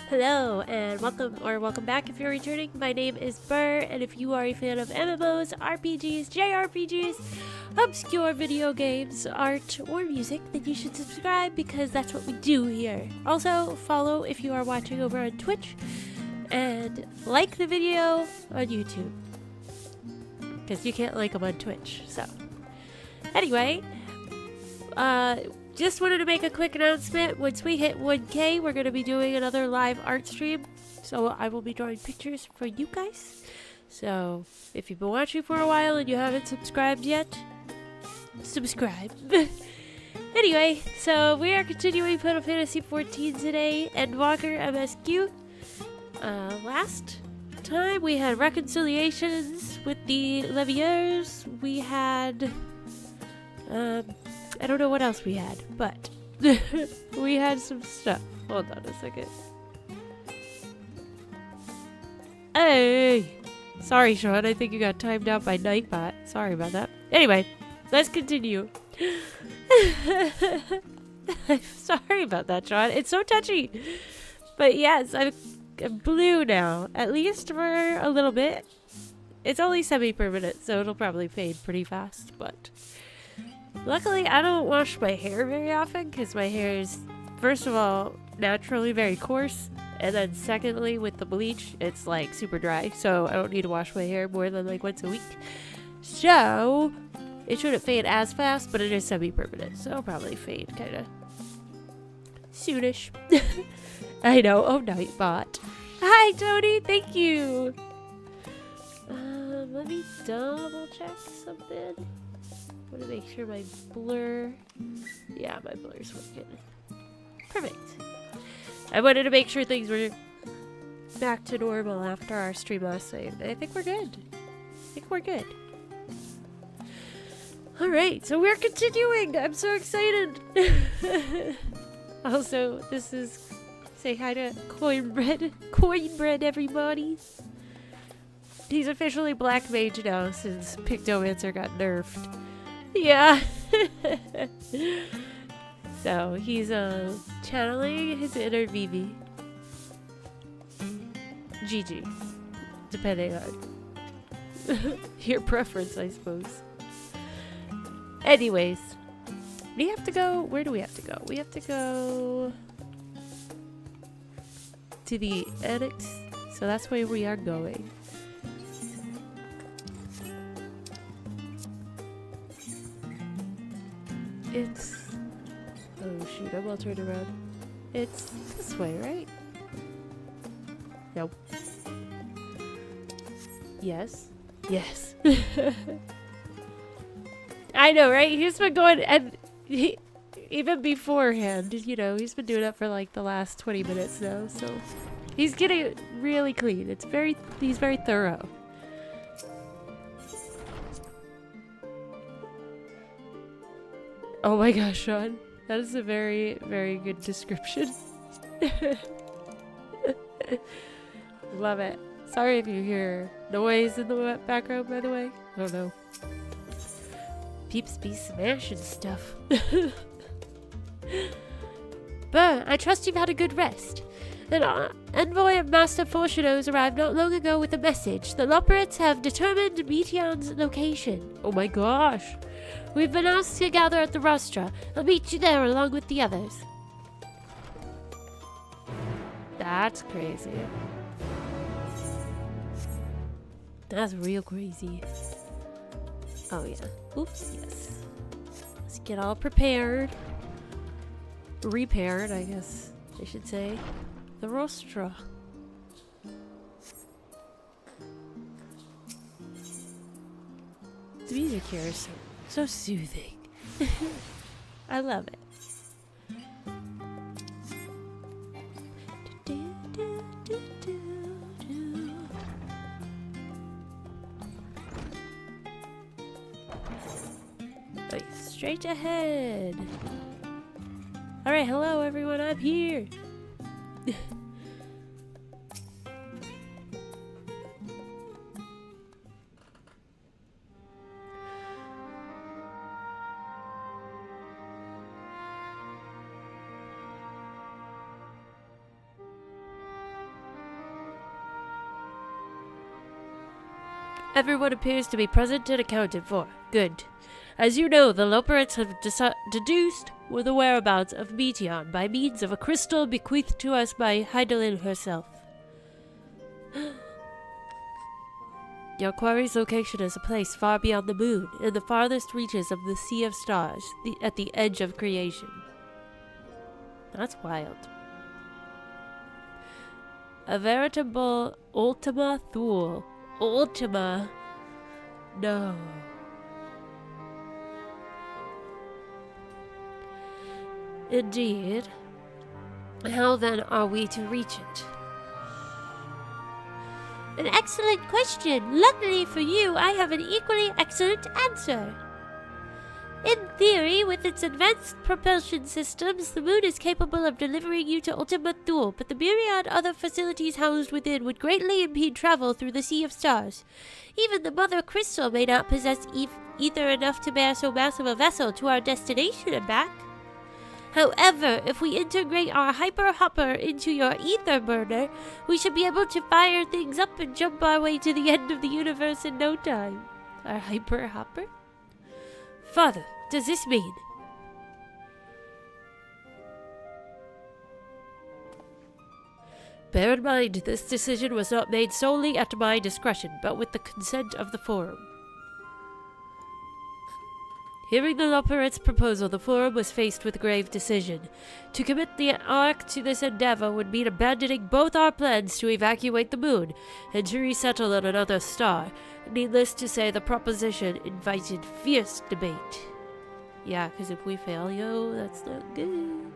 Hello and welcome back if you're returning. My name is Burr, and if you are a fan of MMOs, RPGs, JRPGs, obscure video games, art, or music, then you should subscribe because that's what we do here. Also, follow if you are watching over on Twitch, and like the video on YouTube because you can't like them on Twitch. So, anyway, just wanted to make a quick announcement. Once we hit 1K, we're going to be doing another live art stream. So I will be drawing pictures for you guys. So if you've been watching for a while and you haven't subscribed yet, subscribe. Anyway, so we are continuing Final Fantasy XIV today. Endwalker MSQ. Last time we had reconciliations with the Leviers. We had... I don't know what else we had, but we had some stuff. Hold on a second. Hey! Sorry, Sean. I think you got timed out by Nightbot. Sorry about that. Anyway, let's continue. I'm sorry about that, Sean. It's so touchy. But yes, I'm blue now. At least for a little bit. It's only semi-permanent, so it'll probably fade pretty fast, but... Luckily, I don't wash my hair very often because my hair is, first of all, naturally very coarse, and then secondly, with the bleach, it's like super dry, so I don't need to wash my hair more than like once a week. So, it shouldn't fade as fast, but it is semi-permanent, so it'll probably fade kind of soonish. I know, oh, Nightbot. Hi, Tony, thank you. Let me double check something. I want to make sure my blur... Yeah, my blur's working. Perfect. I wanted to make sure things were back to normal after our stream last night. I think we're good. Alright, so we're continuing! I'm so excited! Also, this is... Say hi to Coinbread. Coinbread, everybody! He's officially Black Mage now since Pictomancer got nerfed. Yeah. So he's channeling his inner Vivi. GG. Depending on your preference, I suppose. Anyways. We have to go. Where do we have to go? We have to go to the Annex. So that's where we are going. It's... Oh shoot, I'm all turned around. It's this way, right? Nope. Yes. Yes. I know, right? He's been going, and even beforehand, you know, he's been doing that for like the last 20 minutes now, so... He's getting really clean. He's very thorough. Oh my gosh, Sean. That is a very, very good description. Love it. Sorry if you hear noise in the background, by the way. I don't know. Peeps be smashing stuff. But I trust you've had a good rest. An envoy of Master Fortuno's arrived not long ago with a message. The Loperates have determined Meteon's location. Oh my gosh. We've been asked to gather at the rostra. I'll meet you there along with the others. That's crazy. That's real crazy. Oh yeah. Oops, yes. Let's get all prepared. Repaired, I guess I should say. The rostra. The music here is so soothing. I love it. Okay, straight ahead. Alright, hello everyone, I'm here. Everyone appears to be present and accounted for. Good. As you know, the Loperates have deduced the whereabouts of Meteon by means of a crystal bequeathed to us by Heidelin herself. Your quarry's location is a place far beyond the moon, in the farthest reaches of the Sea of Stars, at the edge of creation. That's wild. A veritable Ultima Thule. Ultima. No. Indeed. How then are we to reach it? An excellent question. Luckily for you, I have an equally excellent answer. In theory, with its advanced propulsion systems, the moon is capable of delivering you to Ultima Thule, but the myriad other facilities housed within would greatly impede travel through the Sea of Stars. Even the Mother Crystal may not possess ether enough to bear so massive a vessel to our destination and back. However, if we integrate our Hyper Hopper into your ether burner, we should be able to fire things up and jump our way to the end of the universe in no time. Our Hyper Hopper? Father, does this mean? Bear in mind, this decision was not made solely at my discretion, but with the consent of the Forum. Hearing the Loperates' proposal, the Forum was faced with a grave decision. To commit the Ark to this endeavor would mean abandoning both our plans to evacuate the moon and to resettle on another star. Needless to say, the proposition invited fierce debate. Yeah, because if we fail, that's not good.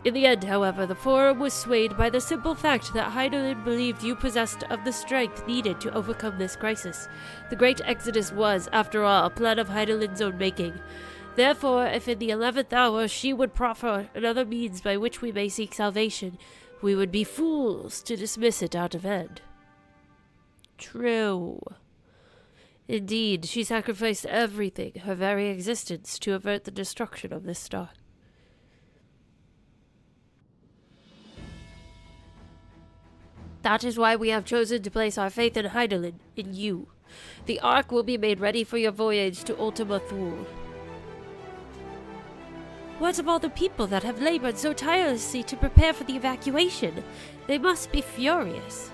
In the end, however, the Forum was swayed by the simple fact that Heidelin believed you possessed of the strength needed to overcome this crisis. The Great Exodus was, after all, a plan of Heidelin's own making. Therefore, if in the 11th hour she would proffer another means by which we may seek salvation, we would be fools to dismiss it out of hand. True. Indeed, she sacrificed everything, her very existence, to avert the destruction of this star. That is why we have chosen to place our faith in Heidelin, in you. The Ark will be made ready for your voyage to Ultima Thule. What of all the people that have labored so tirelessly to prepare for the evacuation? They must be furious.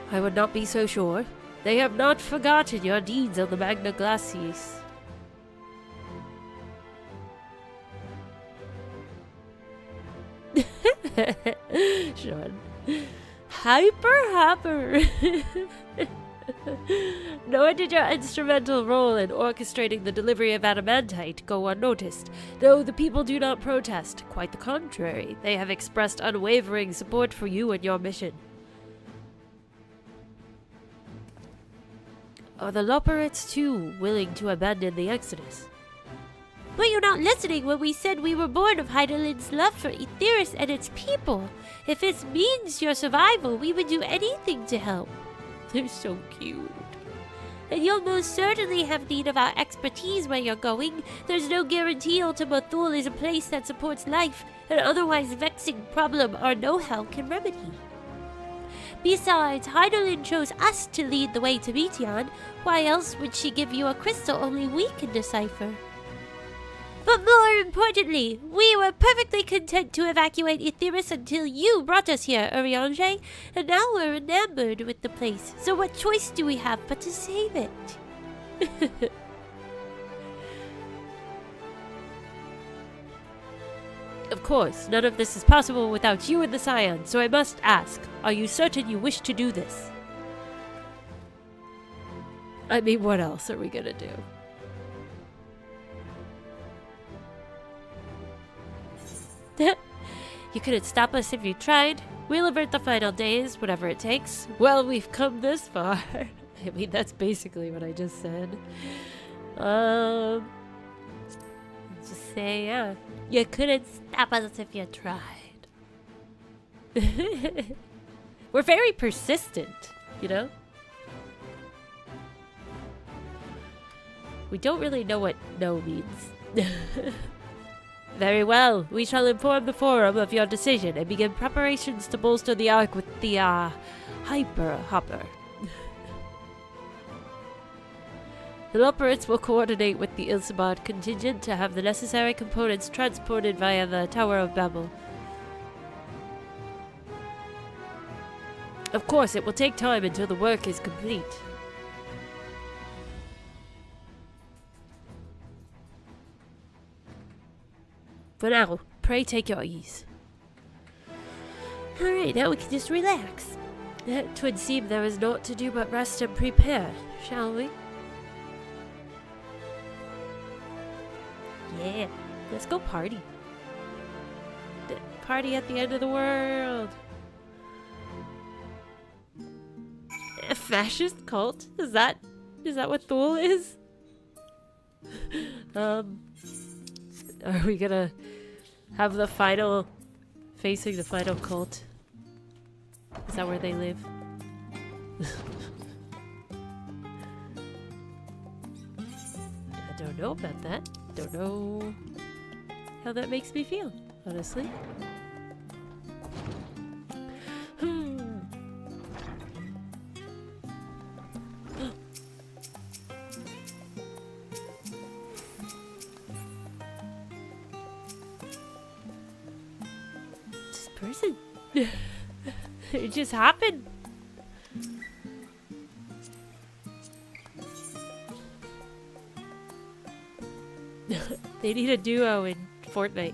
I would not be so sure. They have not forgotten your deeds on the Magna Glacis. Sean. Hyper Hopper! Nor did your instrumental role in orchestrating the delivery of adamantite go unnoticed. Though the people do not protest, quite the contrary, they have expressed unwavering support for you and your mission. Are the Loperates too willing to abandon the Exodus? Were you not listening when we said we were born of Heidelin's love for Etheris and its people? If it means your survival, we would do anything to help. They're so cute. And you'll most certainly have need of our expertise where you're going. There's no guarantee Ultima Thule is a place that supports life, an otherwise vexing problem our know-how can remedy. Besides, Heidelin chose us to lead the way to Meteon. Why else would she give you a crystal only we can decipher? But more importantly, we were perfectly content to evacuate Etheirys until you brought us here, Urianger, and now we're enamored with the place. So what choice do we have but to save it? Of course, none of this is possible without you and the Scion, so I must ask, are you certain you wish to do this? I mean, what else are we gonna do? You couldn't stop us if you tried. We'll avert the final days, whatever it takes. Well, we've come this far. I mean, that's basically what I just said. Just say, yeah. You couldn't stop us if you tried. We're very persistent, you know? We don't really know what no means. Very well. We shall inform the Forum of your decision and begin preparations to bolster the Ark with the, Hyper Hopper. The Loperits will coordinate with the Ilsabad contingent to have the necessary components transported via the Tower of Babel. Of course, it will take time until the work is complete. For now, pray take your ease. Alright, now we can just relax. It would seem there is naught to do but rest and prepare, shall we? Yeah, let's go party. Party at the end of the world. A fascist cult? Is that what Thule is? Are we gonna have the final, facing the final cult? Is that where they live? I don't know about that. Don't know how that makes me feel, honestly. This person. It just happened. They need a duo in Fortnite.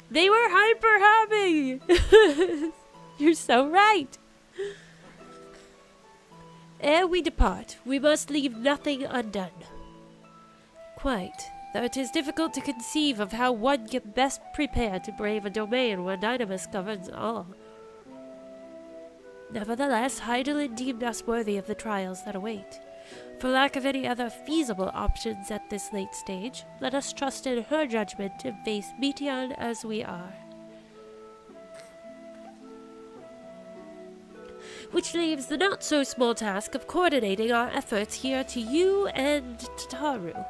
They were hyper happy. You're so right. Ere we depart, we must leave nothing undone. Quite, though it is difficult to conceive of how one can best prepare to brave a domain where Dynamis governs all. Nevertheless, Heidelin deemed us worthy of the trials that await. For lack of any other feasible options at this late stage, let us trust in her judgment and face Meteon as we are. Which leaves the not-so-small task of coordinating our efforts here to you and Tataru.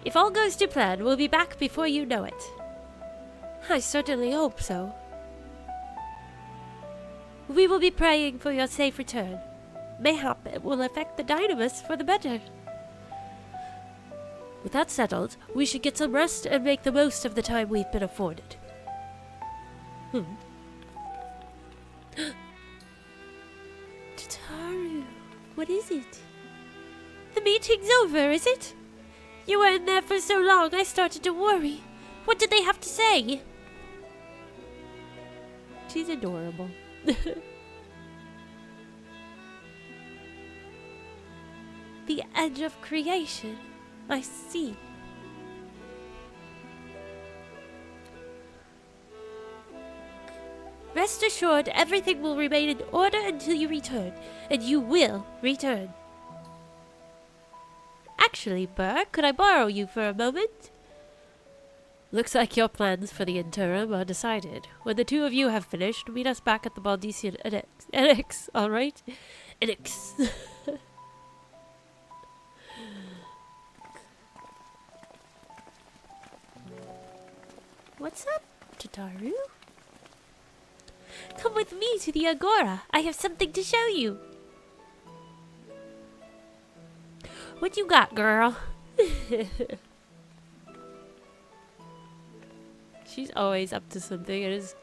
If all goes to plan, we'll be back before you know it. I certainly hope so. We will be praying for your safe return. Mayhap it will affect the Dynamis for the better. With that settled, we should get some rest and make the most of the time we've been afforded. Tataru, what is it? The meeting's over, is it? You were in there for so long, I started to worry. What did they have to say? She's adorable. The edge of creation. I see. Rest assured, everything will remain in order until you return, and you will return. Actually, Burr, could I borrow you for a moment? Looks like your plans for the interim are decided. When the two of you have finished, meet us back at the Baldesian Annex, alright? Annex. What's up, Tataru? Come with me to the Agora. I have something to show you. What you got, girl? She's always up to something. It is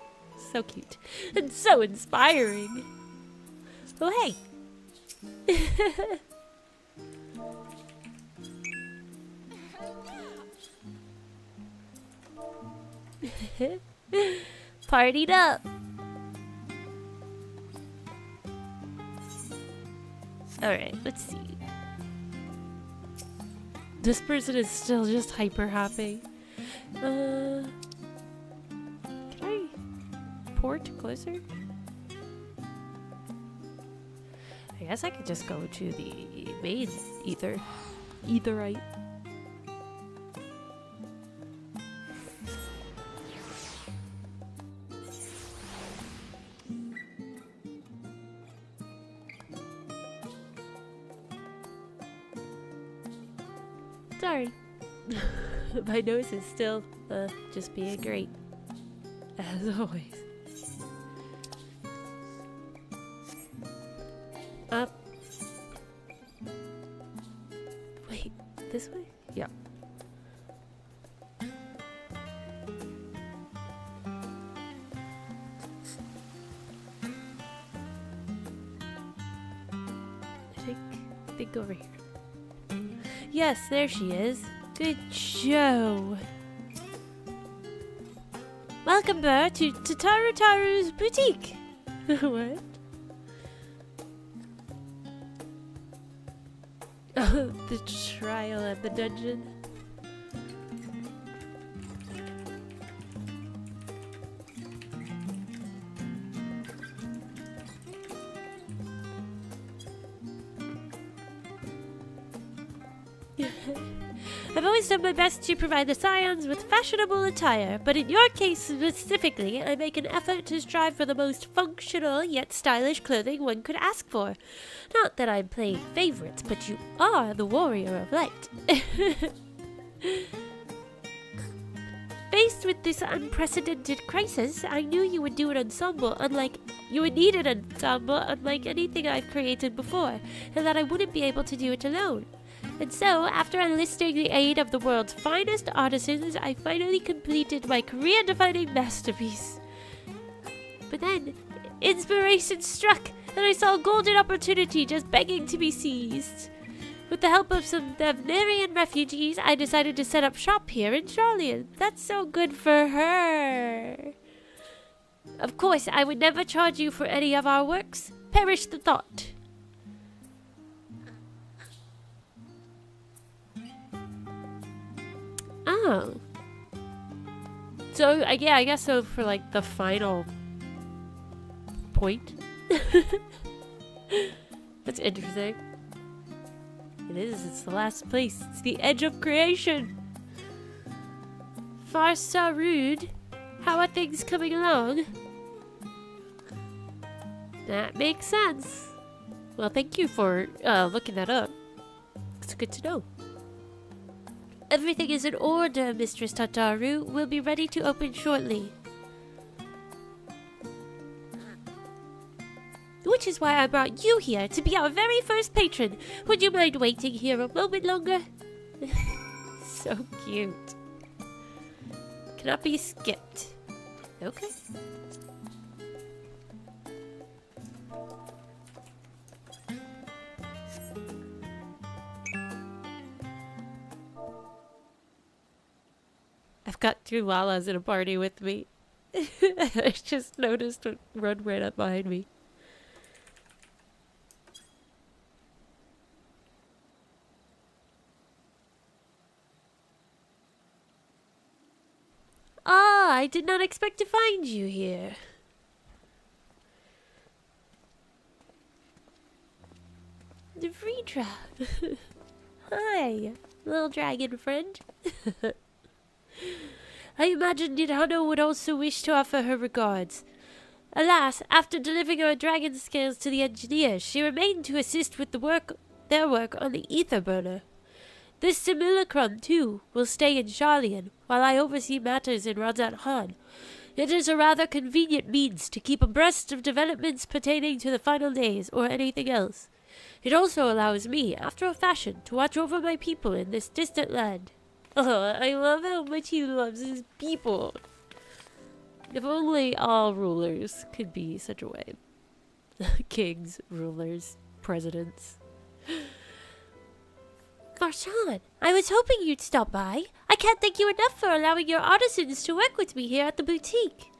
so cute and so inspiring. Oh, hey. Partied up. Alright, let's see. This person is still just hyper happy. Can I port closer? I guess I could just go to the main etherite. Sorry. My nose is still just being great. As always. Up. Wait, this way? Yeah. I think over here. Yes, there she is. Good show. Welcome, Burr, to Taru's boutique. What? Oh, the trial at the dungeon. I've always done my best to provide the Scions with fashionable attire, but in your case specifically, I make an effort to strive for the most functional yet stylish clothing one could ask for. Not that I'm playing favorites, but you are the warrior of light. Faced with this unprecedented crisis, I knew you would do an ensemble unlike anything I've created before, and that I wouldn't be able to do it alone. And so, after enlisting the aid of the world's finest artisans, I finally completed my career-defining masterpiece. But then, inspiration struck, and I saw a golden opportunity just begging to be seized. With the help of some Devnarian refugees, I decided to set up shop here in Charlian. That's so good for her. Of course, I would never charge you for any of our works. Perish the thought. Oh. So, yeah, I guess so for, like, the final point. That's interesting. It is. It's the last place. It's the edge of creation. Farsarud, how are things coming along? That makes sense. Well, thank you for looking that up. It's good to know. Everything is in order, Mistress Tataru. We'll be ready to open shortly. Which is why I brought you here, to be our very first patron. Would you mind waiting here a moment longer? So cute. Cannot be skipped. Okay. I've got two Lalas in a party with me. I just noticed one run right up behind me. Ah, I did not expect to find you here. The Vridra. Hi, little dragon friend. I imagined Nidhano would also wish to offer her regards. Alas, after delivering her dragon scales to the engineer, she remained to assist with their work on the ether burner. This simulacrum, too, will stay in Charlian, while I oversee matters in Radzat Han. It is a rather convenient means to keep abreast of developments pertaining to the final days or anything else. It also allows me, after a fashion, to watch over my people in this distant land. Oh, I love how much he loves his people. If only all rulers could be such a way. Kings, rulers, presidents. Marshawn, I was hoping you'd stop by. I can't thank you enough for allowing your artisans to work with me here at the boutique.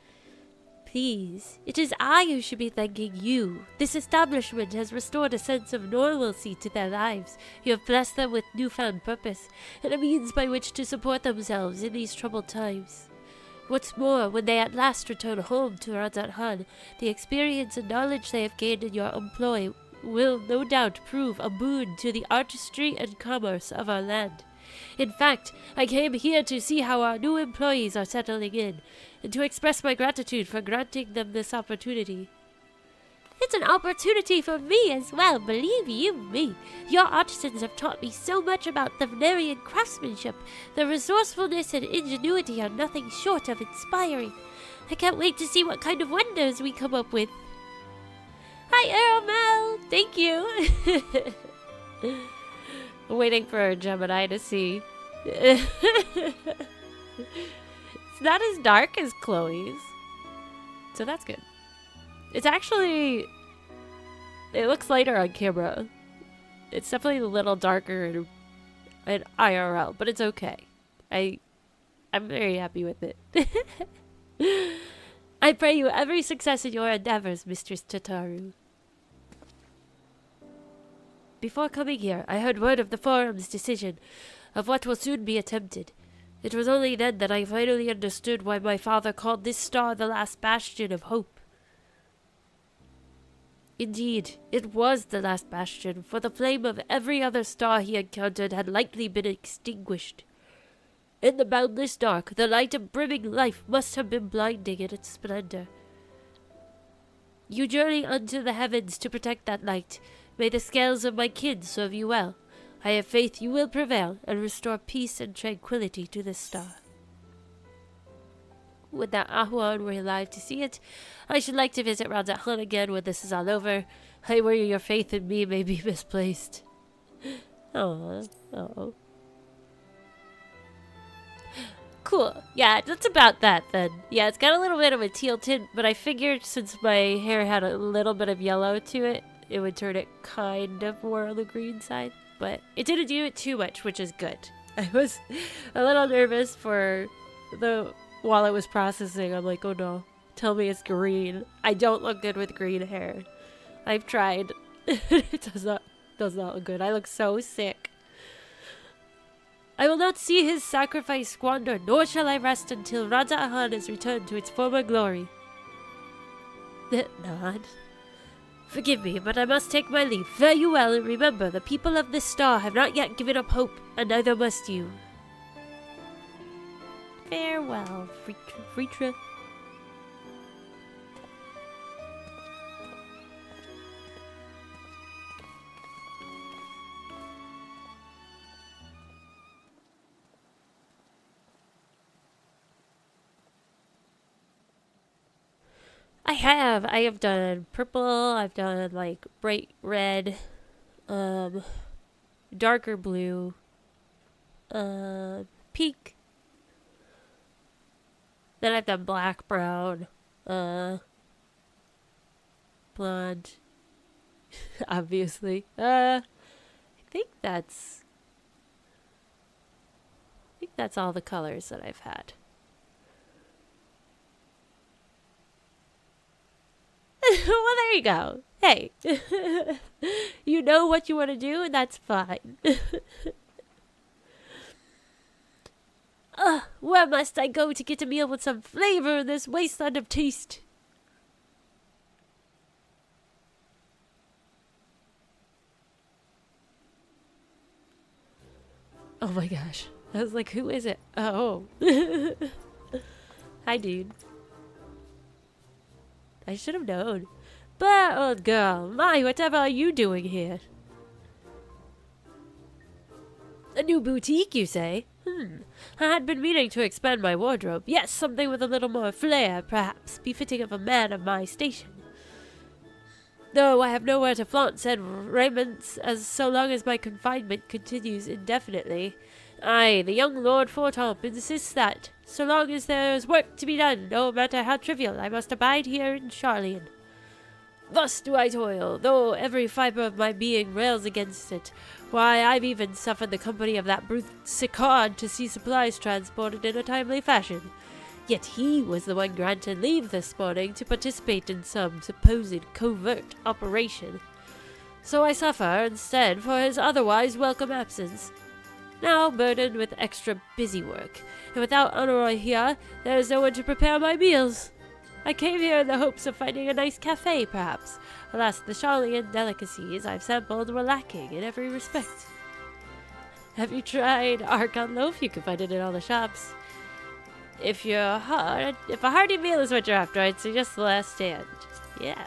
Please, it is I who should be thanking you. This establishment has restored a sense of normalcy to their lives. You have blessed them with newfound purpose, and a means by which to support themselves in these troubled times. What's more, when they at last return home to Radzat Han, the experience and knowledge they have gained in your employ will no doubt prove a boon to the artistry and commerce of our land. In fact, I came here to see how our new employees are settling in, and to express my gratitude for granting them this opportunity. It's an opportunity for me as well, believe you me. Your artisans have taught me so much about the Venerian craftsmanship. Their resourcefulness and ingenuity are nothing short of inspiring. I can't wait to see what kind of wonders we come up with. Hi, Aeromel! Thank you! I'm waiting for Gemini to see. It's not as dark as Chloe's, so that's good. It's actually, it looks lighter on camera. It's definitely a little darker in IRL, but it's okay. I'm very happy with it. I pray you every success in your endeavors, Mistress Tataru. Before coming here, I heard word of the forum's decision, of what will soon be attempted. It was only then that I finally understood why my father called this star the last bastion of hope. Indeed, it was the last bastion, for the flame of every other star he encountered had likely been extinguished. In the boundless dark, the light of brimming life must have been blinding in its splendor. You journey unto the heavens to protect that light. May the scales of my kin serve you well. I have faith you will prevail and restore peace and tranquility to this star. Would that Ahuan were alive to see it. I should like to visit Radzat Han again when this is all over. I worry your faith in me may be misplaced. Aww. Oh. Cool. Yeah, that's about that then. Yeah, it's got a little bit of a teal tint, but I figured since my hair had a little bit of yellow to it, it would turn it kind of more on the green side. But it didn't do it too much, which is good. I was a little nervous for while I was processing. I'm like, oh no, tell me it's green. I don't look good with green hair. I've tried. It does not look good. I look so sick. I will not see his sacrifice squandered, nor shall I rest until Radzat Han is returned to its former glory. Nod. Forgive me, but I must take my leave. Fare you well, and remember, the people of this star have not yet given up hope, and neither must you. Farewell, Fritra. I have done purple, I've done like bright red, darker blue, pink. Then I've done black, brown, blonde, obviously. I think that's all the colors that I've had. Well, there you go. Hey, you know what you want to do, and that's fine. Where must I go to get a meal with some flavor in this wasteland of taste? Oh my gosh. I was like, who is it? Oh. Hi, dude. I should have known. But, old girl, my, whatever are you doing here? A new boutique, you say? I had been meaning to expand my wardrobe. Yes, something with a little more flair, perhaps, befitting of a man of my station. Though I have nowhere to flaunt said raiments, as so long as my confinement continues indefinitely. Aye, the young Lord Fortomp insists that, so long as there is work to be done, no matter how trivial, I must abide here in Charlian. Thus do I toil, though every fibre of my being rails against it. Why, I've even suffered the company of that brute Sicard to see supplies transported in a timely fashion. Yet he was the one granted leave this morning to participate in some supposed covert operation. So I suffer instead for his otherwise welcome absence. Now burdened with extra busy work, and without Honoroi here, there is no one to prepare my meals. I came here in the hopes of finding a nice cafe, perhaps. Alas, the Charlian delicacies I've sampled were lacking in every respect. Have you tried Archon loaf? You can find it in all the shops. If a hearty meal is what you're after, I'd suggest the last stand. Yeah.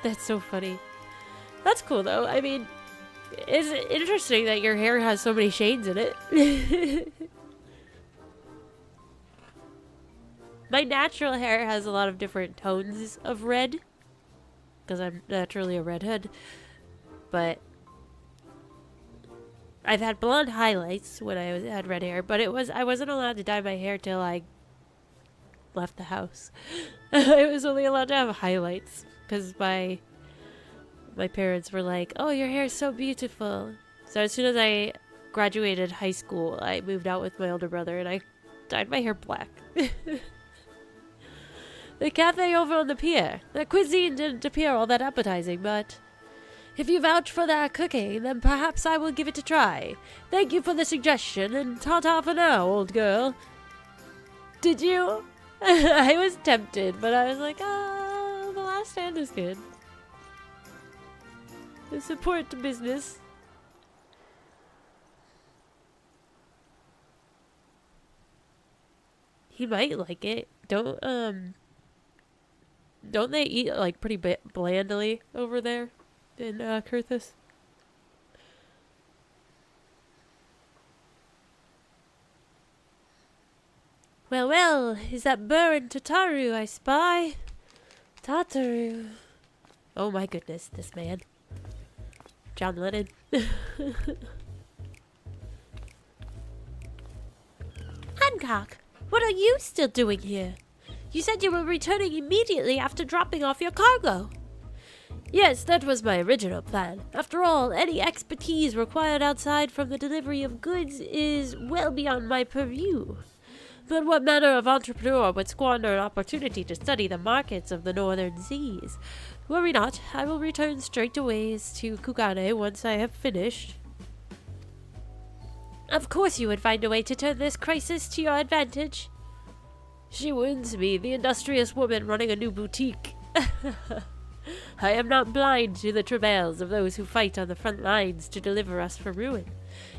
That's so funny. That's cool though. I mean, it's interesting that your hair has so many shades in it. My natural hair has a lot of different tones of red, because I'm naturally a redhead. But I've had blonde highlights when I had red hair, but I wasn't allowed to dye my hair till I left the house. I was only allowed to have highlights because my parents were like, "Oh, your hair is so beautiful." So as soon as I graduated high school, I moved out with my older brother and I dyed my hair black. The cafe over on the pier. The cuisine didn't appear all that appetizing, but if you vouch for their cooking, then perhaps I will give it a try. Thank you for the suggestion, and ta-ta for now, old girl. Did you? I was tempted, but I was like, oh, the last stand is good. The support to business. He might like it. Don't they eat like pretty blandly over there in Kurthus? Well, well, is that berrrlynn Tataru I spy? Tataru. Oh my goodness, this man. John Lennon. Hancock, what are you still doing here? You said you were returning immediately after dropping off your cargo. Yes, that was my original plan. After all, any expertise required outside from the delivery of goods is well beyond my purview. But what manner of entrepreneur would squander an opportunity to study the markets of the northern seas? Worry not, I will return straight away to Kugane once I have finished. Of course you would find a way to turn this crisis to your advantage. She wounds me, the industrious woman running a new boutique. I am not blind to the travails of those who fight on the front lines to deliver us from ruin.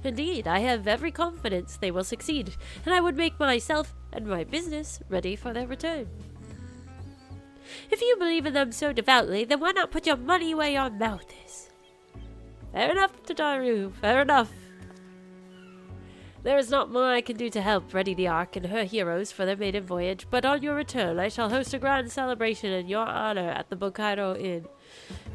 Indeed, I have every confidence they will succeed, and I would make myself and my business ready for their return. If you believe in them so devoutly, then why not put your money where your mouth is? Fair enough, Tataru, fair enough. There is not more I can do to help ready the Ark and her heroes for their maiden voyage, but on your return I shall host a grand celebration in your honor at the Bokairo Inn.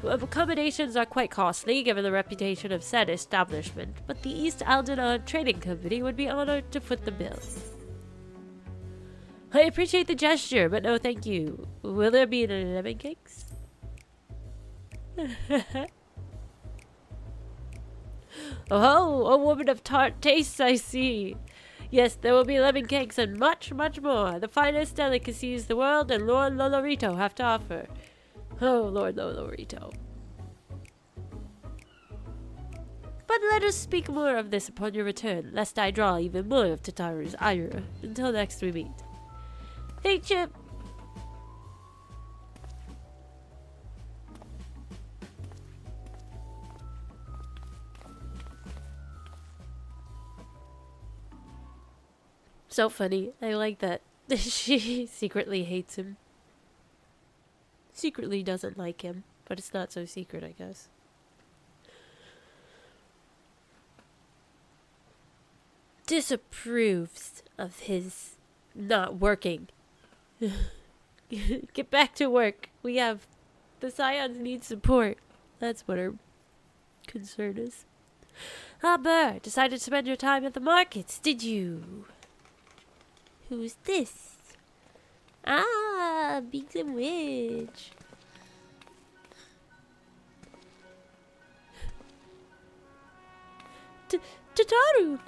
Accommodations are quite costly, given the reputation of said establishment, but the East Aldenon Trading Company would be honored to foot the bill. I appreciate the gesture, but no thank you. Will there be any lemon cakes? Oh, a woman of tart tastes, I see. Yes, there will be lemon cakes and much, much more. The finest delicacies the world and Lord Lolorito have to offer. Oh, Lord Lolorito. But let us speak more of this upon your return, lest I draw even more of Tataru's ire. Until next we meet. Hey, Chip! So funny. I like that. She secretly hates him. Secretly doesn't like him, but it's not so secret, I guess. Disapproves of his not working. Get back to work. The Scions need support. That's what our concern is. Ah, Burr, decided to spend your time at the markets, did you? Who's this? Ah, Beaks and Witch. Tataru!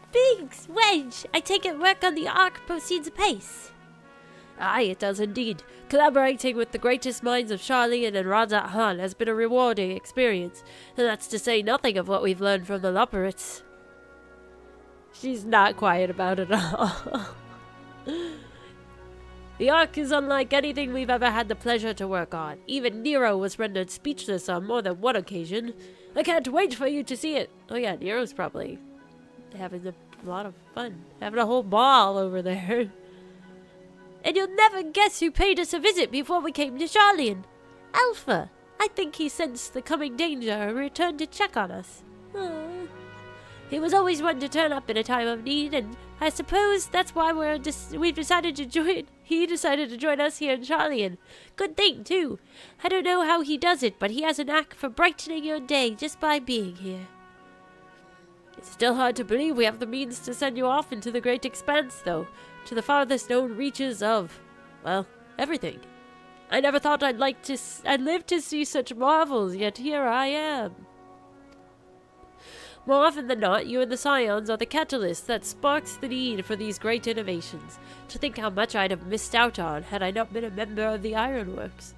Biggs, Wedge, I take it work on the Ark proceeds apace. Aye, it does indeed. Collaborating with the greatest minds of Charlene and Rajat Han has been a rewarding experience, and that's to say nothing of what we've learned from the Lupperits. She's not quiet about it at all. The Ark is unlike anything we've ever had the pleasure to work on. Even Nero was rendered speechless on more than one occasion. I can't wait for you to see it. Oh yeah, Nero's probably having a lot of fun. Having a whole ball over there. And you'll never guess who paid us a visit before we came to Charlene. Alpha. I think he sensed the coming danger and returned to check on us. Aww. He was always one to turn up in a time of need, and I suppose that's why we've decided to join. He decided to join us here in Charlene. Good thing, too. I don't know how he does it, but he has a knack for brightening your day just by being here. It's still hard to believe we have the means to send you off into the great expanse, though, to the farthest known reaches of, well, everything. I never thought I'd live to see such marvels, yet here I am. More often than not, you and the Scions are the catalyst that sparks the need for these great innovations. To think how much I'd have missed out on had I not been a member of the Ironworks.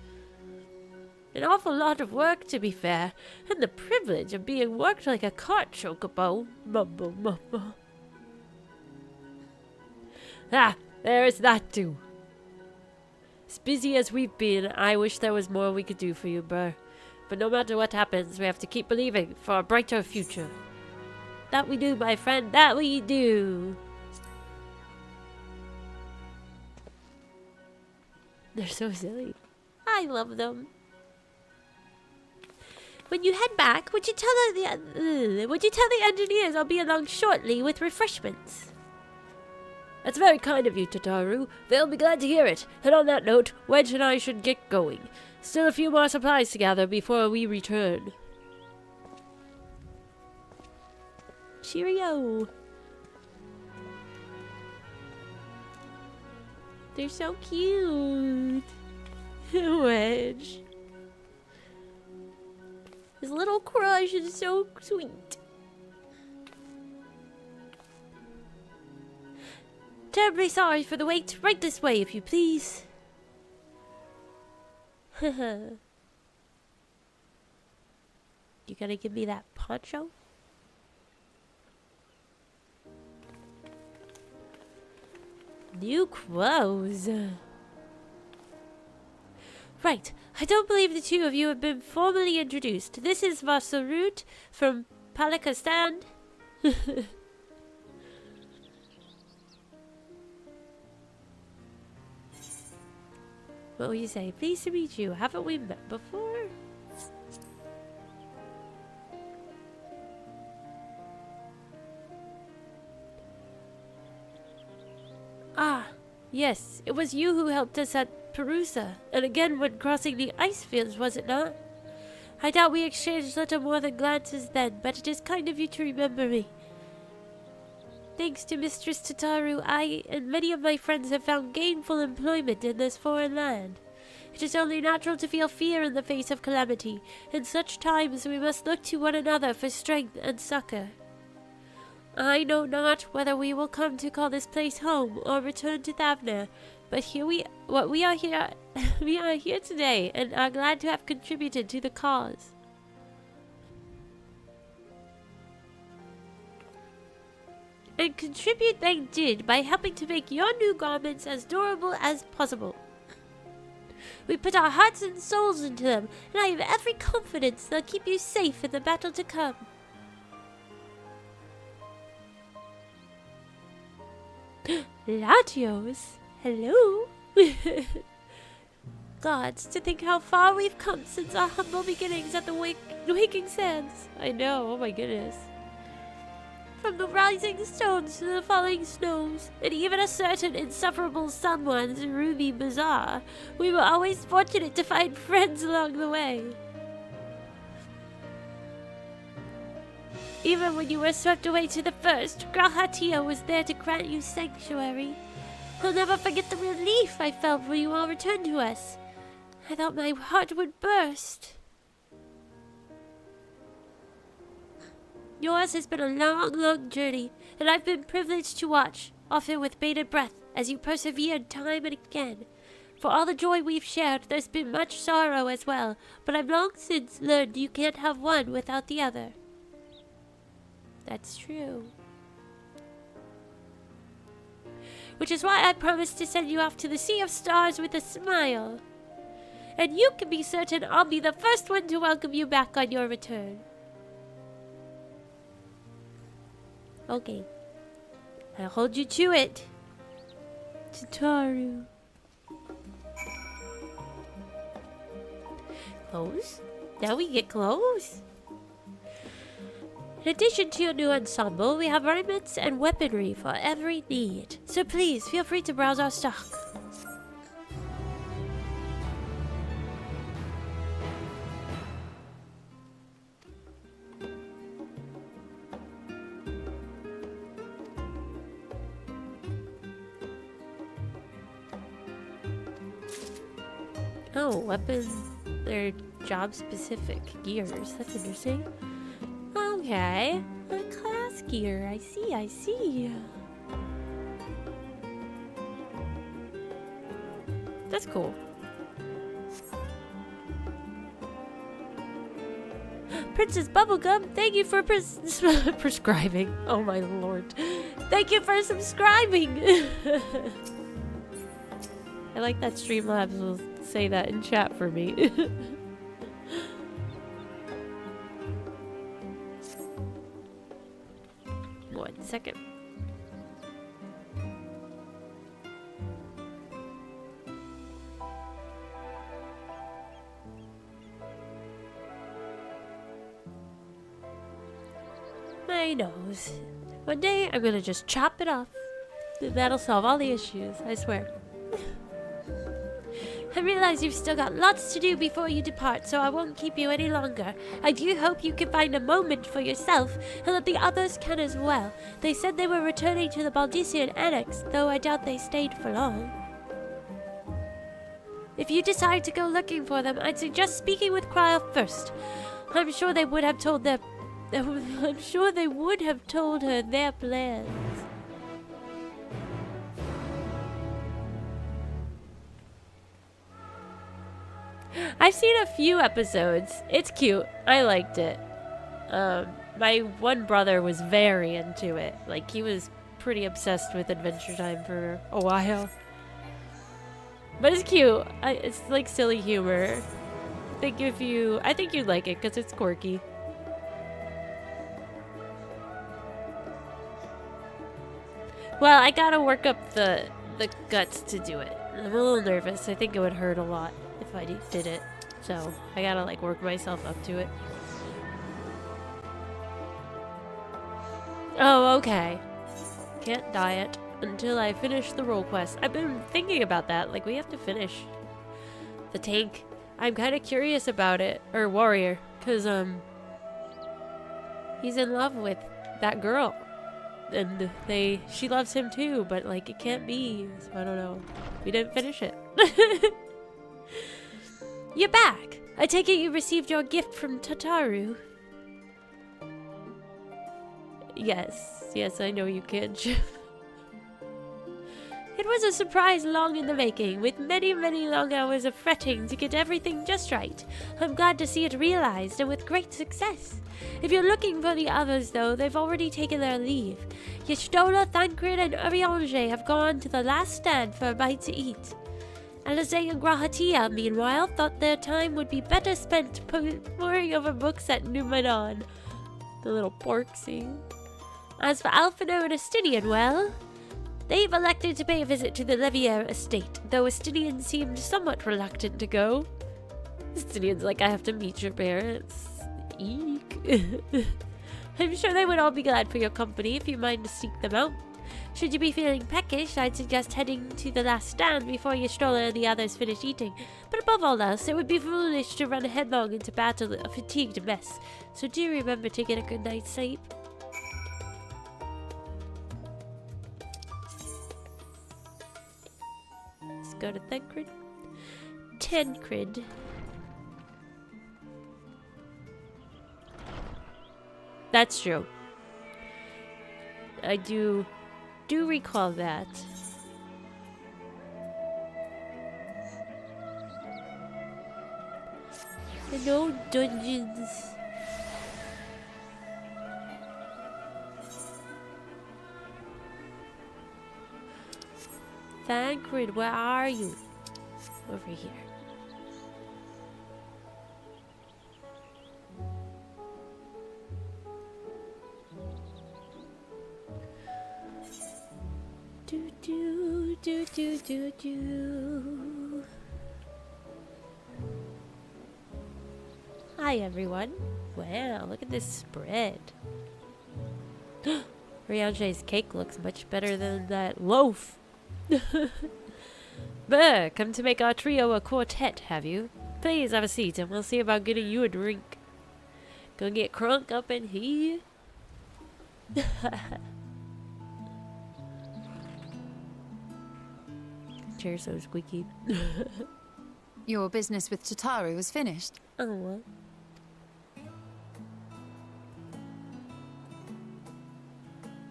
An awful lot of work, to be fair, and the privilege of being worked like a cart chocobo. Mumble, mumble. Ah, there's that too. As busy as we've been, I wish there was more we could do for you, Burr. But no matter what happens, we have to keep believing for a brighter future. That we do, my friend, that we do. They're so silly. I love them. When you head back, would you tell the engineers I'll be along shortly with refreshments? That's very kind of you, Tataru. They'll be glad to hear it. And on that note, Wedge and I should get going. Still a few more supplies to gather before we return. Cheerio. They're so cute. Wedge. His little crush is so sweet. Terribly sorry for the wait. Right this way, if you please. You gonna give me that poncho? New clothes. Right. I don't believe the two of you have been formally introduced. This is Vasarut from Palakistan. What will you say? Pleased to meet you. Haven't we met before? Ah, yes. It was you who helped us at Perusa, and again when crossing the ice fields, was it not? I doubt we exchanged little more than glances then, but it is kind of you to remember me. Thanks to Mistress Tataru, I and many of my friends have found gainful employment in this foreign land. It is only natural to feel fear in the face of calamity. In such times we must look to one another for strength and succor. I know not whether we will come to call this place home or return to Thavner, but we are here today and are glad to have contributed to the cause. and contribute they did by helping to make your new garments as durable as possible. We put our hearts and souls into them, and I have every confidence they'll keep you safe in the battle to come. Latios, hello. Gods, to think how far we've come since our humble beginnings at the Waking Sands. I know, oh my goodness. From the rising stones to the falling snows, and even a certain insufferable someone's Ruby Bazaar, we were always fortunate to find friends along the way. Even when you were swept away to the first, Gralhatia was there to grant you sanctuary. I'll never forget the relief I felt when you all returned to us. I thought my heart would burst. Yours has been a long, long journey, and I've been privileged to watch, often with bated breath, as you persevered time and again. For all the joy we've shared, there's been much sorrow as well, but I've long since learned you can't have one without the other. That's true. Which is why I promised to send you off to the Sea of Stars with a smile. And you can be certain I'll be the first one to welcome you back on your return. Okay. I'll hold you to it. Tataru. Clothes? Now we get clothes. In addition to your new ensemble, we have raiments and weaponry for every need. So please, feel free to browse our stock. Oh, weapons. They're job-specific gears. That's interesting. Okay. A class gear. I see. That's cool. Princess Bubblegum, thank you for prescribing. Oh my lord. Thank you for subscribing. I like that Streamlabs will say that in chat for me. One second. My nose. One day I'm gonna just chop it off. That'll solve all the issues, I swear. I realize you've still got lots to do before you depart, so I won't keep you any longer. I do hope you can find a moment for yourself, and that the others can as well. They said they were returning to the Baldician Annex, though I doubt they stayed for long. If you decide to go looking for them, I'd suggest speaking with Cryle first. I'm sure they would have told her their plans. I've seen a few episodes. It's cute. I liked it. My one brother was very into it. Like, he was pretty obsessed with Adventure Time for a while. But it's cute. It's like silly humor. I think you'd like it because it's quirky. Well, I gotta work up the guts to do it. I'm a little nervous. I think it would hurt a lot if I did it. So, I gotta like work myself up to it. Oh, okay. Can't diet until I finish the role quest. I've been thinking about that. Like, we have to finish the tank. I'm kind of curious about it. Or warrior. Because, he's in love with that girl. And she loves him too, but like, it can't be. So I don't know. We didn't finish it. You're back. I take it you received your gift from Tataru. Yes, I know you can. It was a surprise long in the making, with many, many long hours of fretting to get everything just right. I'm glad to see it realized, and with great success. If you're looking for the others, though, they've already taken their leave. Y'shtola, Thancred, and Urianger have gone to the last stand for a bite to eat. Alizé and Grahatia, meanwhile, thought their time would be better spent poring over books at Numenon. The little porksy. As for Alphino and Estinian, well, they've elected to pay a visit to the Levier estate, though Estinian seemed somewhat reluctant to go. Estinian's like, I have to meet your parents. Eek. I'm sure they would all be glad for your company if you mind to seek them out. Should you be feeling peckish, I'd suggest heading to the last stand before Y'shtola and the others finish eating. But above all else, it would be foolish to run headlong into battle a fatigued mess. So do remember to get a good night's sleep. Let's go to Thancred. Tancred. That's true. I do recall that. And no dungeons. Thancred, where are you? Over here. Do. Hi everyone. Wow, look at this spread. Rianche's cake looks much better than that loaf. Brr, come to make our trio a quartet, have you? Please have a seat and we'll see about getting you a drink. Gonna get crunk up in here. Chair's so squeaky. Your business with Tataru was finished. Oh.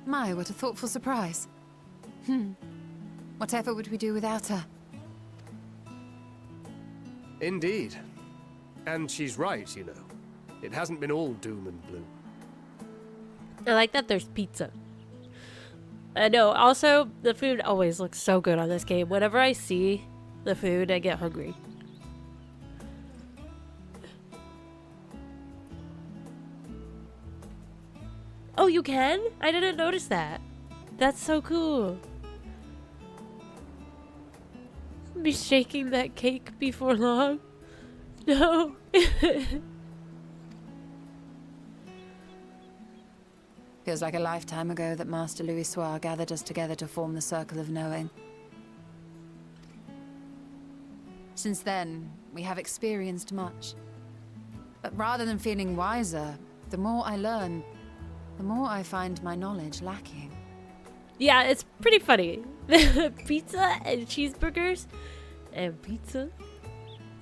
My, what a thoughtful surprise. Whatever would we do without her? Indeed. And she's right, you know. It hasn't been all doom and gloom. I like that there's pizza. I know. Also, the food always looks so good on this game. Whenever I see the food, I get hungry. Oh, you can? I didn't notice that. That's so cool. Be shaking that cake before long. No. Feels like a lifetime ago that Master Louis Soir gathered us together to form the Circle of Knowing. Since then, we have experienced much. But rather than feeling wiser, the more I learn, the more I find my knowledge lacking. Yeah, it's pretty funny. Pizza and cheeseburgers and pizza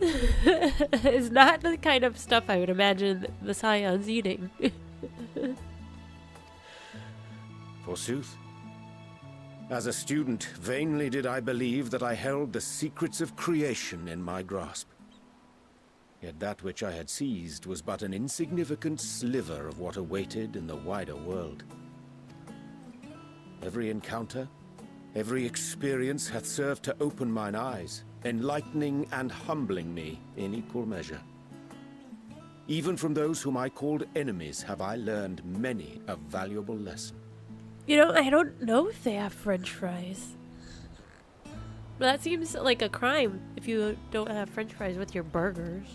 is not the kind of stuff I would imagine the Scions eating. Forsooth. As a student, vainly did I believe that I held the secrets of creation in my grasp. Yet that which I had seized was but an insignificant sliver of what awaited in the wider world. Every encounter, every experience hath served to open mine eyes, enlightening and humbling me in equal measure. Even from those whom I called enemies have I learned many a valuable lesson. You know, I don't know if they have French fries. But that seems like a crime if you don't have French fries with your burgers.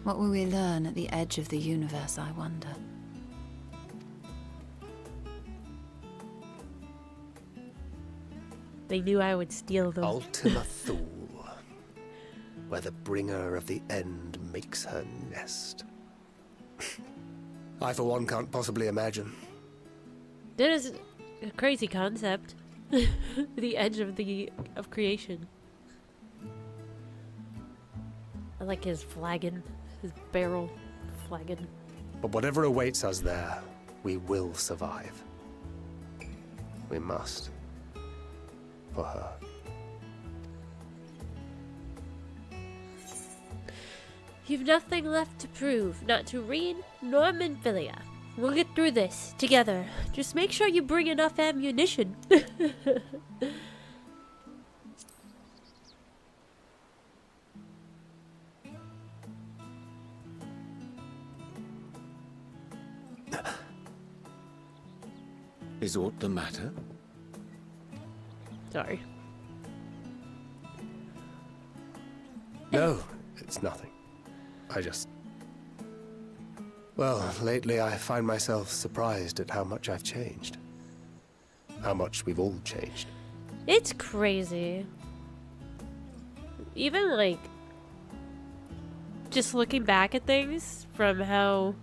What will we learn at the edge of the universe, I wonder? They knew I would steal them. Ultima Thule, where the bringer of the end makes her nest. I, for one, can't possibly imagine. That is a crazy concept. The edge of creation. I like his flagon, his barrel flagon. But whatever awaits us there, we will survive. We must. For her. You've nothing left to prove, not to Reed nor Minfilia. We'll get through this together. Just make sure you bring enough ammunition. Is aught the matter? Sorry. No, it's nothing. I just... Well, lately I find myself surprised at how much I've changed. How much we've all changed. It's crazy. Even, like, just looking back at things from how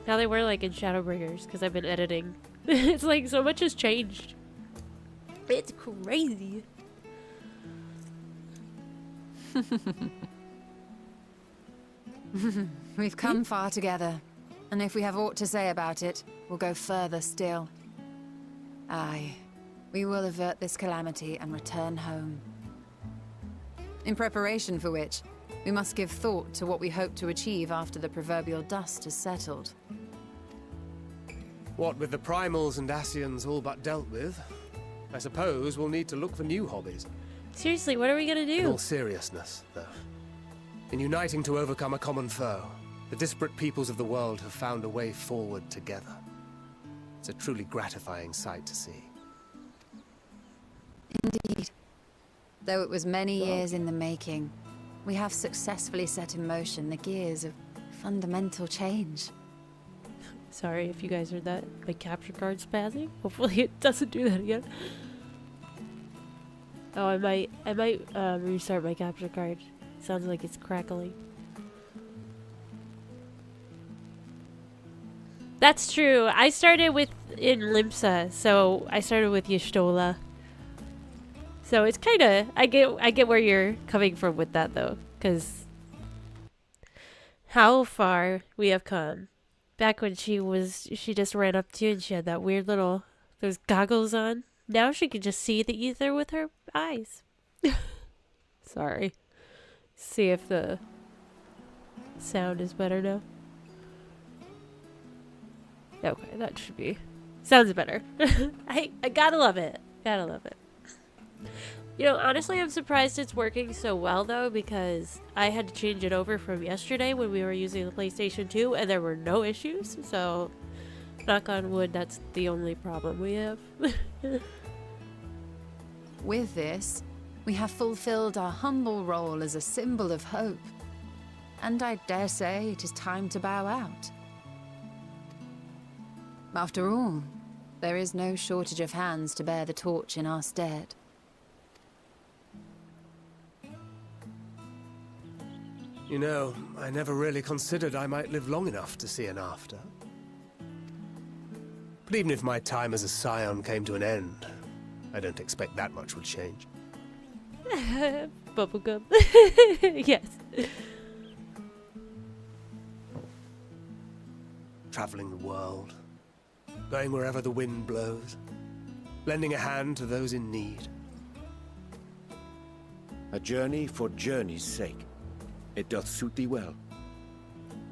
they were, like, in Shadowbringers, because I've been editing. It's like, so much has changed. It's crazy. We've come far together, and if we have aught to say about it, we'll go further still. Aye, we will avert this calamity and return home. In preparation for which, we must give thought to what we hope to achieve after the proverbial dust has settled. What with the primals and Ascians all but dealt with, I suppose we'll need to look for new hobbies. Seriously, what are we gonna In do? all seriousness, though. In uniting to overcome a common foe, the disparate peoples of the world have found a way forward together. It's a truly gratifying sight to see. Indeed. Though it was many years in the making, we have successfully set in motion the gears of fundamental change. Sorry if you guys heard that. My capture card's spazzing. Hopefully it doesn't do that again. Oh, I might restart my capture card. Sounds like it's crackling. That's true. I started in Limsa, so I started with Y'shtola. So it's kind of I get where you're coming from with that though, because how far we have come. Back when she just ran up to you and she had that weird little those goggles on. Now she can just see the ether with her eyes. Sorry. See if the sound is better now. Okay, that should be. Sounds better. I gotta love it. Gotta love it. You know, honestly, I'm surprised it's working so well, though, because I had to change it over from yesterday when we were using the PlayStation 2, and there were no issues, so knock on wood, that's the only problem we have. With this, we have fulfilled our humble role as a symbol of hope. And I dare say it is time to bow out. After all, there is no shortage of hands to bear the torch in our stead. You know, I never really considered I might live long enough to see an after. But even if my time as a scion came to an end, I don't expect that much would change. Bubblegum. Yes. Traveling the world, going wherever the wind blows, lending a hand to those in need. A journey for journey's sake. It doth suit thee well.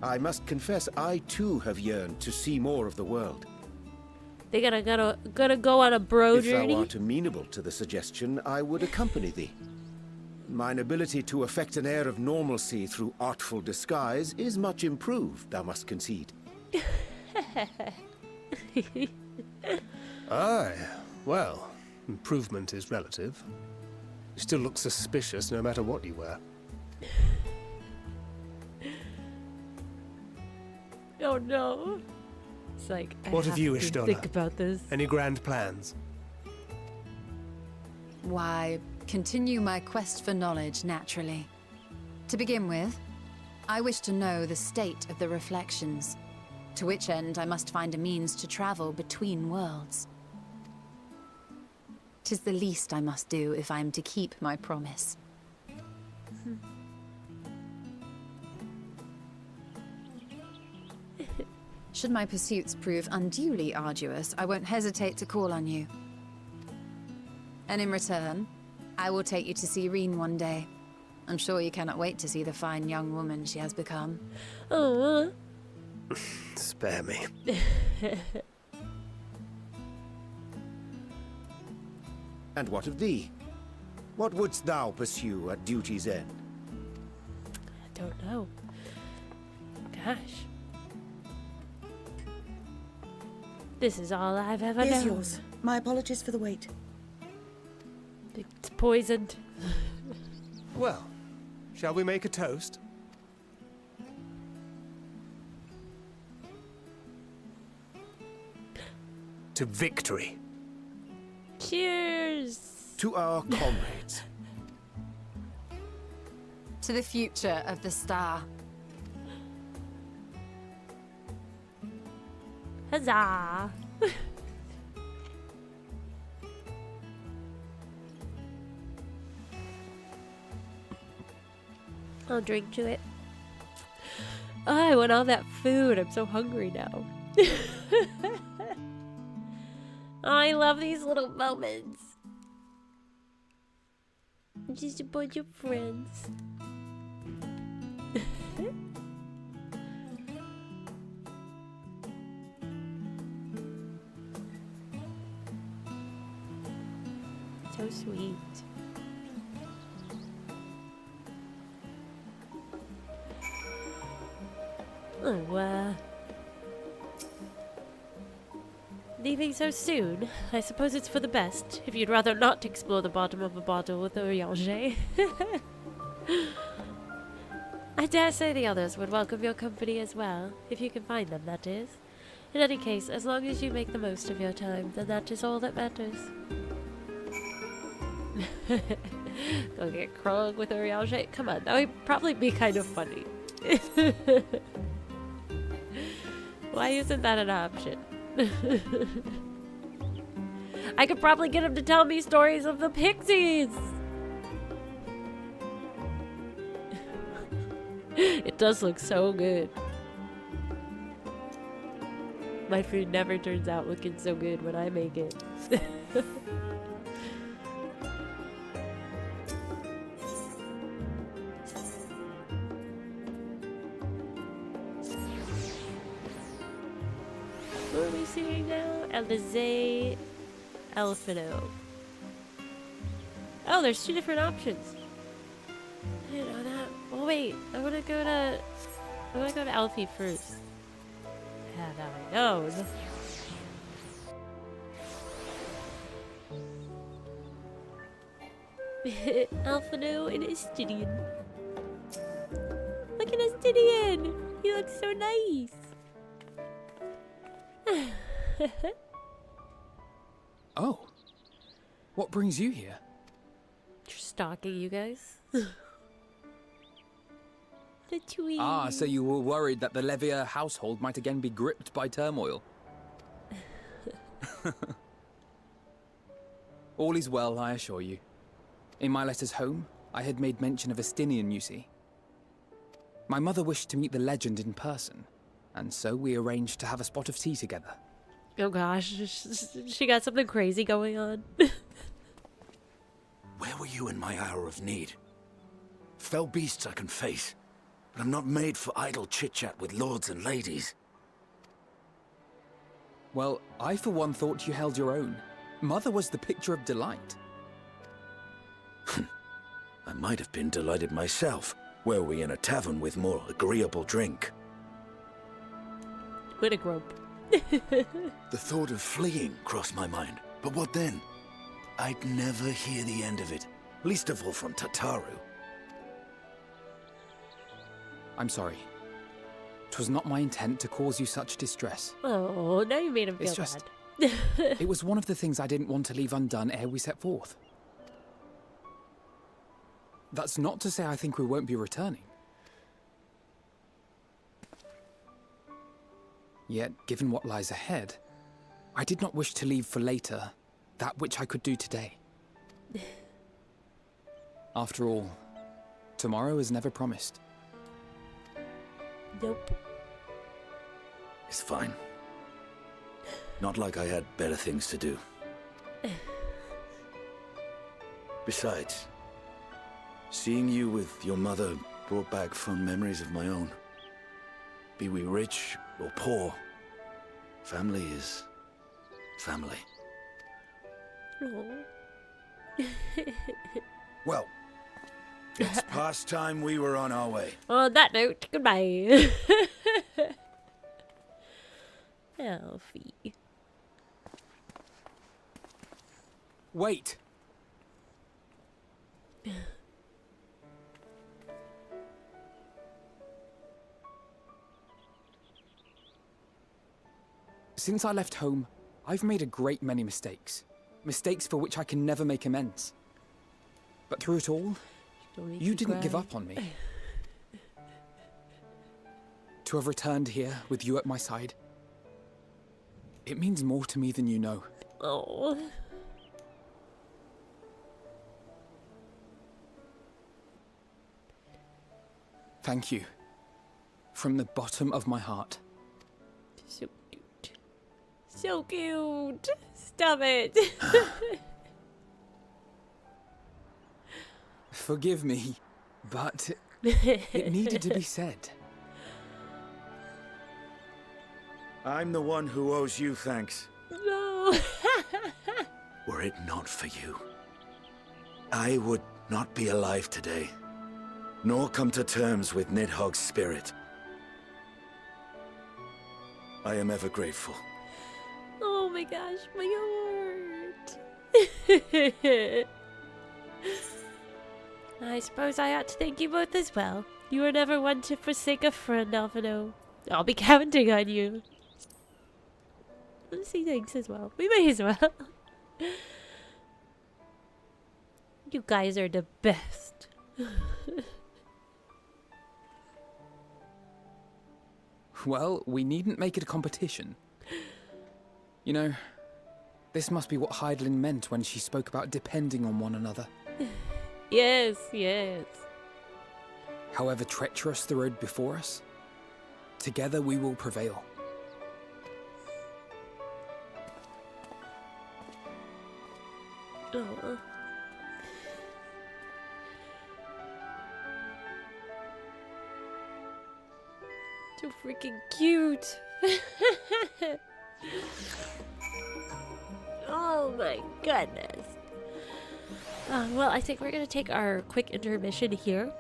I must confess, I too have yearned to see more of the world. They gonna go on a bro If journey? thou art amenable to the suggestion, I would accompany thee. Mine ability to affect an air of normalcy through artful disguise is much improved, thou must concede. Aye, well, improvement is relative. You still look suspicious no matter what you wear. Oh no. It's like, What have you, to Y'shtola? think about this. Any grand plans? Why, continue my quest for knowledge, naturally. To begin with, I wish to know the state of the reflections, to which end I must find a means to travel between worlds. 'Tis the least I must do if I am to keep my promise. Should my pursuits prove unduly arduous, I won't hesitate to call on you. And in return, I will take you to see Reen one day. I'm sure you cannot wait to see the fine young woman she has become. Oh. Spare me. And what of thee? What wouldst thou pursue at duty's end? I don't know. Gosh. This is all I've ever Here's known. yours. My apologies for the wait. It's poisoned. Well, shall we make a toast? To victory. Cheers! To our comrades. To the future of the star. Huzzah! I'll drink to it. Oh, I want all that food. I'm so hungry now. I love these little moments. Just a bunch of friends. So sweet. Oh, leaving so soon? I suppose it's for the best, if you'd rather not explore the bottom of a bottle with Orianger. I dare say the others would welcome your company as well, if you can find them, that is. In any case, as long as you make the most of your time, then that is all that matters. Go get Krog with Orianger? Come on, that would probably be kind of funny. Why isn't that an option? I could probably get him to tell me stories of the pixies! It does look so good. My food never turns out looking so good when I make it. What are we seeing now? Elizay Elfino. Oh, there's two different options. I didn't know that. Well, wait. I want to go to Alfie first. Yeah, now I know. Alfino and Estidian. Look at Estidian. He looks so nice. Oh. What brings you here? Just stalking you guys. The tweet. Ah, so you were worried that the Levier household might again be gripped by turmoil. All is well, I assure you. In my letters home, I had made mention of Estinian, you see. My mother wished to meet the legend in person, and so we arranged to have a spot of tea together. Oh gosh, she got something crazy going on. Where were you in my hour of need? Fell beasts I can face, but I'm not made for idle chit-chat with lords and ladies. Well, I for one thought you held your own. Mother was the picture of delight. I might have been delighted myself, were we in a tavern with more agreeable drink. What a grope. The thought of fleeing crossed my mind, but what then? I'd never hear the end of it, least of all from Tataru. I'm sorry. 'Twas not my intent to cause you such distress. Oh, now you made him feel It's just- bad. It was one of the things I didn't want to leave undone ere we set forth. That's not to say I think we won't be returning. Yet, given what lies ahead, I did not wish to leave for later that which I could do today. After all, tomorrow is never promised. Nope. is fine. Not like I had better things to do. Besides, seeing you with your mother brought back fond memories of my own. Be we rich or poor, family is family. Aw. Well, it's past time we were on our way. On that note, goodbye. Alfie. Wait! Since I left home, I've made a great many mistakes. Mistakes for which I can never make amends. But through it all, you didn't give up on me. To have returned here with you at my side, it means more to me than you know. Oh. Thank you. From the bottom of my heart. So cute. So cute. Stop it. Forgive me, but it needed to be said. I'm the one who owes you thanks. No. Were it not for you, I would not be alive today, nor come to terms with Nidhogg's spirit. I am ever grateful. Oh my gosh, my heart. I suppose I ought to thank you both as well. You were never one to forsake a friend, Alphino. I'll be counting on you. Let's see, thanks as well. We may as well. You guys are the best. Well, we needn't make it a competition. You know, this must be what Heidelin meant when she spoke about depending on one another. Yes, yes. However treacherous the road before us, together we will prevail. Oh. So freaking cute. Oh my goodness. Well, I think we're going to take our quick intermission here.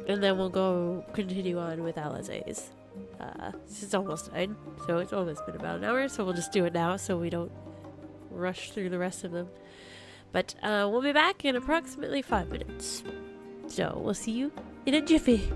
And then we'll go continue on with Alizé's. It's almost 9, so it's almost been about an hour. So we'll just do it now so we don't rush through the rest of them. But we'll be back in approximately 5 minutes. So we'll see you in a jiffy.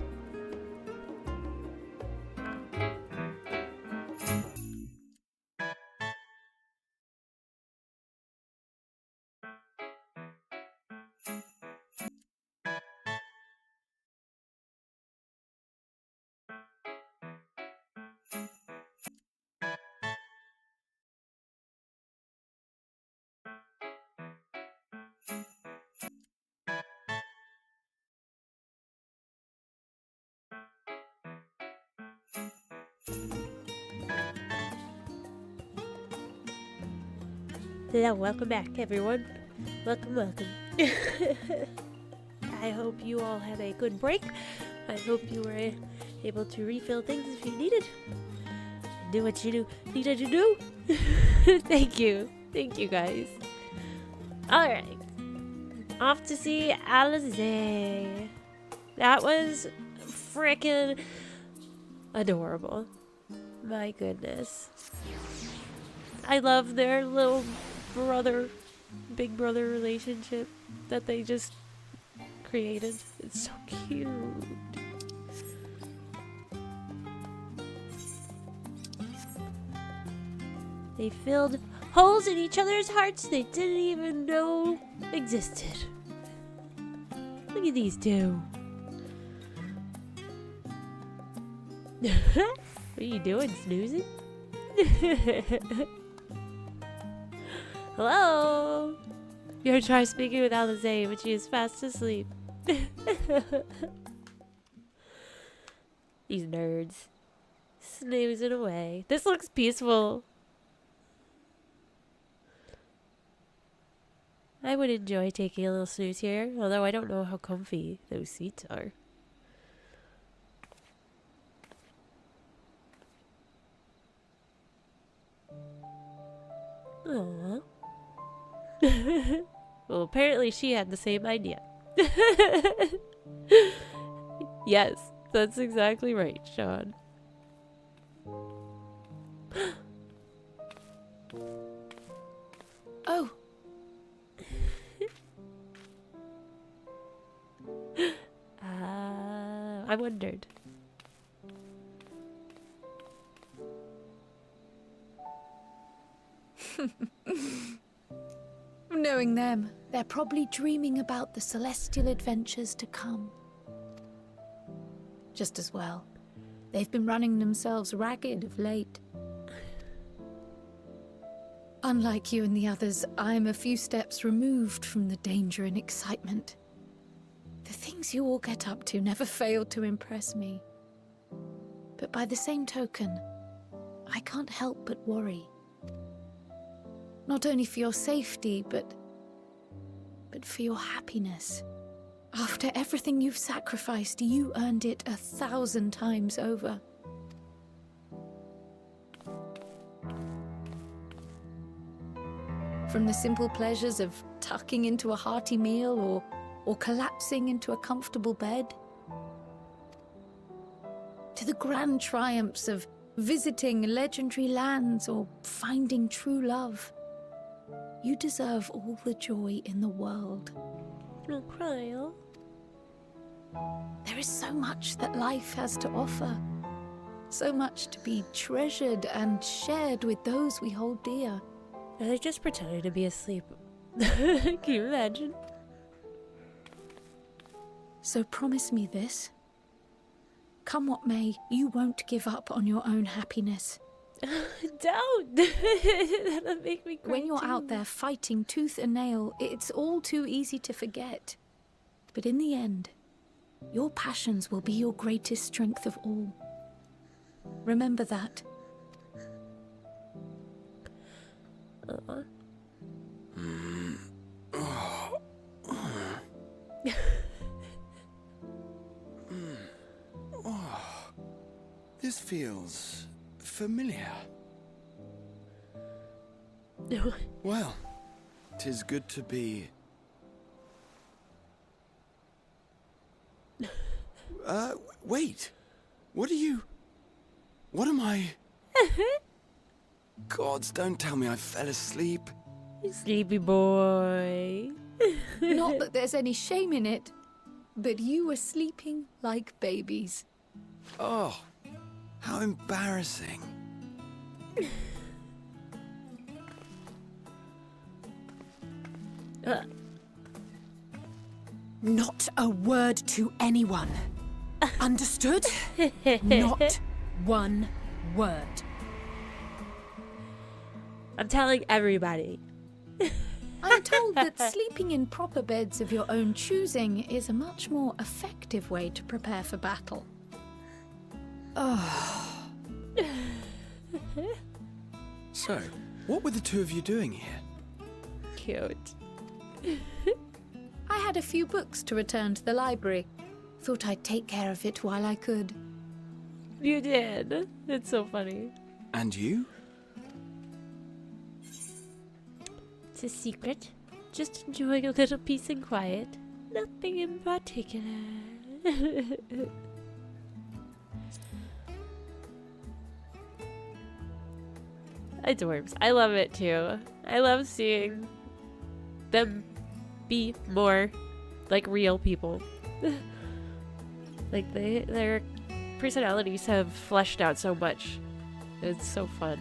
Hello, welcome back, everyone. Welcome, welcome. I hope you all had a good break. I hope you were able to refill things if you needed. Do what you needed to do. Thank you. Thank you, guys. Alright. Off to see Alizé. That was freaking adorable. My goodness. I love their little big brother relationship that they just created. It's so cute. They filled holes in each other's hearts they didn't even know existed. Look at these two. What are you doing, snoozing? Hello? You ever try speaking with Alizé, but she is fast asleep. These nerds. Snoozing away. This looks peaceful. I would enjoy taking a little snooze here, although I don't know how comfy those seats are. Aww. Well, apparently she had the same idea. Yes, that's exactly right, Sean. Oh. I wondered. Knowing them, they're probably dreaming about the celestial adventures to come. Just as well. They've been running themselves ragged of late. Unlike you and the others, I'm a few steps removed from the danger and excitement. The things you all get up to never fail to impress me. But by the same token, I can't help but worry. Not only for your safety, but for your happiness. After everything you've sacrificed, you earned it 1,000 times over. From the simple pleasures of tucking into a hearty meal or collapsing into a comfortable bed, to the grand triumphs of visiting legendary lands or finding true love. You deserve all the joy in the world. I'll cry, oh. There is so much that life has to offer. So much to be treasured and shared with those we hold dear. Are they just pretending to be asleep? Can you imagine? So promise me this. Come what may, you won't give up on your own happiness. Don't! That'll make me cry. When you're too. out there fighting tooth and nail, it's all too easy to forget. But in the end, your passions will be your greatest strength of all. Remember that. This feels familiar. Well, 'tis good to be... wait. What am I... Gods, don't tell me I fell asleep. Sleepy boy. Not that there's any shame in it, but you were sleeping like babies. Oh, how embarrassing. Not a word to anyone. Understood? Not one word. I'm telling everybody. I'm told that sleeping in proper beds of your own choosing is a much more effective way to prepare for battle. So, what were the two of you doing here? Cute. I had a few books to return to the library. Thought I'd take care of it while I could. You did. It's so funny. And you? It's a secret. Just enjoying a little peace and quiet. Nothing in particular. Adorbs. I love it too. I love seeing them be more like real people. Like their personalities have fleshed out so much. It's so fun.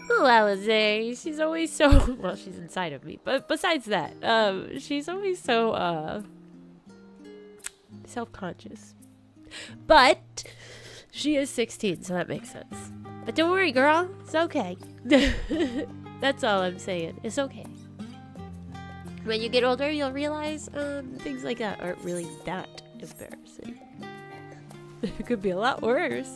Little Alizé, she's always so well, she's inside of me, but besides that, she's always so self-conscious. But she is 16, so that makes sense. But don't worry, girl, it's okay. That's all I'm saying. It's okay. When you get older, you'll realize things like that aren't really that embarrassing. It could be a lot worse.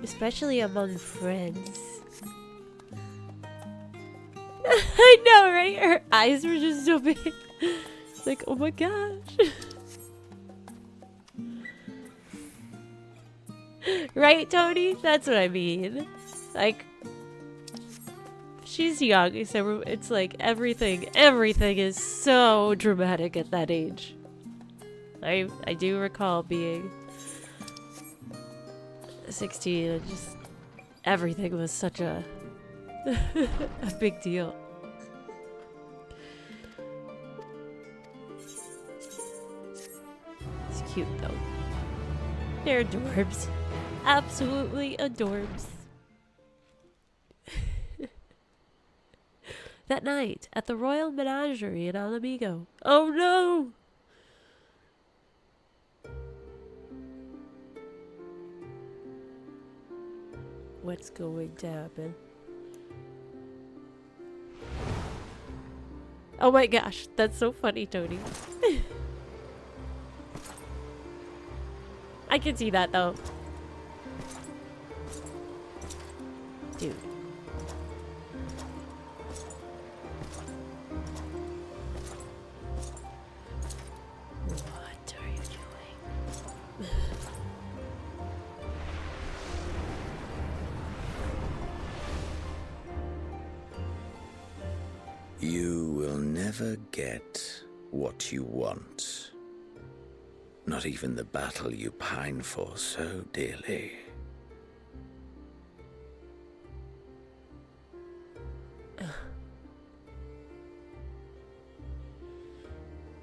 Especially among friends. I know, right? Her eyes were just so big. It's like, oh my gosh. Right, Tony? That's what I mean. Like, she's young, so it's like everything is so dramatic at that age. I do recall being 16 and just everything was such a a big deal. It's cute though. They're adorbs. Absolutely adorbs. That night at the Royal Menagerie in Alamigo. Oh no! What's going to happen? Oh my gosh, that's so funny, Tony. I can see that though. Dude. What are you doing? You will never get what you want. Not even the battle you pine for so dearly.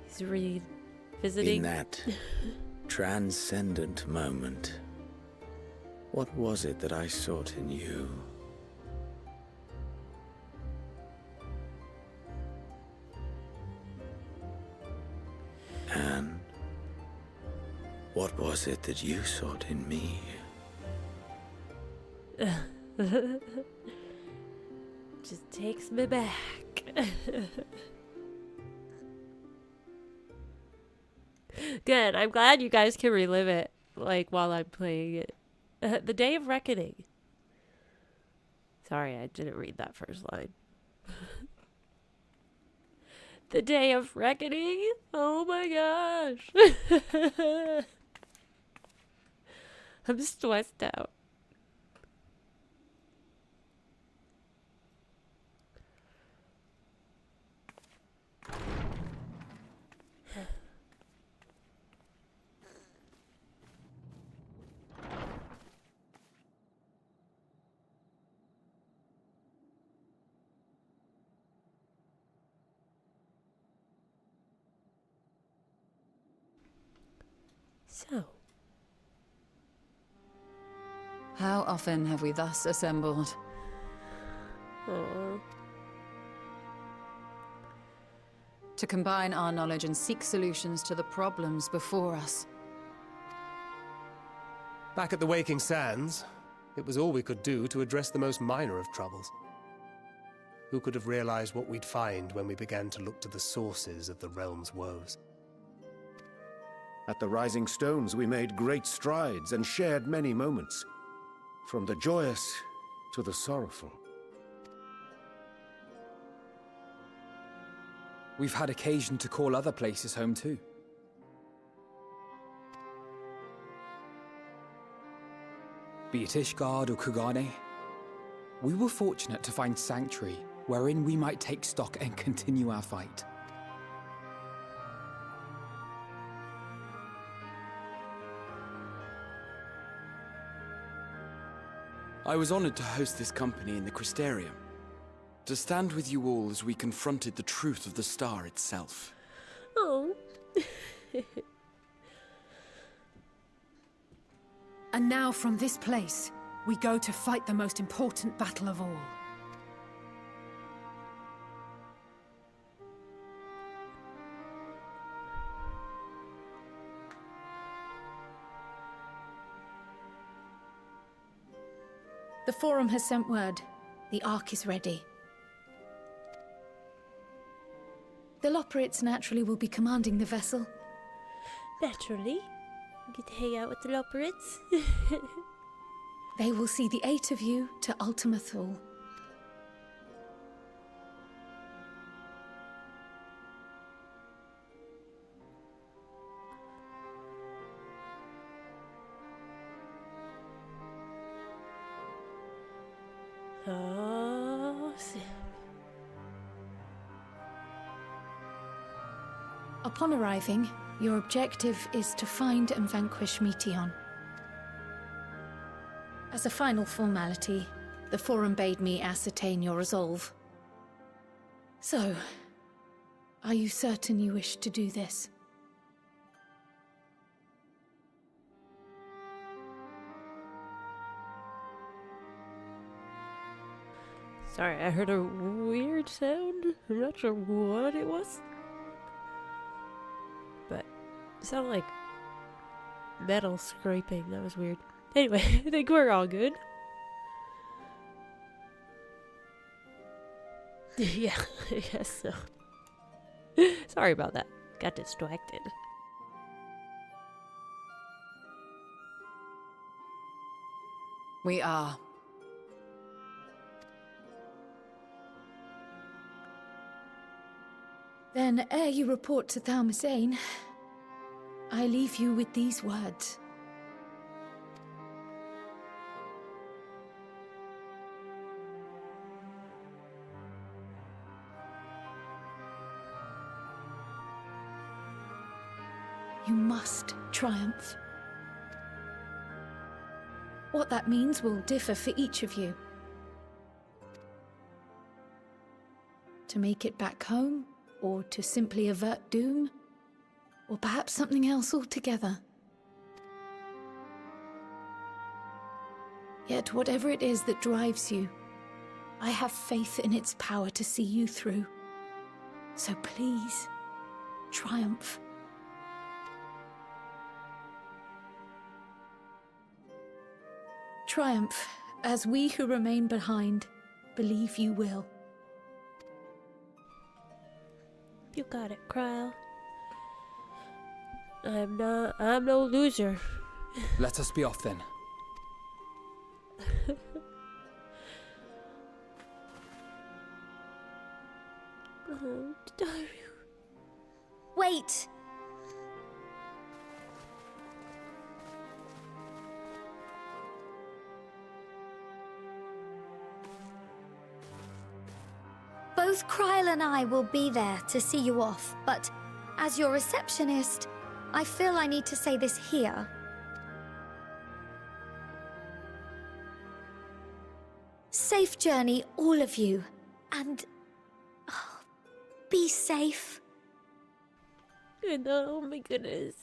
He's revisiting. In that transcendent moment, what was it that I sought in you? And what was it that you sought in me? Just takes me back. Good. I'm glad you guys can relive it, like, while I'm playing it. The Day of Reckoning. Sorry, I didn't read that first line. The Day of Reckoning? Oh my gosh. I'm stressed out. So, How often have we thus assembled? aw. To combine our knowledge and seek solutions to the problems before us. Back at the Waking Sands, it was all we could do to address the most minor of troubles. Who could have realized what we'd find when we began to look to the sources of the realm's woes? At the Rising Stones, we made great strides and shared many moments, from the joyous to the sorrowful. We've had occasion to call other places home too. Be it Ishgard or Kugane, we were fortunate to find sanctuary wherein we might take stock and continue our fight. I was honored to host this company in the Crystarium, to stand with you all as we confronted the truth of the star itself. Oh. And now from this place, we go to fight the most important battle of all. The Forum has sent word. The Ark is ready. the Loporrits naturally will be commanding the vessel. Naturally. We get to hang out with the Loporrits. They will see the 8 of you to Ultima Thule. Oh, snap. Upon arriving, your objective is to find and vanquish Meteon. As a final formality, the Forum bade me ascertain your resolve. So, are you certain you wish to do this? Sorry, I heard a weird sound. I'm not sure what it was. But it sounded like metal scraping. That was weird. Anyway, I think we're all good. Yeah, I guess so. Sorry about that. Got distracted. We are. Then, ere you report to Thalmasane, I leave you with these words. You must triumph. What that means will differ for each of you. To make it back home, or to simply avert doom, or perhaps something else altogether. Yet whatever it is that drives you, I have faith in its power to see you through. So please, triumph. Triumph, as we who remain behind believe you will. You got it, Kryle. I'm no loser. Let us be off then. Oh, Daru. Wait! Both Kryle and I will be there to see you off, but as your receptionist, I feel I need to say this here. Safe journey, all of you, and be safe. Oh my goodness.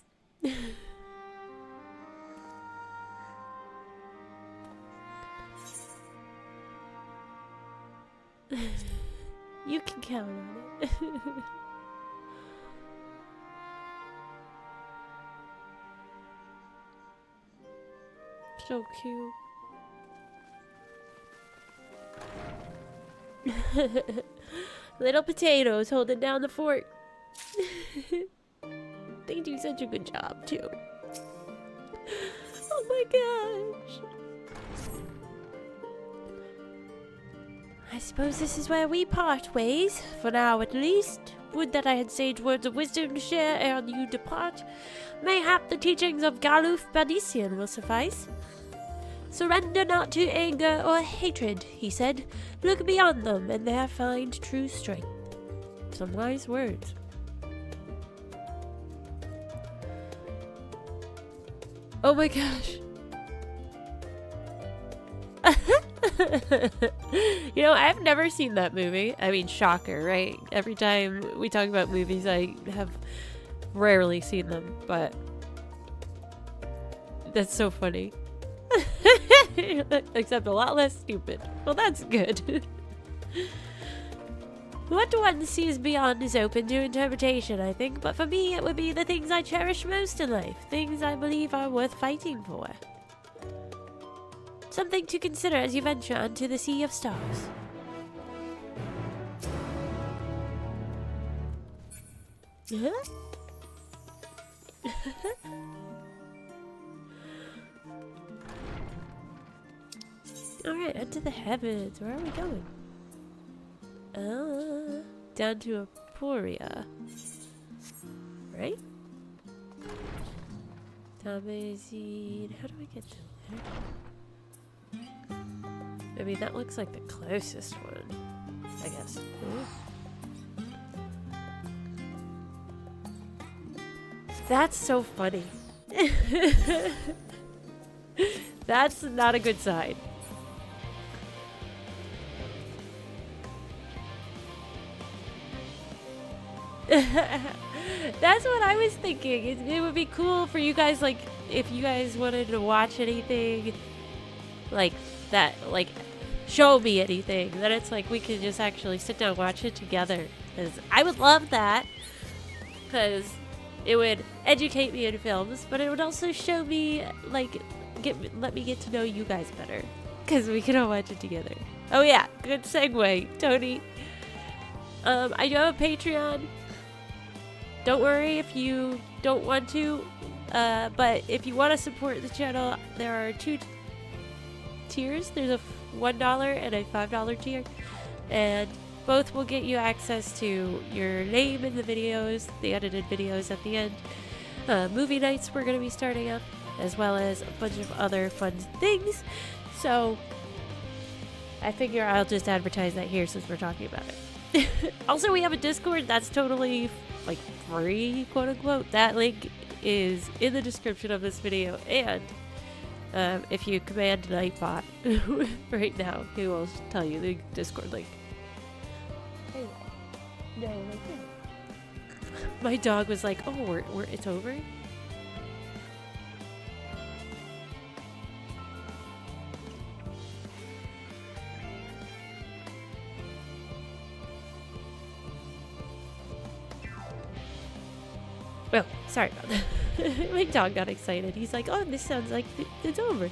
You can count on it. So cute. Little potatoes holding down the fort. They do such a good job too. Oh my gosh. I suppose this is where we part ways, for now at least. Would that I had sage words of wisdom to share ere you depart. Mayhap the teachings of Galuf Badician will suffice. Surrender not to anger or hatred, he said. Look beyond them, and there find true strength. Some wise words. Oh my gosh. You know, I've never seen that movie. I mean, shocker, right? Every time we talk about movies, I have rarely seen them, but that's so funny. Except a lot less stupid. Well, that's good. What one sees beyond is open to interpretation, I think, but for me it would be the things I cherish most in life, things I believe are worth fighting for. Something to consider as you venture onto the Sea of Stars. Alright, into the heavens. Where are we going? Down to Aporia. Right? Tamazine. How do I get to there? I mean, that looks like the closest one, I guess. That's so funny. That's not a good sign. That's what I was thinking. It would be cool for you guys, like, if you guys wanted to watch anything like that, like, show me anything, then it's like we could just actually sit down and watch it together. Because I would love that. Because it would educate me in films, but it would also show me, like, let me get to know you guys better. Because we can all watch it together. Oh yeah, good segue, Tony. I do have a Patreon. Don't worry if you don't want to, but if you want to support the channel, there are 2 tiers. There's a $1 and a $5 tier, and both will get you access to your name in the videos, the edited videos at the end, movie nights we're going to be starting up, as well as a bunch of other fun things. So I figure I'll just advertise that here since we're talking about it. Also, we have a Discord that's totally, like, free, quote unquote. That link is in the description of this video, and if you command Nightbot right now, he will tell you the Discord link. Anyway, no, like that. My dog was like, "Oh, it's over." Well, sorry about that. My dog got excited. He's like, "Oh, this sounds like it's over."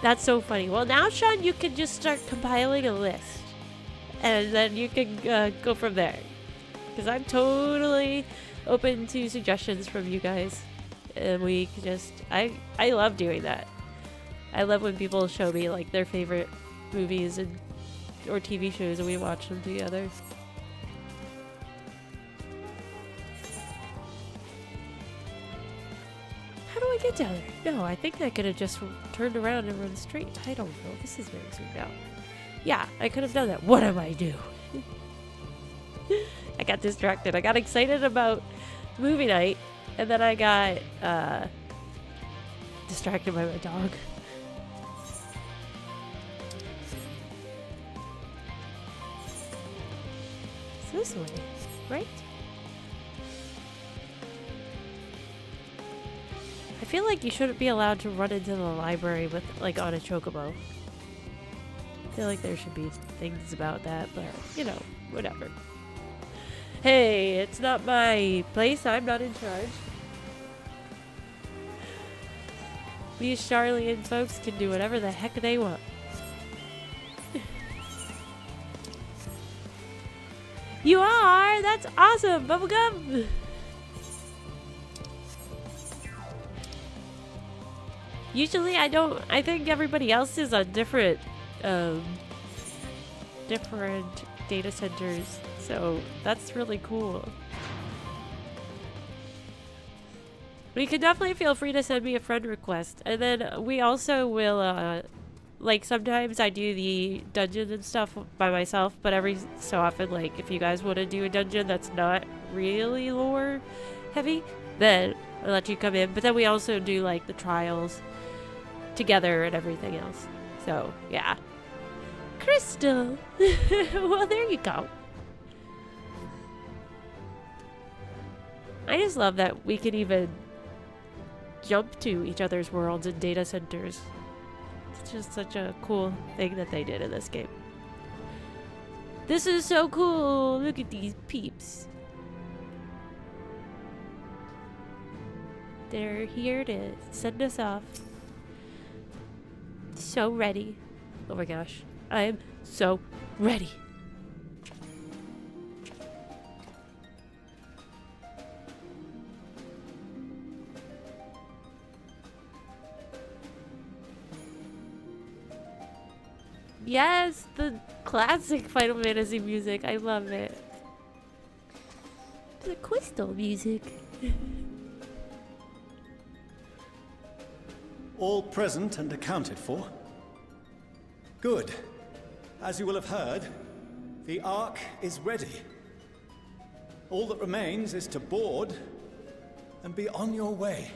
That's so funny. Well, now, Sean, you can just start compiling a list. And then you can go from there. Because I'm totally open to suggestions from you guys. And we can just... I love doing that. I love when people show me, like, their favorite movies and or TV shows and we watch them together. How do I get down there? No, I think I could have just turned around and run straight. I don't know. This is very zoomed out. Yeah, I could have done that. What am I doing? I got distracted. I got excited about movie night, and then I got distracted by my dog. This way, right? I feel like you shouldn't be allowed to run into the library with, like, on a chocobo. I feel like there should be things about that, but, you know, whatever. Hey, it's not my place. I'm not in charge. These Charlian folks can do whatever the heck they want. You are? That's awesome! Bubblegum! Usually I don't... I think everybody else is on different data centers. So that's really cool. But you can definitely feel free to send me a friend request. And then we also will... like, sometimes I do the dungeons and stuff by myself, but every so often, like, if you guys want to do a dungeon that's not really lore heavy, then I'll let you come in. But then we also do, like, the trials together and everything else. So, yeah. Crystal! Well, there you go. I just love that we can even jump to each other's worlds and data centers. It's just such a cool thing that they did in this game. This is so cool! Look at these peeps. They're here to send us off. So ready. Oh my gosh. I'm so Ready. Yes, the classic Final Fantasy music. I love it. The crystal music. All present and accounted for? Good. As you will have heard, the Ark is ready. All that remains is to board and be on your way.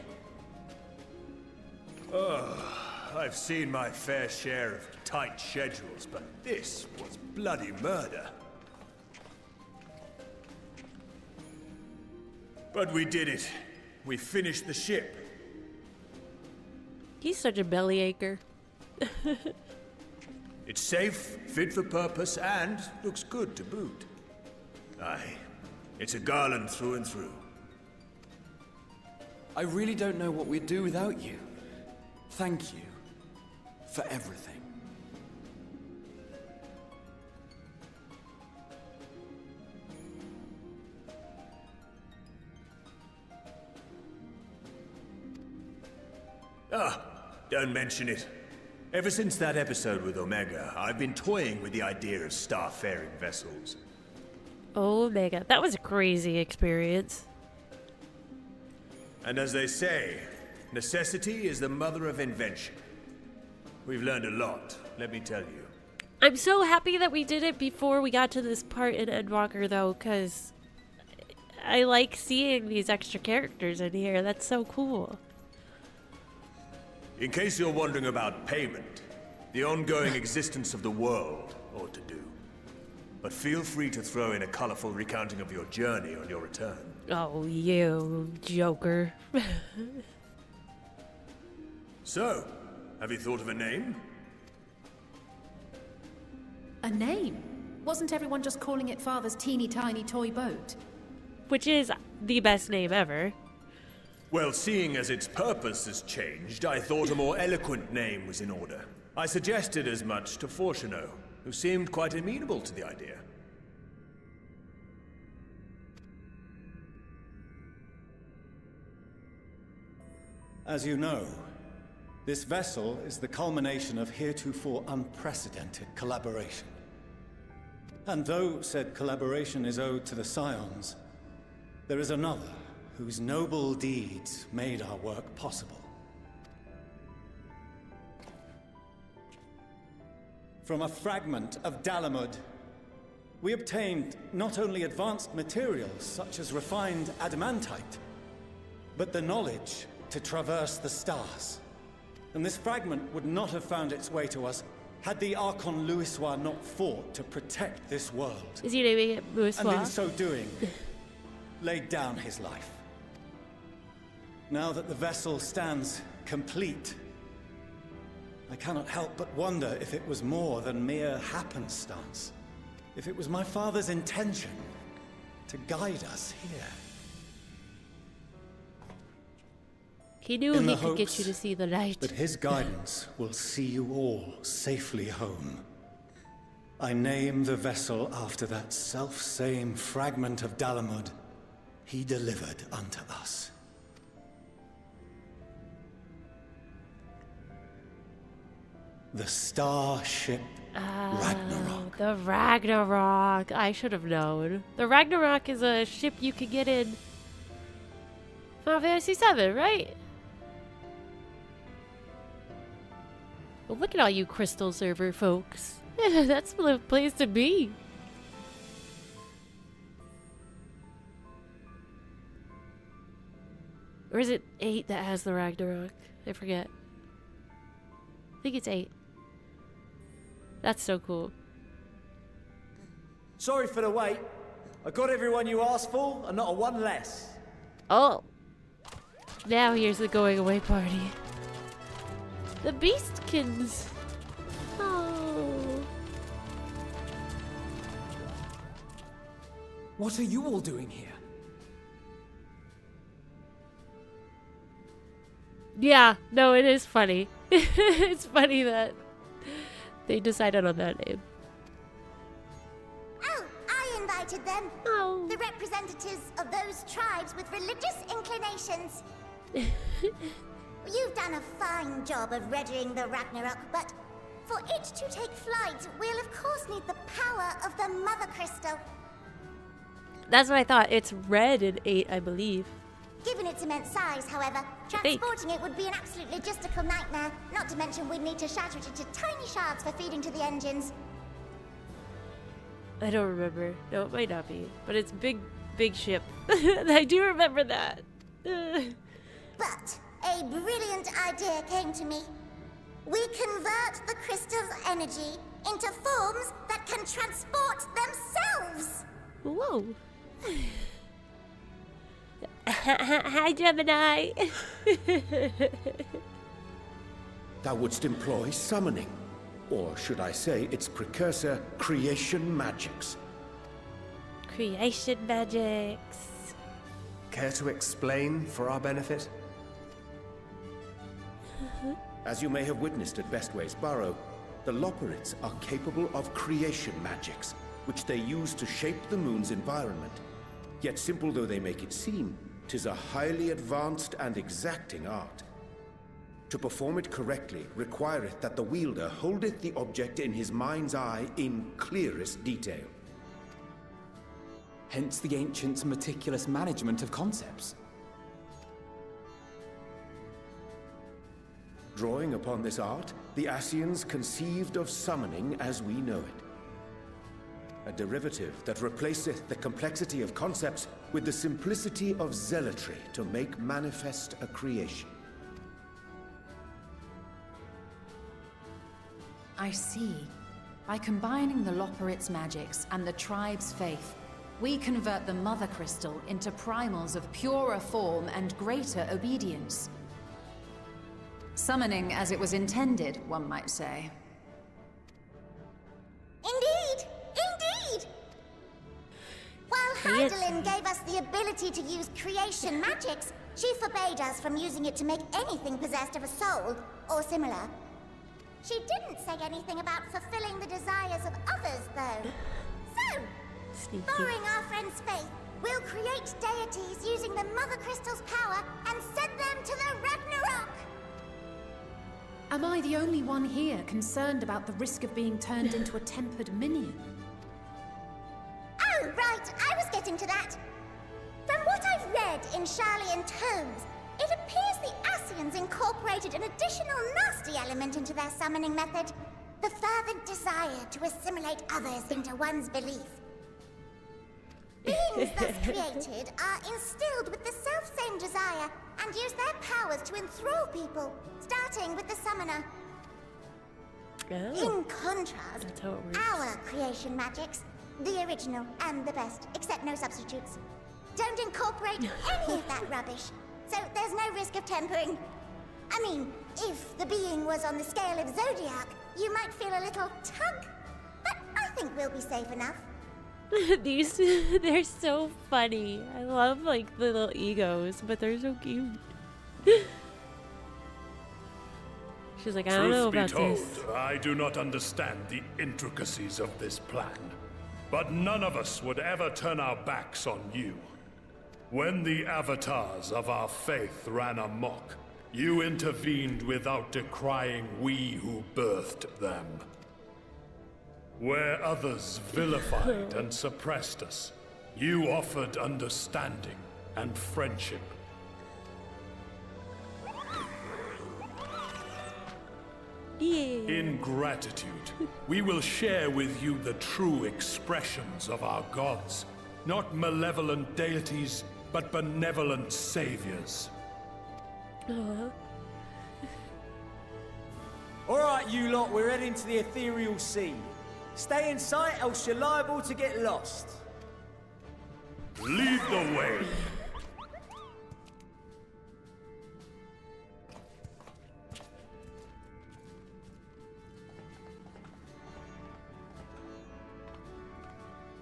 I've seen my fair share of tight schedules, but this was bloody murder. But we did it. We finished the ship. He's such a bellyacher. It's safe, fit for purpose, and looks good to boot. Aye, it's a garland through and through. I really don't know what we'd do without you. Thank you for everything. Ah, don't mention it. Ever since that episode with Omega, I've been toying with the idea of star-faring vessels. Omega. That was a crazy experience. And as they say, necessity is the mother of invention. We've learned a lot, let me tell you. I'm so happy that we did it before we got to this part in Endwalker, though, because I like seeing these extra characters in here. That's so cool. In case you're wondering about payment, the ongoing existence of the world ought to do. But feel free to throw in a colorful recounting of your journey on your return. Oh, you joker. So, have you thought of a name? A name? Wasn't everyone just calling it Father's teeny tiny toy boat? Which is the best name ever. Well, seeing as its purpose has changed, I thought a more eloquent name was in order. I suggested as much to Fortuno, who seemed quite amenable to the idea. As you know, this vessel is the culmination of heretofore unprecedented collaboration. And though said collaboration is owed to the Scions, there is another whose noble deeds made our work possible. From a fragment of Dalamud, we obtained not only advanced materials such as refined adamantite, but the knowledge to traverse the stars. And this fragment would not have found its way to us had the Archon Louisoix not fought to protect this world. Is he naming it Louisoix? And in so doing, laid down his life. Now that the vessel stands complete, I cannot help but wonder if it was more than mere happenstance. If it was my father's intention to guide us here. He knew he could get you to see the light. But his guidance will see you all safely home. I name the vessel after that self-same fragment of Dalamud he delivered unto us. The starship Ragnarok. The Ragnarok. I should have known. The Ragnarok is a ship you could get in Final Fantasy VII, right? Well, look at all you Crystal Server folks. That's the place to be. Or is it 8 that has the Ragnarok? I forget. I think it's 8. That's so cool. Sorry for the wait. I got everyone you asked for, and not a one less. Oh. Now here's the going away party. The Beastkins. Oh. What are you all doing here? Yeah, no, it is funny. It's funny that they decided on that name. invited them. Oh. The representatives of those tribes with religious inclinations. You've done a fine job of readying the Ragnarok, but for it to take flight, we'll of course need the power of the Mother Crystal. That's what I thought. It's red in 8, I believe. Given its immense size, however, transporting it would be an absolute logistical nightmare. Not to mention we'd need to shatter it into tiny shards for feeding to the engines. I don't remember. No, it might not be. But it's big ship. I do remember that. But a brilliant idea came to me. We convert the crystal's energy into forms that can transport themselves. Whoa. Hi, Gemini. Thou wouldst employ summoning, or should I say its precursor, creation magics. Creation magics. Care to explain for our benefit? As you may have witnessed at Bestway's Burrow, the Loporrits are capable of creation magics, which they use to shape the moon's environment. Yet simple though they make it seem, 'tis a highly advanced and exacting art. To perform it correctly requireth that the wielder holdeth the object in his mind's eye in clearest detail. Hence the ancients' meticulous management of concepts. Drawing upon this art, the Ascians conceived of summoning as we know it. A derivative that replaceth the complexity of concepts with the simplicity of zealotry to make manifest a creation. I see. By combining the Loporrits' magics and the tribe's faith, we convert the Mother Crystal into primals of purer form and greater obedience. Summoning as it was intended, one might say. Indeed! Indeed! While Berrrlynn gave us the ability to use creation magics, she forbade us from using it to make anything possessed of a soul, or similar. She didn't say anything about fulfilling the desires of others, though. So, borrowing our friend's faith, we'll create deities using the Mother Crystal's power and send them to the Ragnarok! Am I the only one here concerned about the risk of being turned into a tempered minion? Oh, right, I was getting to that. From what I've read in Sharlayan tomes, it appears the Ascians incorporated an additional nasty element into their summoning method. The fervent desire to assimilate others into one's belief. Beings thus created are instilled with the self-same desire and use their powers to enthrall people, starting with the summoner. In contrast, our creation magics, the original and the best, except no substitutes, don't incorporate any of that rubbish, so there's no risk of tempering. I mean, if the being was on the scale of Zodiac, you might feel a little tug, but I think we'll be safe enough. These, they're so funny. I love, like, the little egos, but they're so cute. She's like, I don't know about this. Truth be told, I do not understand the intricacies of this plan. But none of us would ever turn our backs on you. When the avatars of our faith ran amok, you intervened without decrying we who birthed them. Where others vilified and suppressed us, you offered understanding and friendship. In gratitude, we will share with you the true expressions of our gods. Not malevolent deities, but benevolent saviors. Alright, you lot, we're heading to the ethereal sea. Stay in sight, else you're liable to get lost. Lead the way.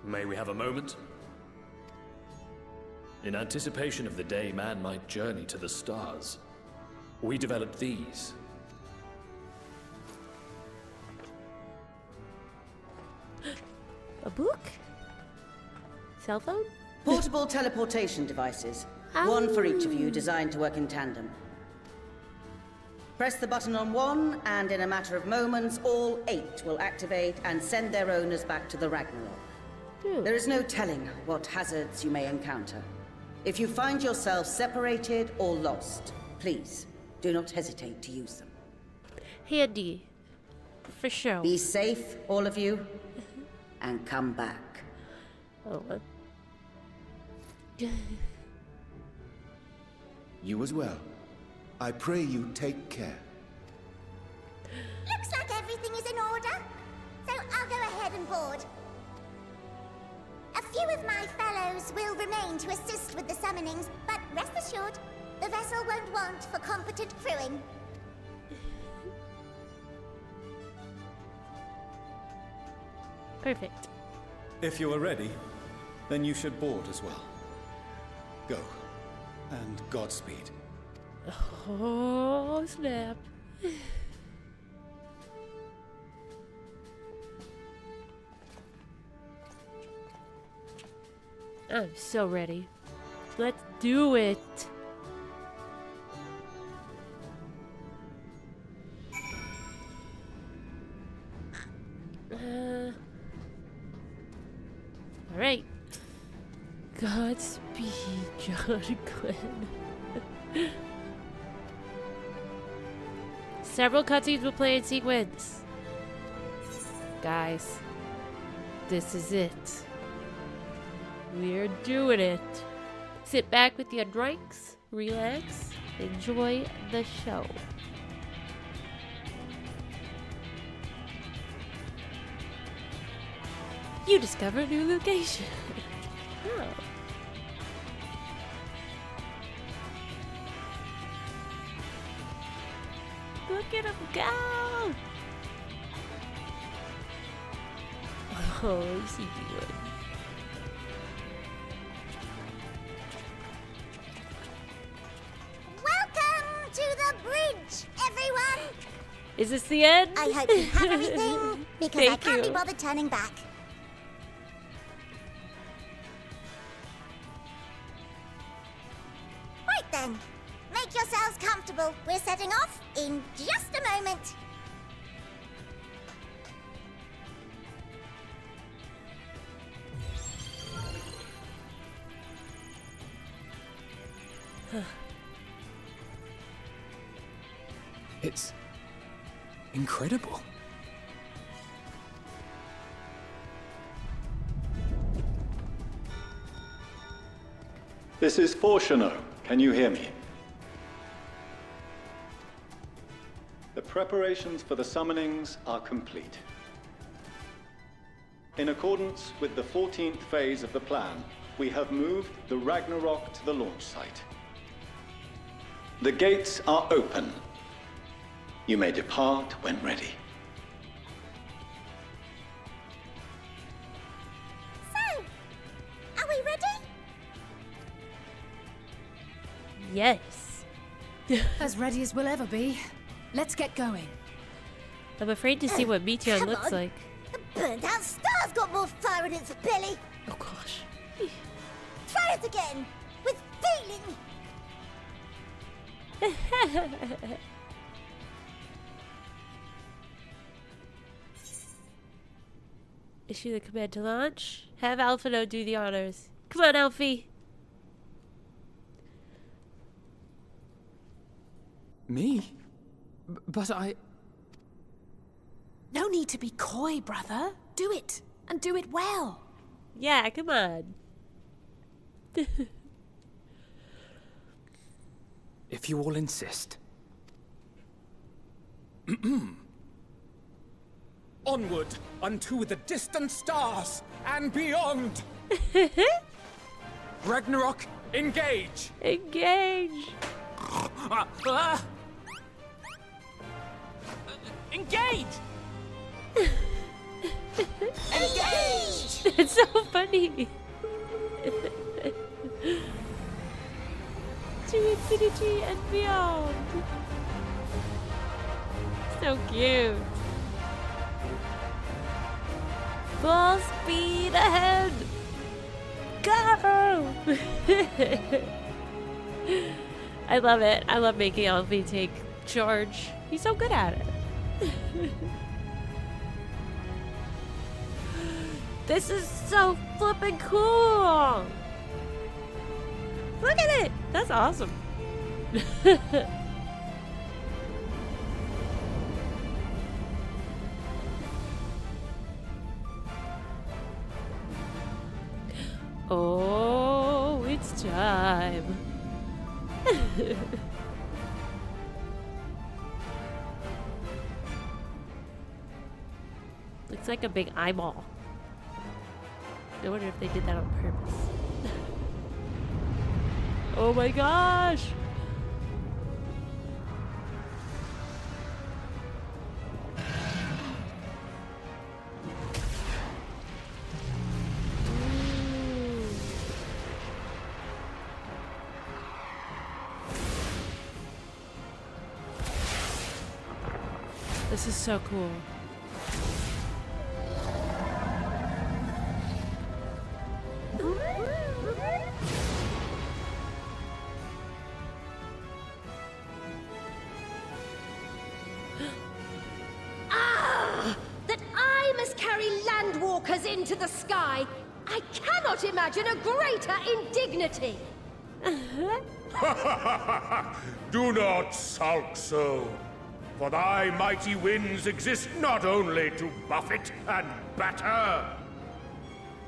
May we have a moment? In anticipation of the day man might journey to the stars, we developed these. A book? Cell phone? Portable teleportation devices. One for each of you, designed to work in tandem. Press the button on one, and in a matter of moments, all 8 will activate and send their owners back to the Ragnarok. There is no telling what hazards you may encounter. If you find yourself separated or lost, please do not hesitate to use them. Handy. For sure. Be safe, all of you, and come back. Oh, what? You as well. I pray you take care. Looks like everything is in order, so I'll go ahead and board. A few of my fellows will remain to assist with the summonings, but rest assured, the vessel won't want for competent crewing. Perfect. If you are ready, then you should board as well. Go, and Godspeed. Oh, snap. I'm so ready. Let's do it. All right. Godspeed, John Glenn. Several cutscenes will play in sequence. Guys, this is it. We're doing it. Sit back with your drinks, relax, enjoy the show. You discover a new location. Oh. Look at him go! Oh, is he doing? Welcome to the bridge, everyone! Is this the end? I hope you have everything, because I can't be bothered turning back. Right then, make yourselves comfortable. We're setting off in just a moment. It's incredible. This is Fortuno. Can you hear me? The preparations for the summonings are complete. In accordance with the 14th phase of the plan, we have moved the Ragnarok to the launch site. The gates are open. You may depart when ready. So, are we ready? Yes. As ready as we'll ever be. Let's get going. I'm afraid to see what Meteor Come looks on. like. The burnt out star's got more fire in its belly. Oh gosh. Try it again, with feeling. Issue the command to launch. Have Alphino do the honors. Come on, Alfie. Me? But I... No need to be coy, brother. Do it, and do it well. Yeah, come on. If you all insist. Onward unto the distant stars and beyond. Ragnarok, engage. Engage. Engage. Engage! It's so funny. To infinity and beyond. So cute. Full speed ahead. Go! I love it. I love making Alfie take charge. He's so good at it. This is so flippin' cool! Look at it! That's awesome. Oh, it's time. Looks like a big eyeball. I wonder if they did that on purpose. Oh my gosh! This is so cool. That I must carry landwalkers into the sky. I cannot imagine a greater indignity. Do not sulk so, for thy mighty winds exist not only to buffet and batter.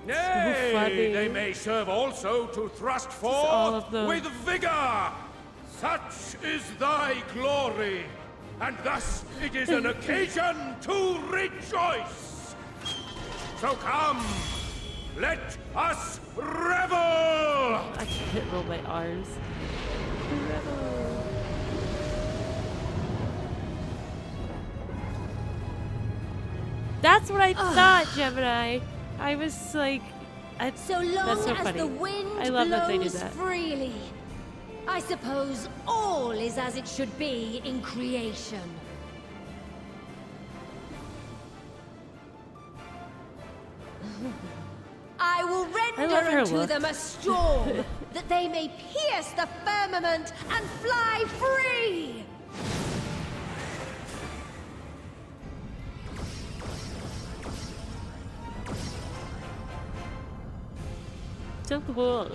Nay, they may serve also to thrust forth with vigor. Such is thy glory, and thus it is an occasion to rejoice. So come, let us revel! I can't roll my R's. Revel. That's what I thought, Gemini. I was like, so long that's so as funny. the wind I love that they did blows that. freely. I suppose all is as it should be in creation. I will love her render unto look. them a storm, that they may pierce the firmament and fly free! So cool.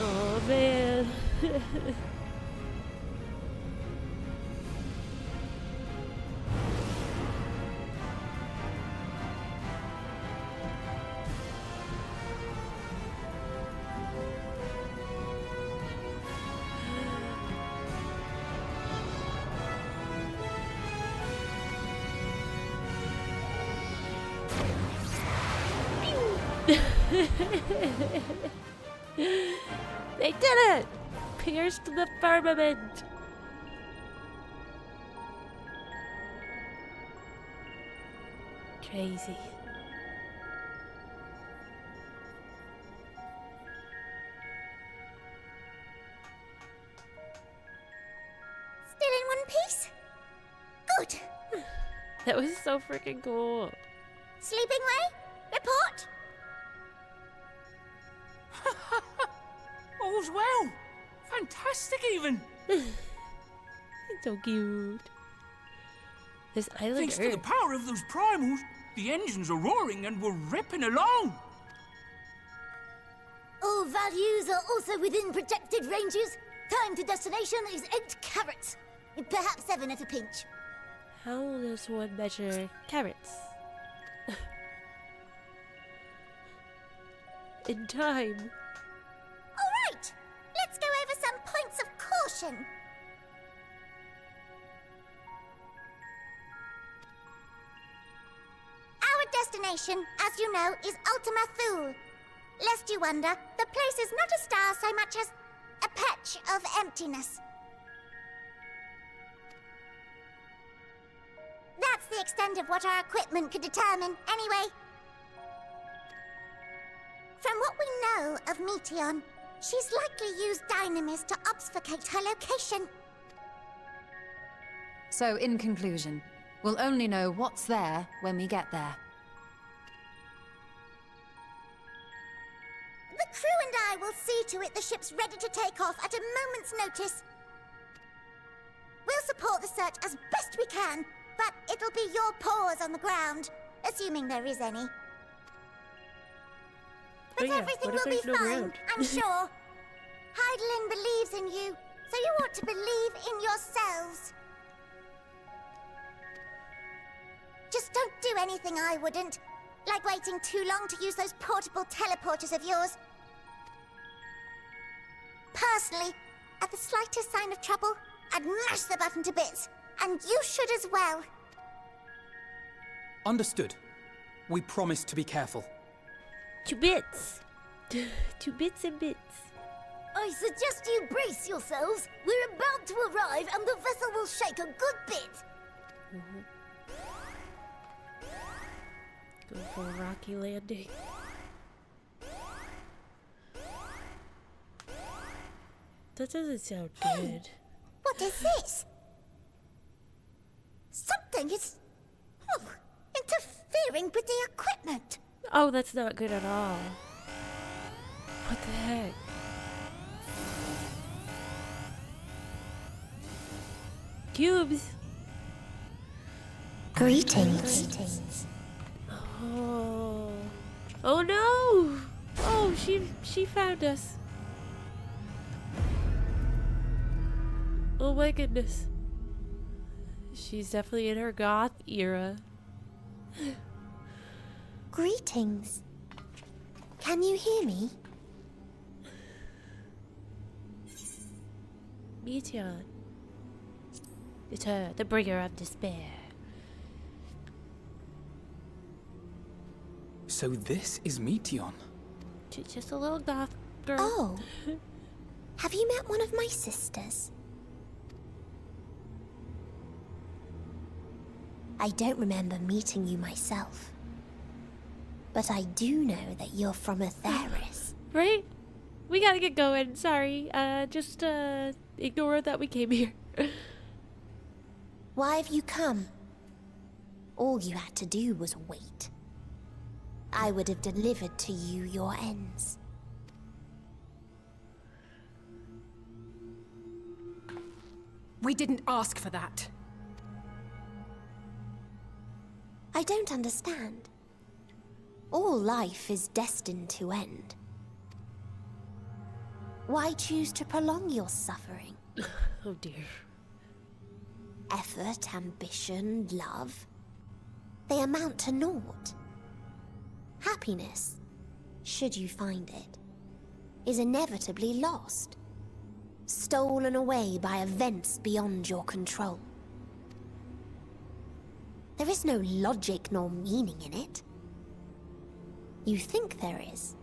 Oh man. They did it! Pierced the firmament! Crazy. Still in one piece? Good. That was so freaking cool. Sleeping way? Report? All's well. Fantastic, even. It's so cute. This island Thanks to the Earth. power of those primals, the engines are roaring and we're ripping along. All values are also within projected ranges. Time to destination is 8 carats. Perhaps 7 at a pinch. How does one measure carrots? In time. All right, let's go over some points of caution. Our destination, as you know, is Ultima Thule. Lest you wonder, the place is not a star so much as a patch of emptiness. That's the extent of what our equipment could determine, anyway. From what we know of Meteion, She's likely used dynamis to obfuscate her location. So, in conclusion, we'll only know what's there when we get there. The crew and I will see to it the ship's ready to take off at a moment's notice. We'll support the search as best we can, but it'll be your paws on the ground, assuming there is any. But everything will be fine, I'm sure. Hydaelyn believes in you, so you ought to believe in yourselves. Just don't do anything I wouldn't, like waiting too long to use those portable teleporters of yours. Personally, at the slightest sign of trouble, I'd mash the button to bits, and you should as well. Understood. We promise to be careful. To bits. To bits and bits. I suggest you brace yourselves. We're about to arrive and the vessel will shake a good bit. Go for a rocky landing. That doesn't sound good. What is this? Something is interfering with the equipment. Oh, that's not good at all. What the heck? Cubes. Greetings. Oh. Oh no! Oh, she found us. Oh my goodness. She's definitely in her goth era. Greetings. Can you hear me? Meteon. It's her, the bringer of despair. So this is Meteon. Just a little goth girl. Oh. Have you met one of my sisters? I don't remember meeting you myself. But I do know that you're from Atheris. Right? We gotta get going. Sorry. Just ignore that we came here. Why have you come? All you had to do was wait. I would have delivered to you your ends. We didn't ask for that. I don't understand. All life is destined to end. Why choose to prolong your suffering? Oh dear. Effort, ambition, love, they amount to naught. Happiness, should you find it, is inevitably lost, stolen away by events beyond your control. There is no logic nor meaning in it. You think there is.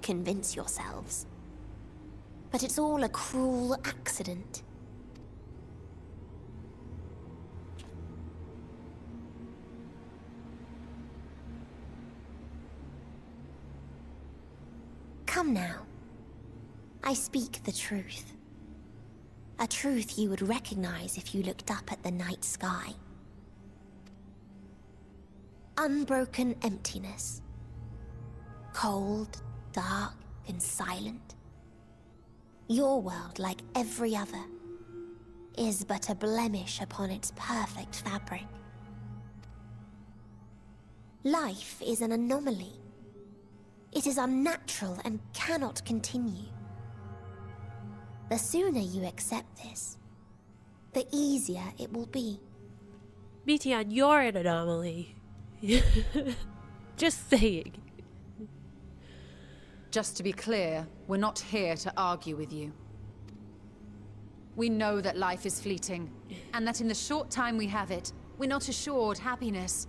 Convince yourselves. But it's all a cruel accident. Come now. I speak the truth. A truth you would recognize if you looked up at the night sky. Unbroken emptiness. Cold, dark, and silent. Your world, like every other, is but a blemish upon its perfect fabric. Life is an anomaly. It is unnatural and cannot continue. The sooner you accept this, the easier it will be. Meteon, you're an anomaly. Just saying. Just to be clear, we're not here to argue with you. We know that life is fleeting, and that in the short time we have it, we're not assured happiness.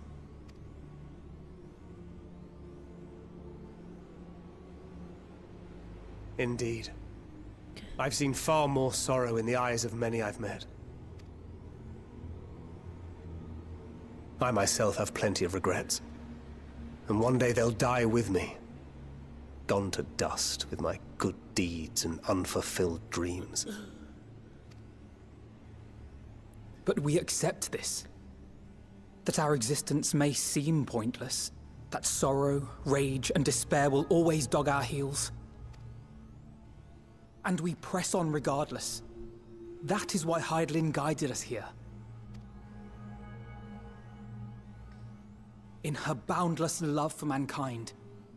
Indeed. I've seen far more sorrow in the eyes of many I've met. I myself have plenty of regrets. And one day they'll die with me. gone to dust with my good deeds and unfulfilled dreams. But we accept this. That our existence may seem pointless. That sorrow, rage, and despair will always dog our heels. And we press on regardless. That is why Hydaelyn guided us here. In her boundless love for mankind,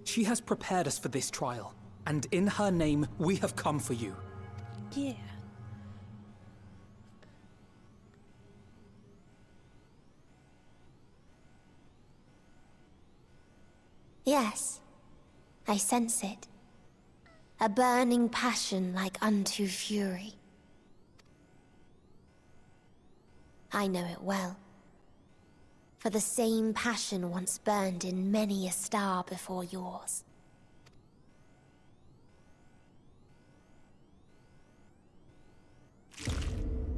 she has prepared us for this trial. And in her name, we have come for you. Yeah. Yes, I sense it. A burning passion like unto fury. I know it well. For the same passion once burned in many a star before yours.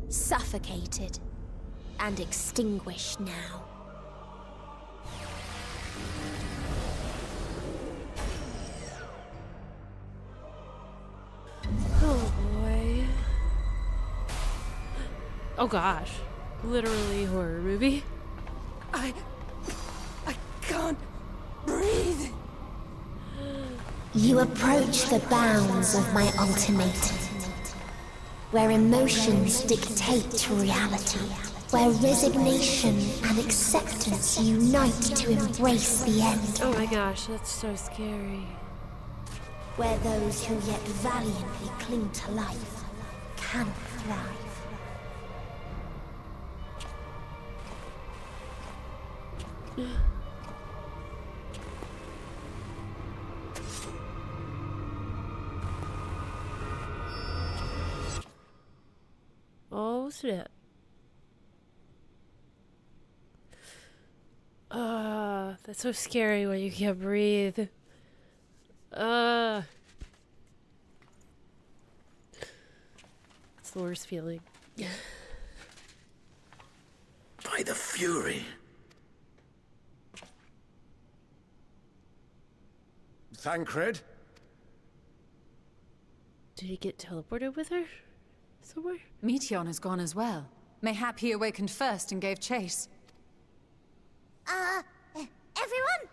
Suffocated and extinguished now. Oh boy. Oh gosh. Literally horror movie. I can't breathe. You approach the bounds of my ultimatum, where emotions dictate reality, where resignation and acceptance unite to embrace the end. Oh my gosh, that's so scary. Where those who yet valiantly cling to life can thrive. Oh snap. That's so scary when you can't breathe. It's the worst feeling. By the Fury. Thancred? Did he get teleported with her? Somewhere? Meteon has gone as well. Mayhap he awakened first and gave chase. Everyone?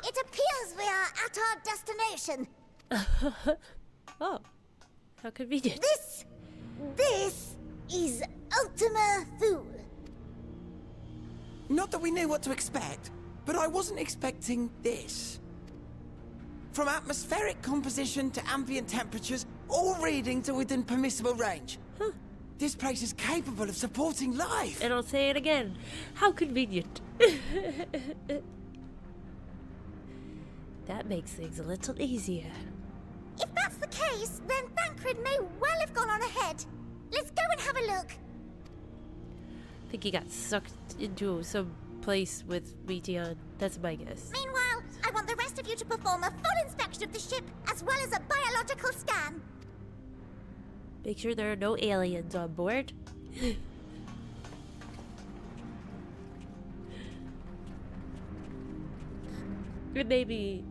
It appears we are at our destination. Oh, how convenient. This is Ultima Thule. Not that we knew what to expect, but I wasn't expecting this. From atmospheric composition to ambient temperatures, all reading to within permissible range. Huh. This place is capable of supporting life. And I'll say it again. How convenient. That makes things a little easier. If that's the case, then Thancred may well have gone on ahead. Let's go and have a look. I think he got sucked into some place with Meteon. That's my guess. Meanwhile, I want the rest of you to perform a full inspection of the ship, as well as a biological scan. Make sure there are no aliens on board. And maybe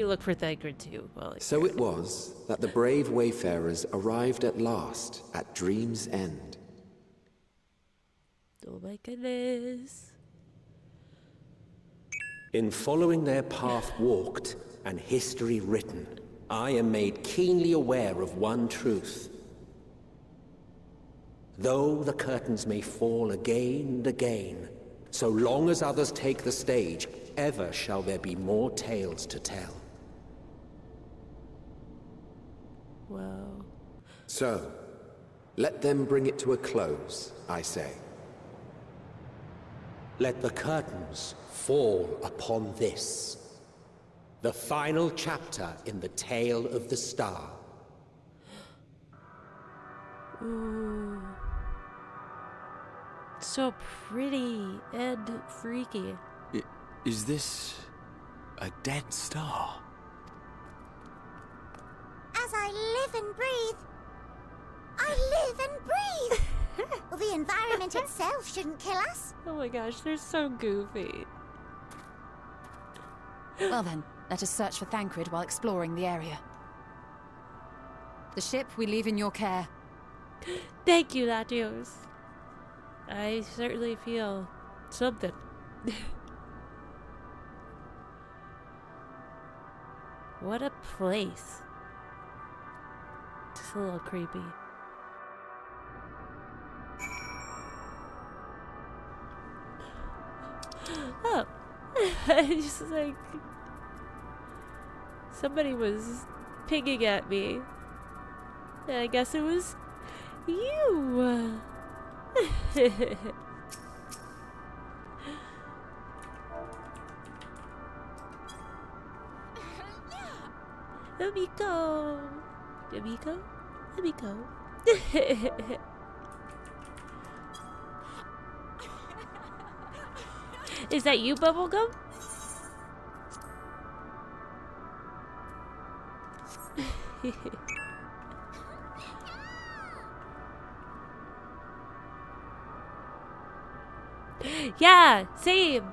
look for Thancred too. So it was that the brave wayfarers arrived at last at Dream's End. Oh my goodness. In following their path walked and history written, I am made keenly aware of one truth. Though the curtains may fall again and again, so long as others take the stage, ever shall there be more tales to tell. Wow. So, let them bring it to a close, I say. Let the curtains fall upon this, the final chapter in the tale of the star. Ooh. So pretty and freaky. Is this a dead star? As I live and breathe, I live and breathe. Well, the environment itself shouldn't kill us. Oh my gosh, they're so goofy. Well then, Let us search for Thancred while exploring the area. The ship we leave in your care. Thank you, Latios. I certainly feel something. What a place. Just a little creepy. Oh. Just like... somebody was pinging at me. And I guess it was you. Amico. Amico? Amico. Is that you, Bubblegum? Yeah, same.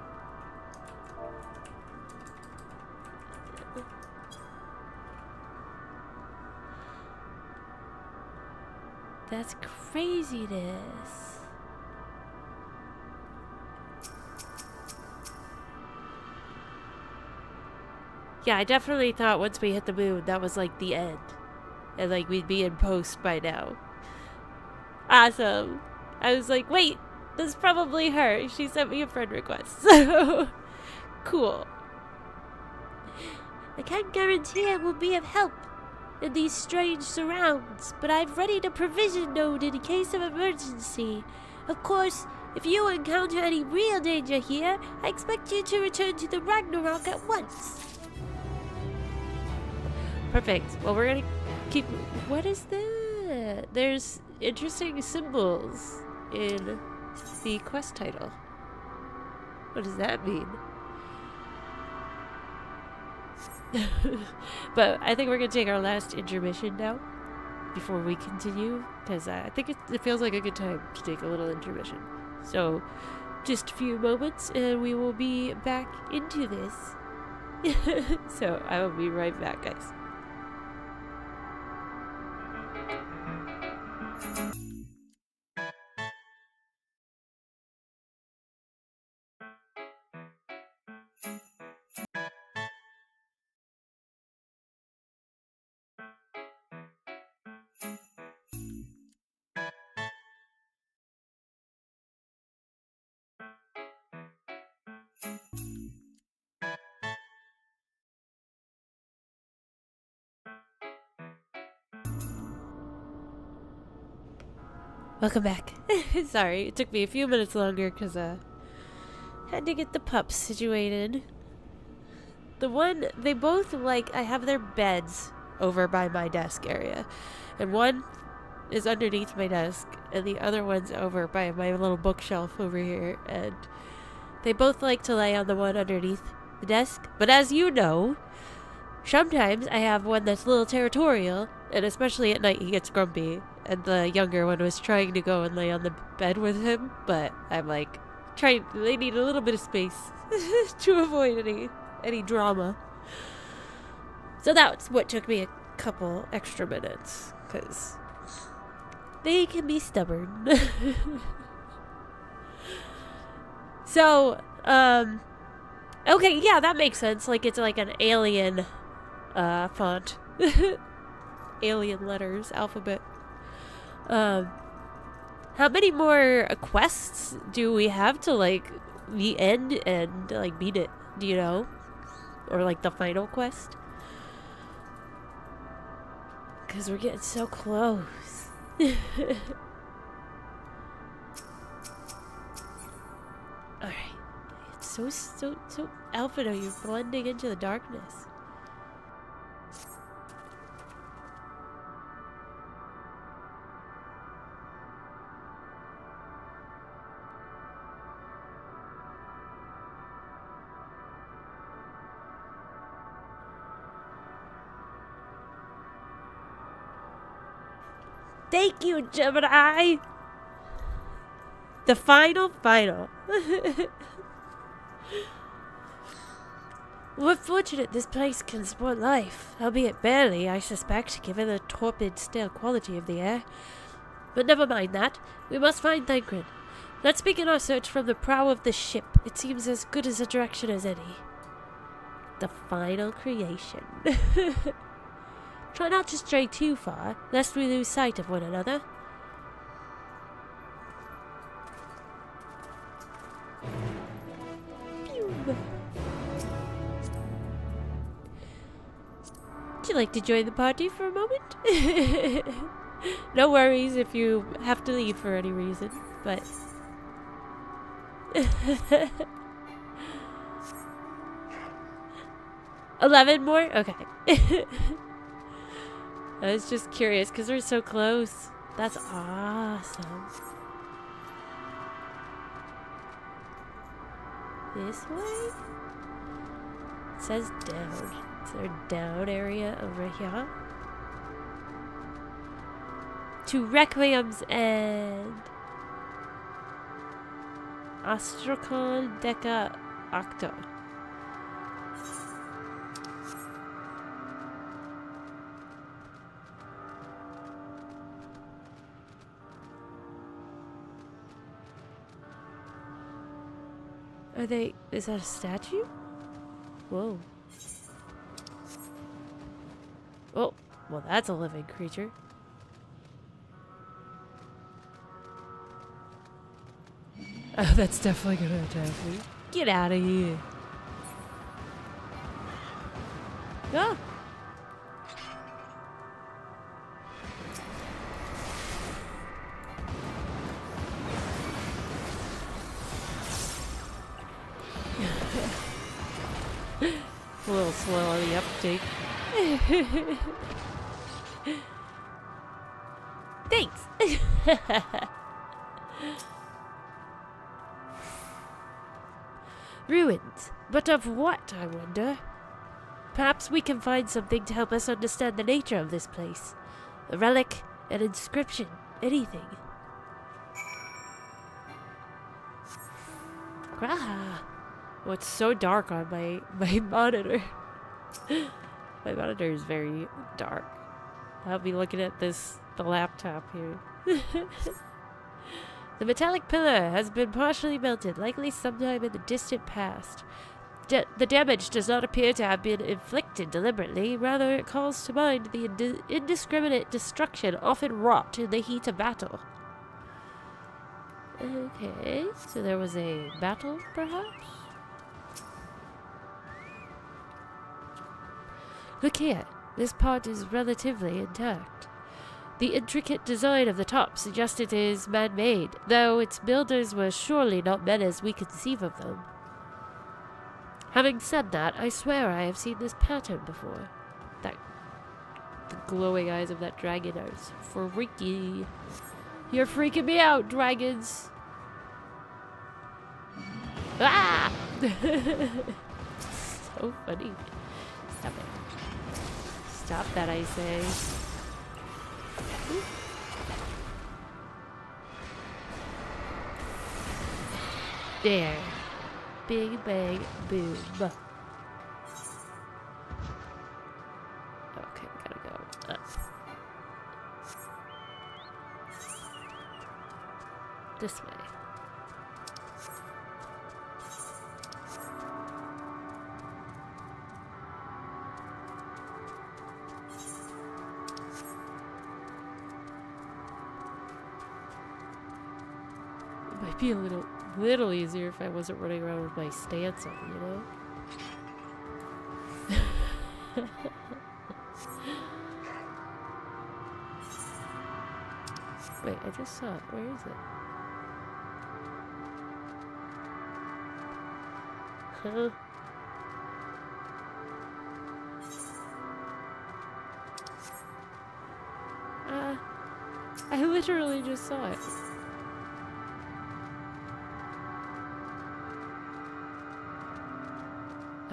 That's craziness. Yeah, I definitely thought once we hit the moon, that was like the end. And like we'd be in post by now. Awesome. I was like, wait, that's probably her. She sent me a friend request. So, cool. I can't guarantee I will be of help in these strange surrounds, but I've readied a provision node in case of emergency. Of course, if you encounter any real danger here, I expect you to return to the Ragnarok at once. Perfect. Well, we're gonna keep... What is that? There's interesting symbols in the quest title. What does that mean? But I think we're gonna take our last intermission now before we continue, because I think it feels like a good time to take a little intermission. So just a few moments and we will be back into this. So I will be right back, guys. Welcome back. Sorry, it took me a few minutes longer because had to get the pups situated. They both I have their beds over by my desk area, and one is underneath my desk and the other one's over by my little bookshelf over here, and they both like to lay on the one underneath the desk. But as you know, sometimes I have one that's a little territorial, and especially at night he gets grumpy. And the younger one was trying to go and lay on the bed with him, but I'm like, they need a little bit of space to avoid any drama. So that's what took me a couple extra minutes, because they can be stubborn. So, okay, yeah, that makes sense. Like, it's like an alien font. Alien letters, alphabet. How many more quests do we have to the end and beat it? Do you know? Or the final quest? Because we're getting so close. Alright. It's so Alpha, you're blending into the darkness. Thank you, Gemini! The final. We're fortunate this place can support life, albeit barely, I suspect, given the torpid, stale quality of the air. But never mind that. We must find Thancred. Let's begin our search from the prow of the ship. It seems as good as a direction as any. The final creation. Try not to stray too far, lest we lose sight of one another. Would you like to join the party for a moment? No worries if you have to leave for any reason, but... 11 more? Okay. I was just curious because we're so close. That's awesome. This way? It says down. Is there a down area over here? To Requiem's End. Astrakhan Deca Octo. Are they... is that a statue? Whoa. Oh, well that's a living creature. Oh, that's definitely gonna attack me. Get out of here. Ah! A little slow on the uptake. Thanks! Ruins. But of what, I wonder? Perhaps we can find something to help us understand the nature of this place. A relic, an inscription, anything. Ah. Oh, it's so dark on my monitor. My monitor is very dark. I'll be looking at the laptop here. The metallic pillar has been partially melted, likely sometime in the distant past. The damage does not appear to have been inflicted deliberately, rather it calls to mind the indiscriminate destruction often wrought in the heat of battle. Okay, so there was a battle, perhaps? Look here, this part is relatively intact. The intricate design of the top suggests it is man-made, though its builders were surely not men as we conceive of them. Having said that, I swear I have seen this pattern before. The glowing eyes of that dragon are freaky. You're freaking me out, dragons! Ah! So funny. Stop it. Stop that, I say. There. Big bang boom. Okay, we gotta go up. This way. It might be a little easier if I wasn't running around with my stance on, you know? Wait, I just saw it. Where is it? Huh? I literally just saw it.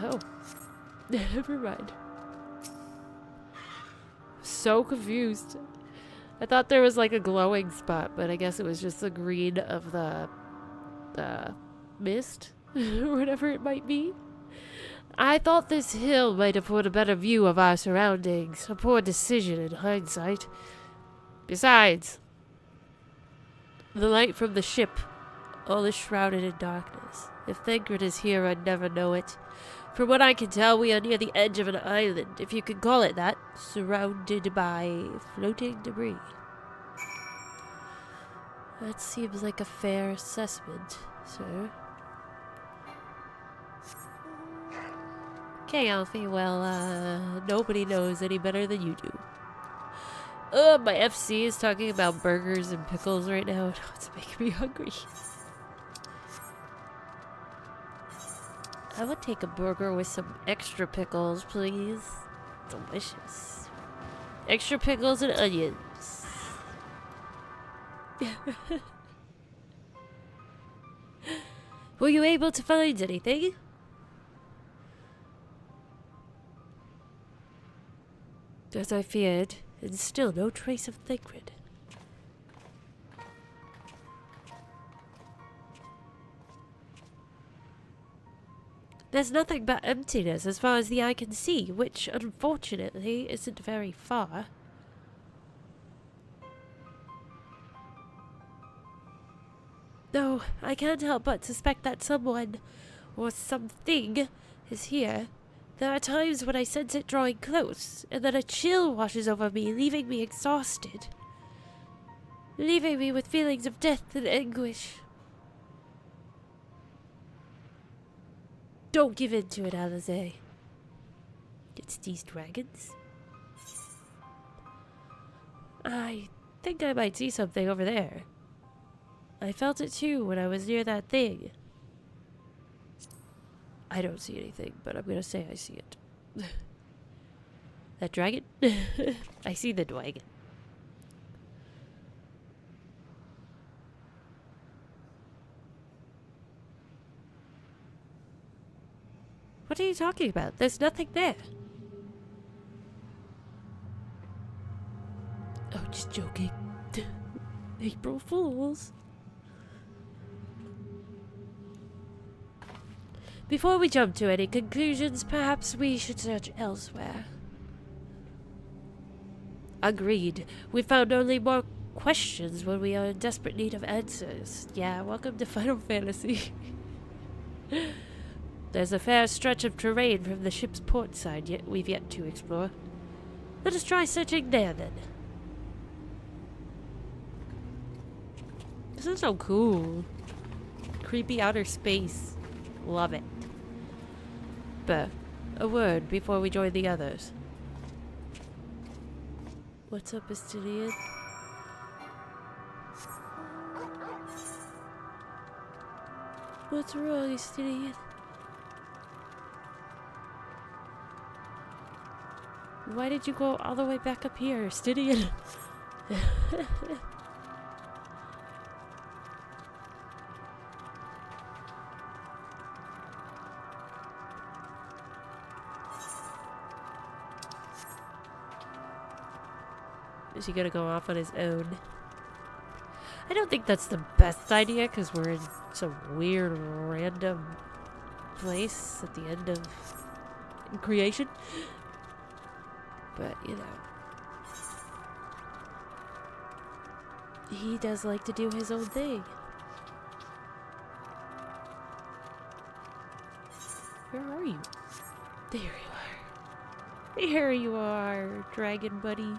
Oh. Never mind. So confused. I thought there was like a glowing spot, but I guess it was just the green of the mist or whatever it might be. I thought this hill might afford a better view of our surroundings. A poor decision in hindsight. Besides, the light from the ship, all is shrouded in darkness. If Thengrid is here, I'd never know it. From what I can tell, we are near the edge of an island, if you could call it that, surrounded by floating debris. That seems like a fair assessment, sir. Okay, Alfie, well, nobody knows any better than you do. My FC is talking about burgers and pickles right now, and it's making me hungry. I would take a burger with some extra pickles, please. Delicious. Extra pickles and onions. Were you able to find anything? As I feared, and still no trace of Thengrid. There's nothing but emptiness as far as the eye can see, which, unfortunately, isn't very far. No, I can't help but suspect that someone, or something, is here. There are times when I sense it drawing close, and then a chill washes over me, leaving me exhausted. Leaving me with feelings of death and anguish. Don't give in to it, Alize. It's these dragons. I think I might see something over there. I felt it too when I was near that thing. I don't see anything, but I'm gonna say I see it. That dragon? I see the dragon. What are you talking about? There's nothing there. Oh, just joking. April Fools. Before we jump to any conclusions, perhaps we should search elsewhere. Agreed. We found only more questions when we are in desperate need of answers. Yeah, welcome to Final Fantasy. There's a fair stretch of terrain from the ship's port side we've yet to explore. Let us try searching there, then. This is so cool. Creepy outer space. Love it. But a word before we join the others. What's up, Estinian? What's wrong, Estinian? Why did you go all the way back up here, Estinian? Is he gonna go off on his own? I don't think that's the best idea, because we're in some weird, random place at the end of creation. But, you know. He does like to do his own thing. Where are you? There you are. There you are, dragon buddy.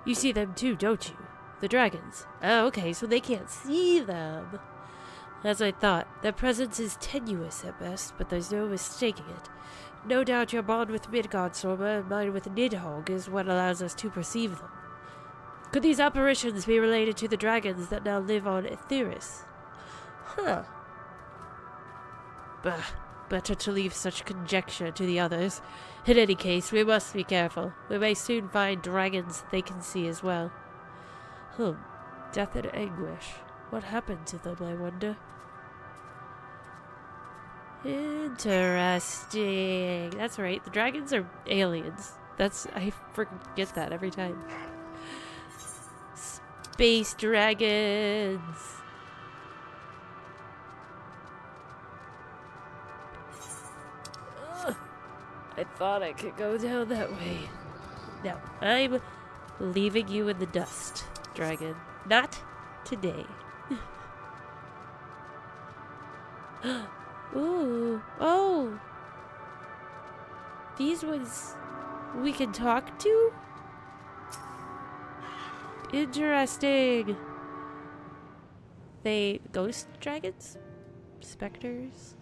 You see them too, don't you? The dragons. Oh, okay, so they can't see them. As I thought, their presence is tenuous at best, but there's no mistaking it. No doubt your bond with Midgard, Sorma, and mine with Nidhogg is what allows us to perceive them. Could these apparitions be related to the dragons that now live on Etheris? Huh. Bah, better to leave such conjecture to the others. In any case, we must be careful. We may soon find dragons they can see as well. Death and anguish. What happened to them, I wonder? Interesting. That's right, the dragons are aliens. I forget that every time. Space dragons. I thought I could go down that way. No, I'm leaving you in the dust, dragon. Not today. Ooh. Oh. These ones we can talk to? Interesting. They ghost dragons? Specters?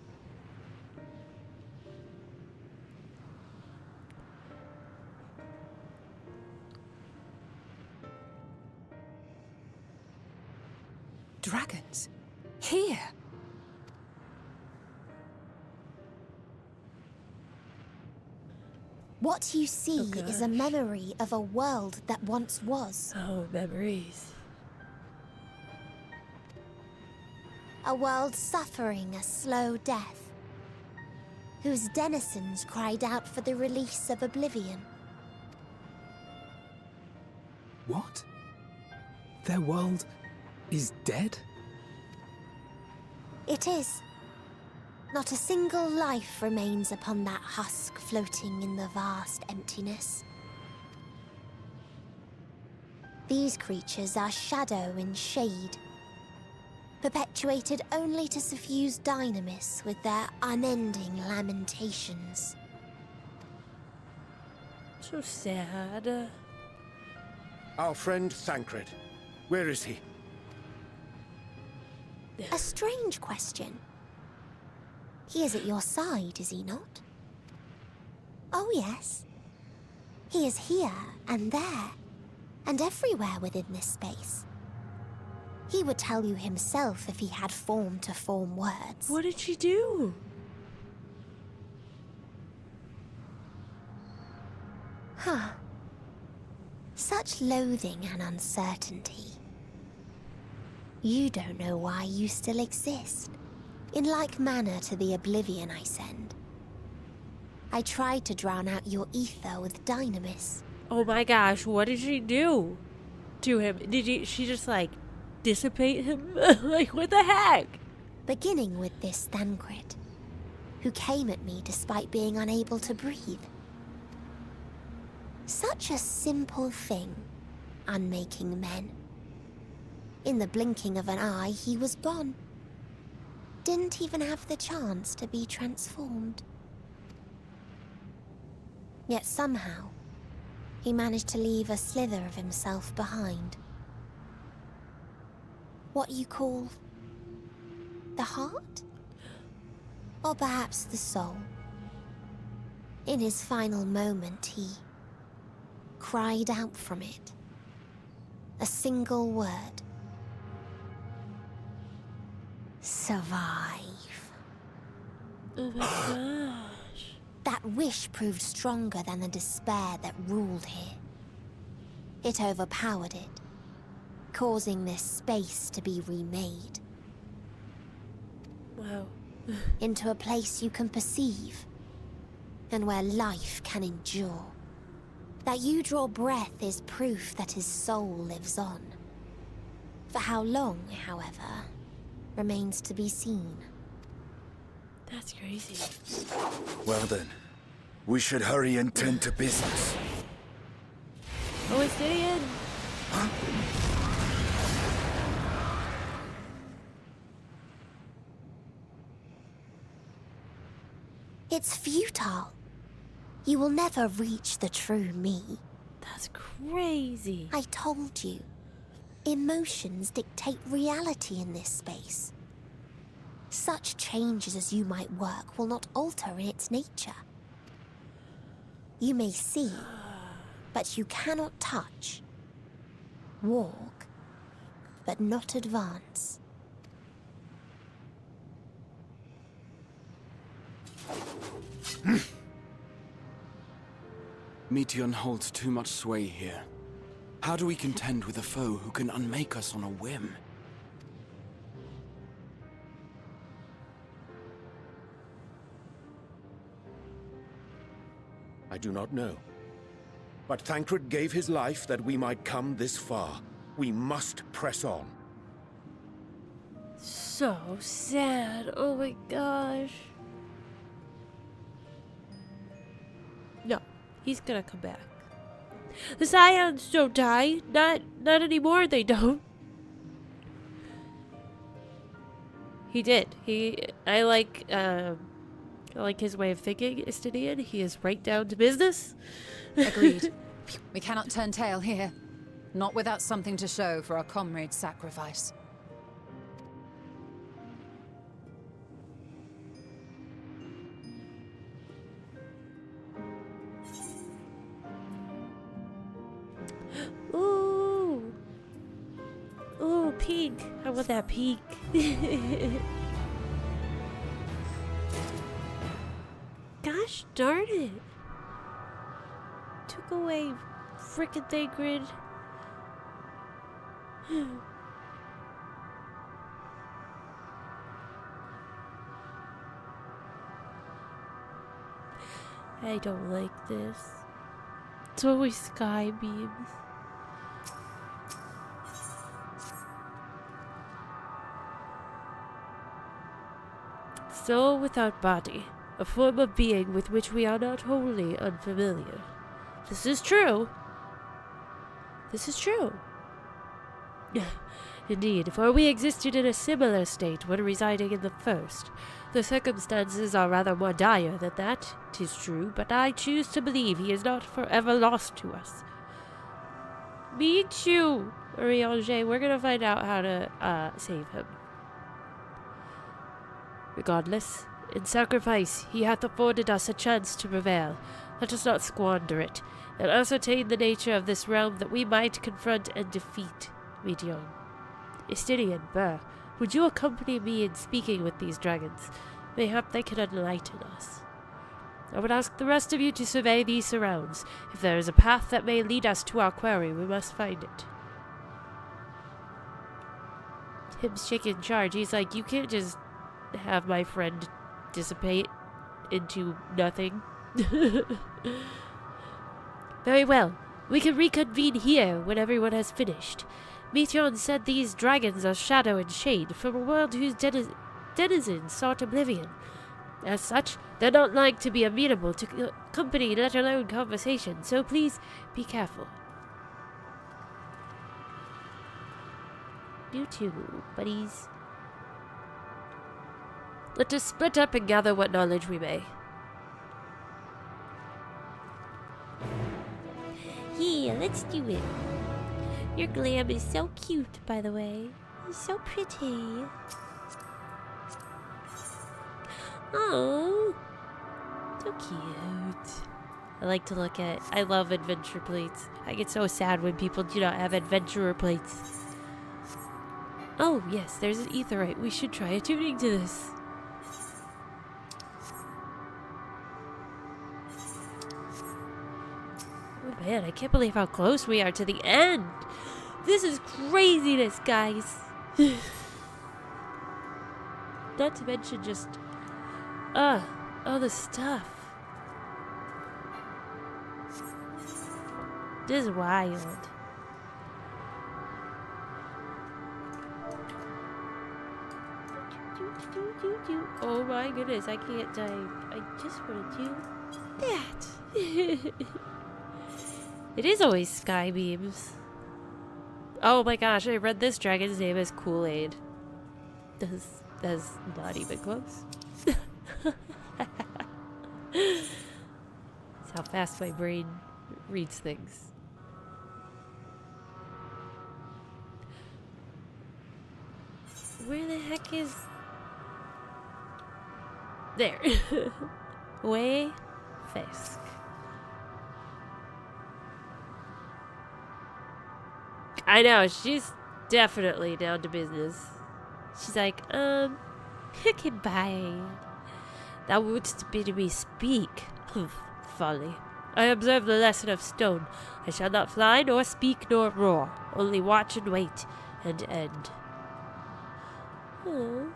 Dragons? Here? What you see is a memory of a world that once was. Oh, memories. A world suffering a slow death, whose denizens cried out for the release of oblivion. What? Their world is dead? It is. Not a single life remains upon that husk floating in the vast emptiness. These creatures are shadow and shade, perpetuated only to suffuse dynamis with their unending lamentations. So sad. Our friend Thancred. Where is he? A strange question. He is at your side, is he not? Oh, yes. He is here, and there, and everywhere within this space. He would tell you himself if he had form to form words. What did she do? Huh. Such loathing and uncertainty. You don't know why you still exist. In like manner to the oblivion I send. I tried to drown out your ether with dynamis. Oh my gosh, what did she do to him? She just like dissipate him? Like, what the heck? Beginning with this Thancred, who came at me despite being unable to breathe. Such a simple thing, unmaking men. In the blinking of an eye, he was gone. Didn't even have the chance to be transformed. Yet somehow, he managed to leave a slither of himself behind. What you call the heart? Or perhaps the soul. In his final moment, he cried out from it. A single word. Survive. Oh my gosh. That wish proved stronger than the despair that ruled here. It overpowered it, causing this space to be remade. Wow. Into a place you can perceive, and where life can endure. That you draw breath is proof that his soul lives on. For how long, however, remains to be seen. That's crazy. Well then, we should hurry and tend to business. Oh, it's Gideon. It's futile. You will never reach the true me. That's crazy. I told you. Emotions dictate reality in this space. Such changes as you might work will not alter in its nature. You may see, but you cannot touch. Walk, but not advance. Meteon holds too much sway here. How do we contend with a foe who can unmake us on a whim? I do not know. But Thancred gave his life that we might come this far. We must press on. So sad. Oh my gosh. He's gonna come back. The Scions don't die. Not anymore, they don't. He did. I like his way of thinking, Estinian. He is right down to business. Agreed. We cannot turn tail here. Not without something to show for our comrade's sacrifice. Ooh. Ooh, pink. I want that pink. Gosh darn it. Took away frickin' Thagrid. I don't like this. It's always sky beams. Soul without body, a form of being with which we are not wholly unfamiliar. This is true. This is true. Indeed, for we existed in a similar state when residing in the first. The circumstances are rather more dire than that, 'tis true, but I choose to believe he is not forever lost to us. Me too, Urianger. We're gonna find out how to save him. Regardless, in sacrifice he hath afforded us a chance to prevail. Let us not squander it, and ascertain the nature of this realm that we might confront and defeat. Medion. Estinian, Burr, would you accompany me in speaking with these dragons? Mayhap they can enlighten us. I would ask the rest of you to survey these surrounds. If there is a path that may lead us to our quarry, we must find it. Him's taking charge. He's like, you can't just have my friend dissipate into nothing. Very well. We can reconvene here when everyone has finished. Meteon said these dragons are shadow and shade from a world whose denizens sought oblivion. As such, they're not like to be amenable to company, let alone conversation, so please be careful. You too, buddies. Let us split up and gather what knowledge we may. Yeah, let's do it. Your glam is so cute, by the way. It's so pretty. Oh, so cute. I like to look at. I love adventure plates. I get so sad when people do not have adventurer plates. Oh yes, there's an aetheryte. We should try attuning to this. Oh man, I can't believe how close we are to the end. This is craziness, guys. Not to mention just all the stuff. This is wild. Oh my goodness, I can't dive. I just want to do that. It is always sky beams. Oh my gosh, I read this dragon's name as Kool-Aid. That's not even close. That's how fast my brain reads things. Where the heck is... There. Way Fisk. I know, she's definitely down to business. She's like, goodbye. Thou wouldst bid me speak. Humph, folly. I observe the lesson of stone. I shall not fly, nor speak, nor roar. Only watch and wait, and end. Oh.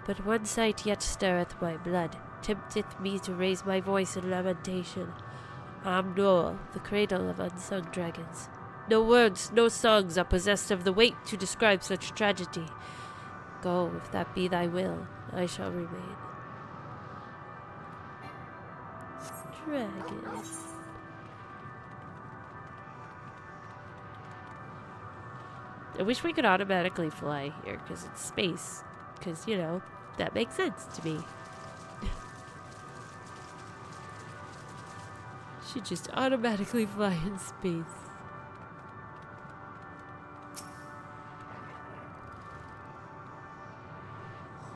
But one sight yet stirreth my blood, tempteth me to raise my voice in lamentation. Amnor, the cradle of unsung dragons. No words, no songs are possessed of the weight to describe such tragedy. Go, if that be thy will, I shall remain. dragon. I wish we could automatically fly here because it's space. Because, you know, that makes sense to me. Should just automatically fly in space.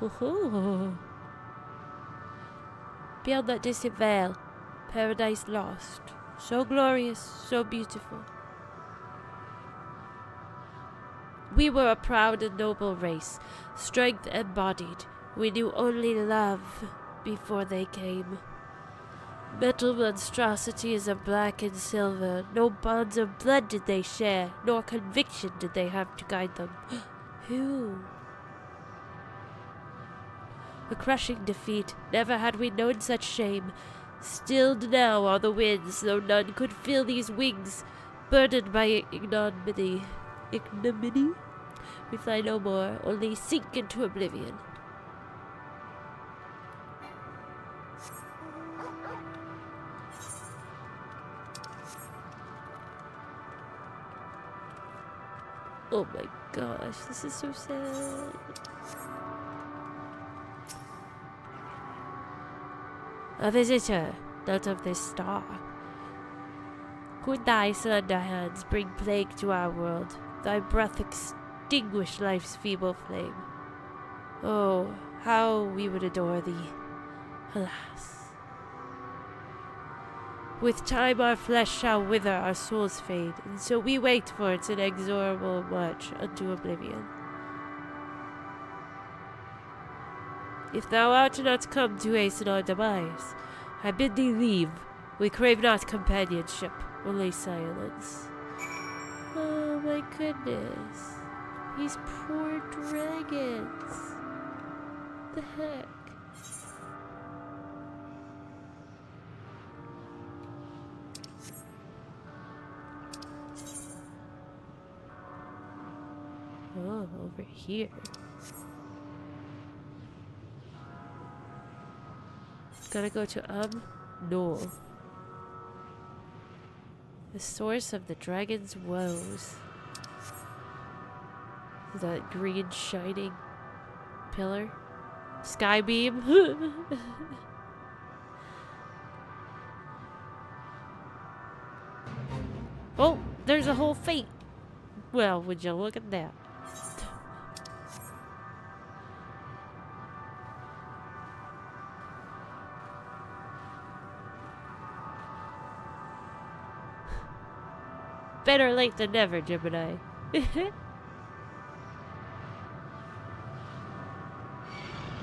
Ho-ho. Beyond that distant veil, paradise lost. So glorious, so beautiful. We were a proud and noble race, strength embodied. We knew only love before they came. Metal monstrosities of black and silver, no bonds of blood did they share, nor conviction did they have to guide them. Who? A crushing defeat, never had we known such shame. Stilled now are the winds, though none could fill these wings, burdened by ignominy. Ignominy? We fly no more, only sink into oblivion. Oh my gosh, this is so sad. A visitor, not of this star. Could thy slender hands bring plague to our world, thy breath extinguish life's feeble flame? Oh, how we would adore thee, alas. With time our flesh shall wither, our souls fade, and so we wait for its inexorable march unto oblivion. If thou art not come to hasten our demise, I bid thee leave. We crave not companionship, only silence. Oh my goodness. These poor dragons. The heck? Oh, over here. Gotta go to no. The source of the dragon's woes. That green shining pillar. Sky beam. Oh, there's a whole fate. Well, would you look at that? Better late than never, Gemini.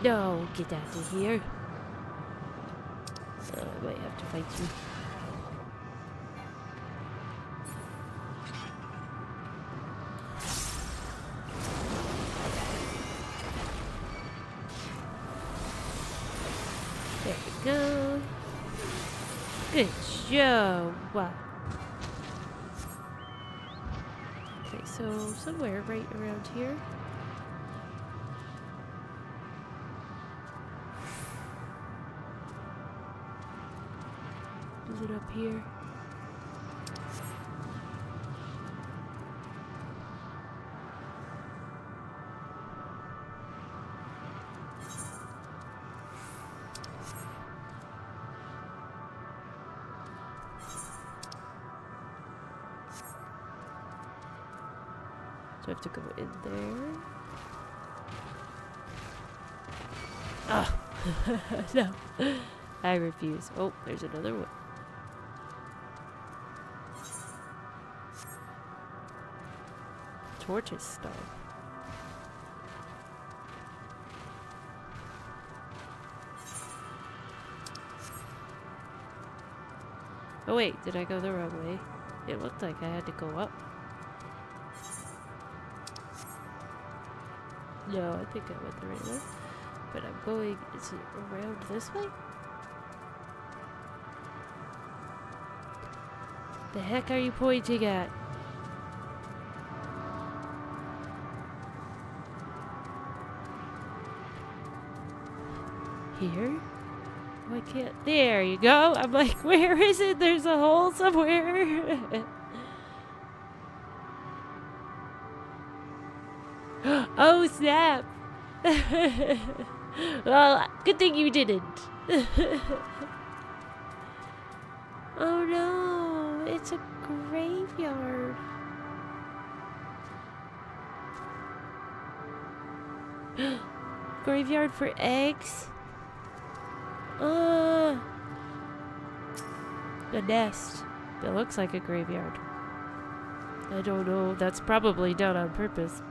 No, get out of here. I might have to fight you. There we go. Good job. Wow. Okay, so somewhere right around here. Is it up here? Do I have to go in there? Ah! No. I refuse. Oh, there's another one. Torches stuff. Oh wait, did I go the wrong way? It looked like I had to go up. No, I think I went the right way. But I'm going, is it around this way? The heck are you pointing at? Here? I can't. There you go. I'm like, where is it? There's a hole somewhere. Oh, snap. Well, good thing you didn't. Oh no, it's a graveyard. Graveyard for eggs? A nest. It looks like a graveyard. I don't know. That's probably done on purpose.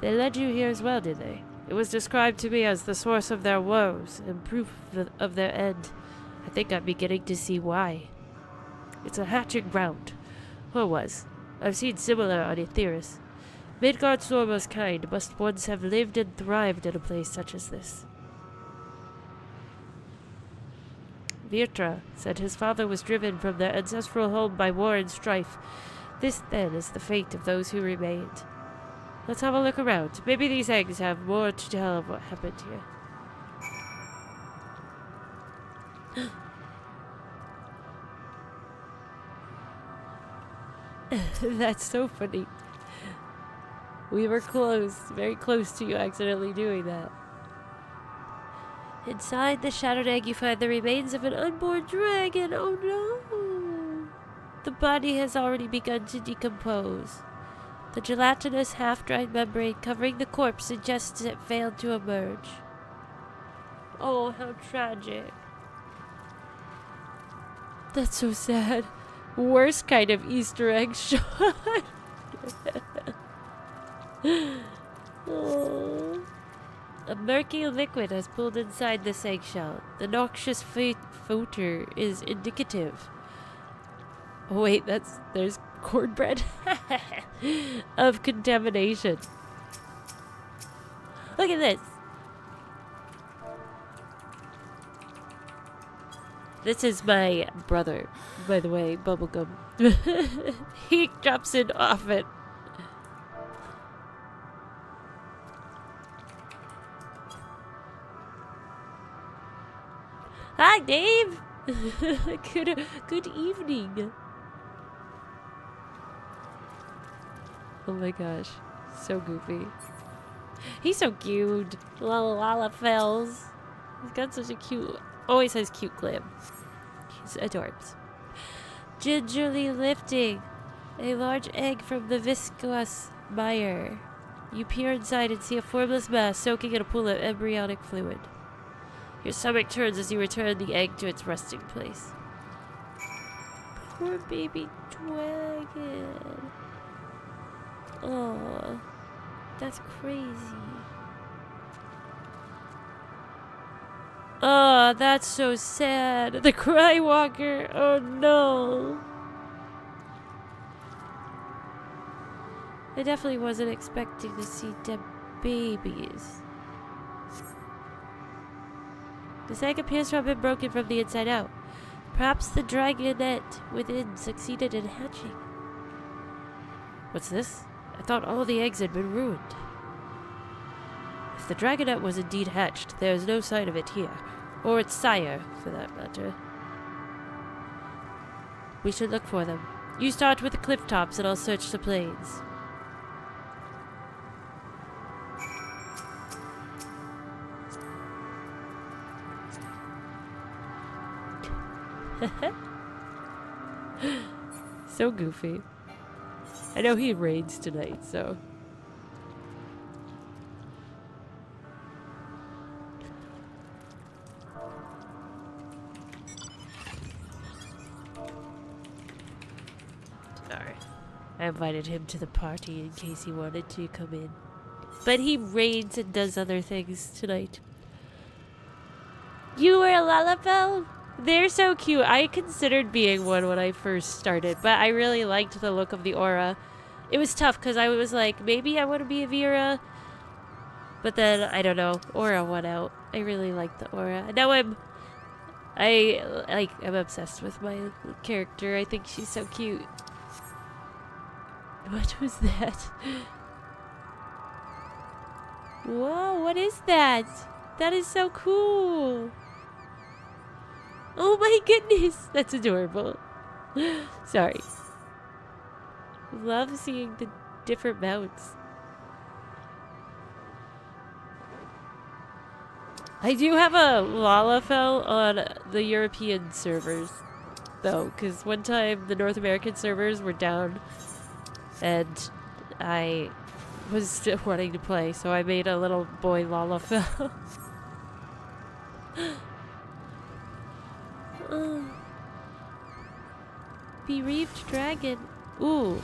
They led you here as well, did they? It was described to me as the source of their woes and proof of their end. I think I'm beginning to see why. It's a hatching ground. Or was. I've seen similar on Aetheris. Midgard's foremost kind must once have lived and thrived in a place such as this. Virtra said his father was driven from their ancestral home by war and strife. This, then, is the fate of those who remained. Let's have a look around. Maybe these eggs have more to tell of what happened here. That's so funny. We were close, very close to you accidentally doing that. Inside the shattered egg, you find the remains of an unborn dragon. Oh no! The body has already begun to decompose. The gelatinous, half-dried membrane covering the corpse suggests it failed to emerge. Oh, how tragic. That's so sad. Worst kind of Easter egg shot. Oh. A murky liquid has pooled inside this eggshell. The noxious filter is indicative. Oh wait, there's cornbread of contamination. Look at this. This is my brother, by the way, Bubblegum. He drops in often. Hi, Dave. Good evening. Oh my gosh, so goofy. He's so cute. Lalafels. He's got such a cute, always has cute glam. He's adorbs. Gingerly lifting a large egg from the viscous mire. You peer inside and see a formless mass soaking in a pool of embryonic fluid. Your stomach turns as you return the egg to its resting place. Poor baby dragon. Oh, that's crazy. Oh, that's so sad. The Cry Walker. Oh no. I definitely wasn't expecting to see dead babies. This egg appears to have been broken from the inside out. Perhaps the dragonette within succeeded in hatching. What's this? I thought all the eggs had been ruined. If the dragonette was indeed hatched, there is no sign of it here. Or its sire, for that matter. We should look for them. You start with the cliff tops and I'll search the plains. So goofy. I know he raids tonight, so. Sorry. I invited him to the party in case he wanted to come in. But he raids and does other things tonight. You were a Lalafell? They're so cute. I considered being one when I first started, but I really liked the look of the aura. It was tough because I was like, maybe I want to be a Vera. But then, I don't know, aura won out. I really liked the aura. Now I'm obsessed with my character. I think she's so cute. What was that? Whoa, what is that? That is so cool. Oh my goodness, that's adorable. Sorry. Love seeing the different mounts. I do have a Lalafell on the European servers, though, because one time the North American servers were down and I was still wanting to play, so I made a little boy Lalafell. Bereaved dragon. Ooh.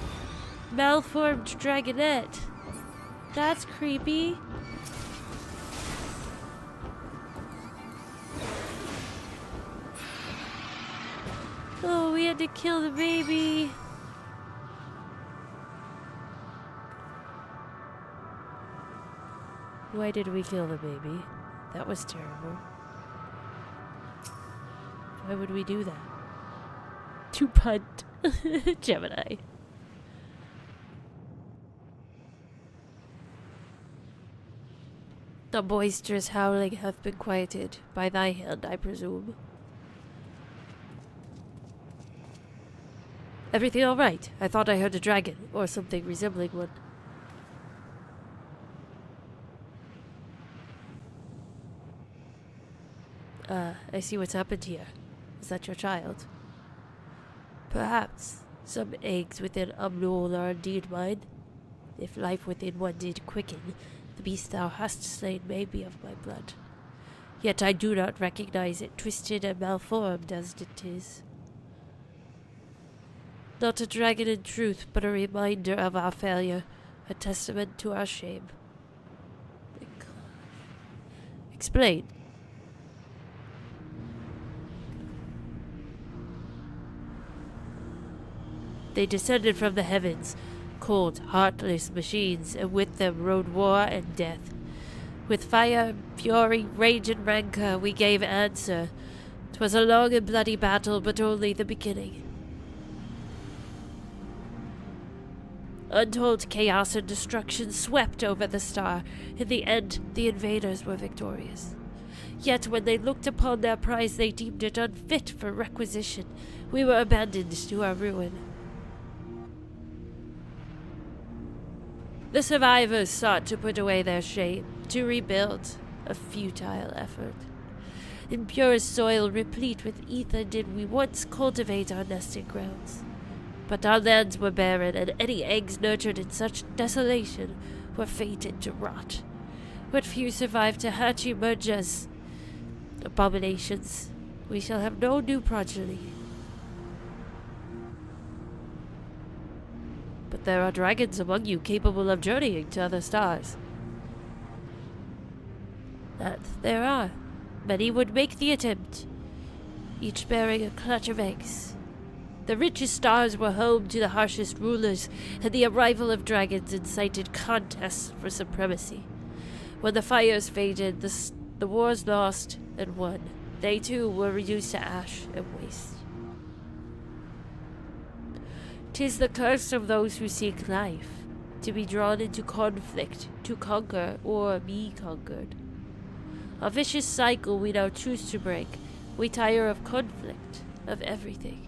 Malformed dragonette. That's creepy. Oh, we had to kill the baby. Why did we kill the baby? That was terrible. Why would we do that? To punt. Gemini. The boisterous howling hath been quieted by thy hand, I presume. Everything all right? I thought I heard a dragon, or something resembling one. I see what's happened here. Is that your child? Perhaps some eggs within Umnol are indeed mine. If life within one did quicken, the beast thou hast slain may be of my blood. Yet I do not recognize it, twisted and malformed as it is. Not a dragon in truth, but a reminder of our failure, a testament to our shame. Explain. They descended from the heavens, cold, heartless machines, and with them rode war and death. With fire, fury, rage, and rancor, we gave answer. 'Twas a long and bloody battle, but only the beginning. Untold chaos and destruction swept over the star. In the end, the invaders were victorious. Yet when they looked upon their prize, they deemed it unfit for requisition. We were abandoned to our ruin. The survivors sought to put away their shame, to rebuild, a futile effort. In purest soil, replete with ether, did we once cultivate our nesting grounds. But our lands were barren, and any eggs nurtured in such desolation were fated to rot. What few survived to hatch emerge as abominations. We shall have no new progeny. But there are dragons among you capable of journeying to other stars. That there are. Many would make the attempt, each bearing a clutch of eggs. The richest stars were home to the harshest rulers, and the arrival of dragons incited contests for supremacy. When the fires faded, the wars lost and won. They too were reduced to ash and waste. 'Tis the curse of those who seek life, to be drawn into conflict, to conquer or be conquered. A vicious cycle we now choose to break. We tire of conflict, of everything.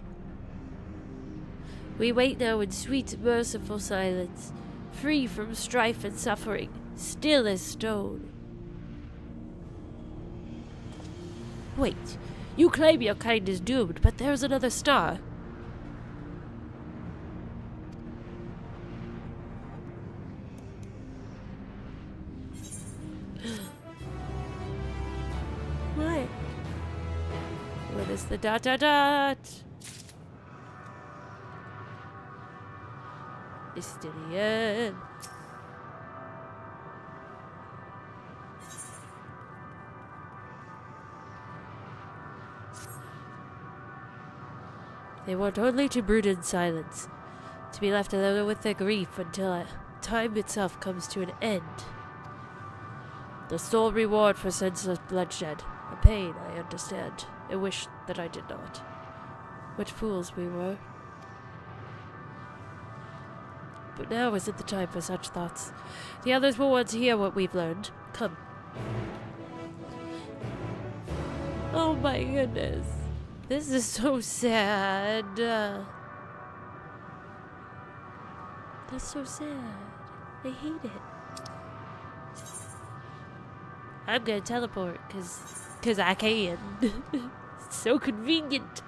We wait now in sweet, merciful silence, free from strife and suffering, still as stone. Wait, you claim your kind is doomed, but there's another star. What? What is the dot dot dot? Estinian. They want only to brood in silence, to be left alone with their grief until time itself comes to an end. The sole reward for senseless bloodshed, a pain I understand, a wish that I did not. What fools we were. But now isn't the time for such thoughts. The others will want to hear what we've learned. Come. Oh my goodness. This is so sad. That's so sad. I hate it. I'm gonna teleport, cause I can. It's so convenient.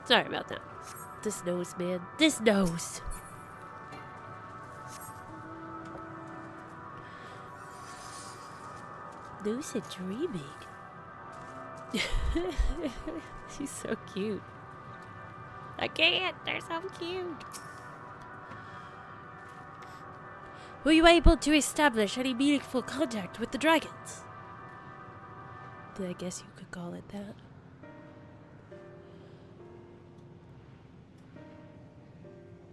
Sorry about that. This nose, man. This nose. Lucid dreaming. She's so cute. I can't. They're so cute. Were you able to establish any meaningful contact with the dragons? I guess you could call it that.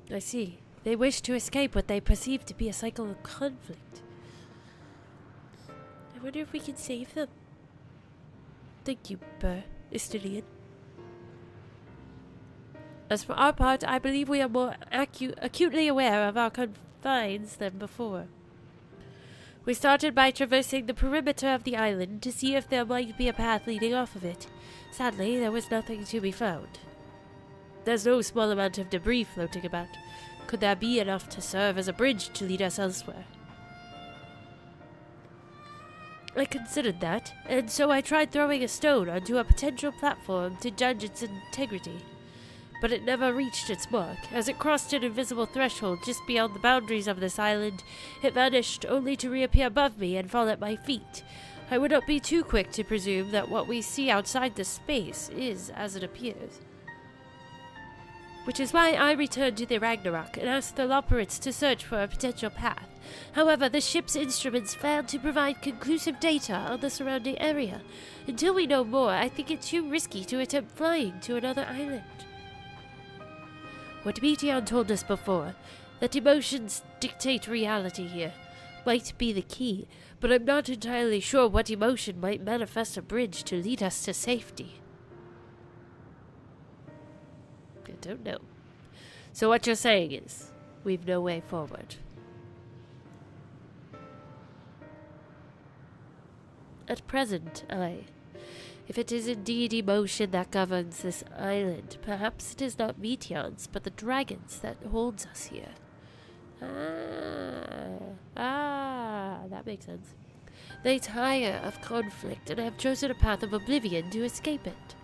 I see. They wish to escape what they perceive to be a cycle of conflict. I wonder if we can save them. Thank you, berrrlynn. As for our part, I believe we are more acutely aware of our confines than before. We started by traversing the perimeter of the island to see if there might be a path leading off of it. Sadly, there was nothing to be found. There's no small amount of debris floating about. Could there be enough to serve as a bridge to lead us elsewhere? I considered that, and so I tried throwing a stone onto a potential platform to judge its integrity. But it never reached its mark. As it crossed an invisible threshold just beyond the boundaries of this island, it vanished only to reappear above me and fall at my feet. I would not be too quick to presume that what we see outside this space is as it appears. Which is why I returned to the Ragnarok and asked the Loperates to search for a potential path. However, the ship's instruments failed to provide conclusive data on the surrounding area. Until we know more, I think it's too risky to attempt flying to another island. What Meteion told us before, that emotions dictate reality here, might be the key, but I'm not entirely sure what emotion might manifest a bridge to lead us to safety. I don't know. So what you're saying is, we've no way forward. At present, if it is indeed emotion that governs this island, perhaps it is not Meteion's, but the dragons that holds us here. That makes sense. They tire of conflict and have chosen a path of oblivion to escape it.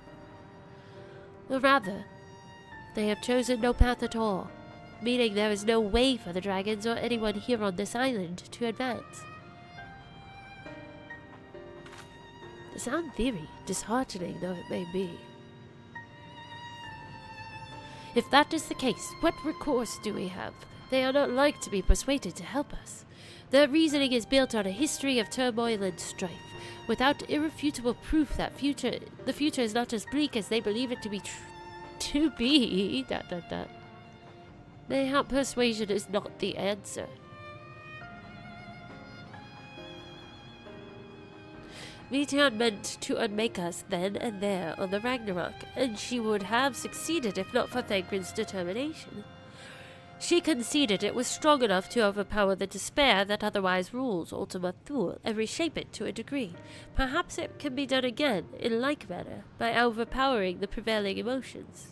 Or rather, they have chosen no path at all, meaning there is no way for the dragons or anyone here on this island to advance. A sound theory, disheartening though it may be. If that is the case, what recourse do we have? They are not like to be persuaded to help us. Their reasoning is built on a history of turmoil and strife, without irrefutable proof that the future is not as bleak as they believe it to be Mayhap persuasion is not the answer. Meteion meant to unmake us then and there on the Ragnarok, and she would have succeeded if not for Thangren's determination. She conceded it was strong enough to overpower the despair that otherwise rules Ultima Thule and reshape it to a degree. Perhaps it can be done again, in like manner, by overpowering the prevailing emotions.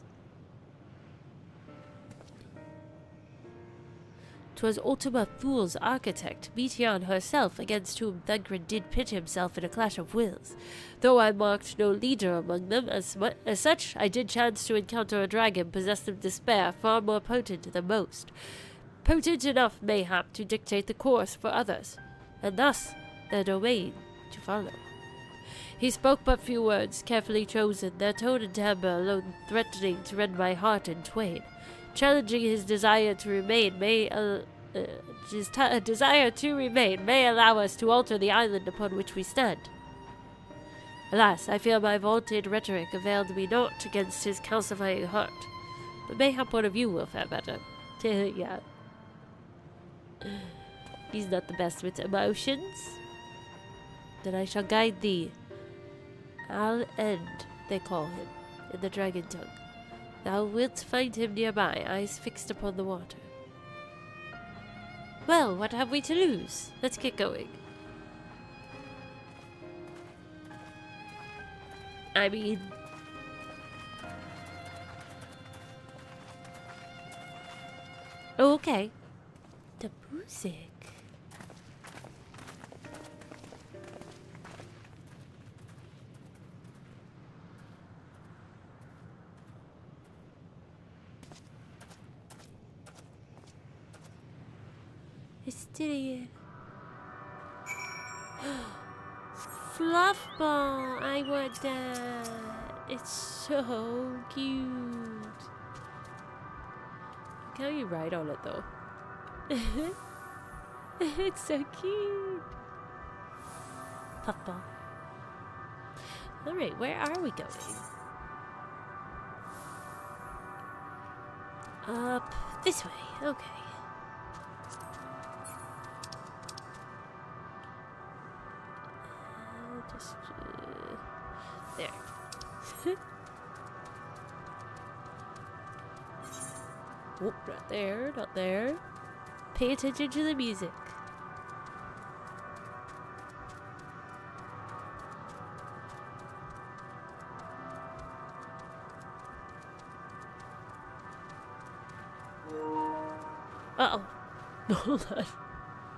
'Twas Ultima Thule's architect, Meteion herself, against whom Thangren did pit himself in a clash of wills. Though I marked no leader among them, as such, I did chance to encounter a dragon possessed of despair far more potent than most. Potent enough, mayhap, to dictate the course for others, and thus their domain to follow. He spoke but few words, carefully chosen, their tone and timbre alone threatening to rend my heart in twain. Challenging his desire to remain may allow us to alter the island upon which we stand. Alas, I fear my vaunted rhetoric availed me not against his calcifying heart. But mayhap one of you will fare better. Yeah. He's not the best with emotions. Then I shall guide thee. I'll end, they call him, in the dragon tongue. Thou wilt find him nearby, eyes fixed upon the water. Well, what have we to lose? Let's get going. I mean... Oh, okay. The music. Hysteria. Fluffball! I want that. It's so cute. Look how you ride on it though. It's so cute. Puffball. Alright, where are we going? Up this way. Okay. Just there. Oh, not there, not there. Pay attention to the music. Uh-oh. Hold on.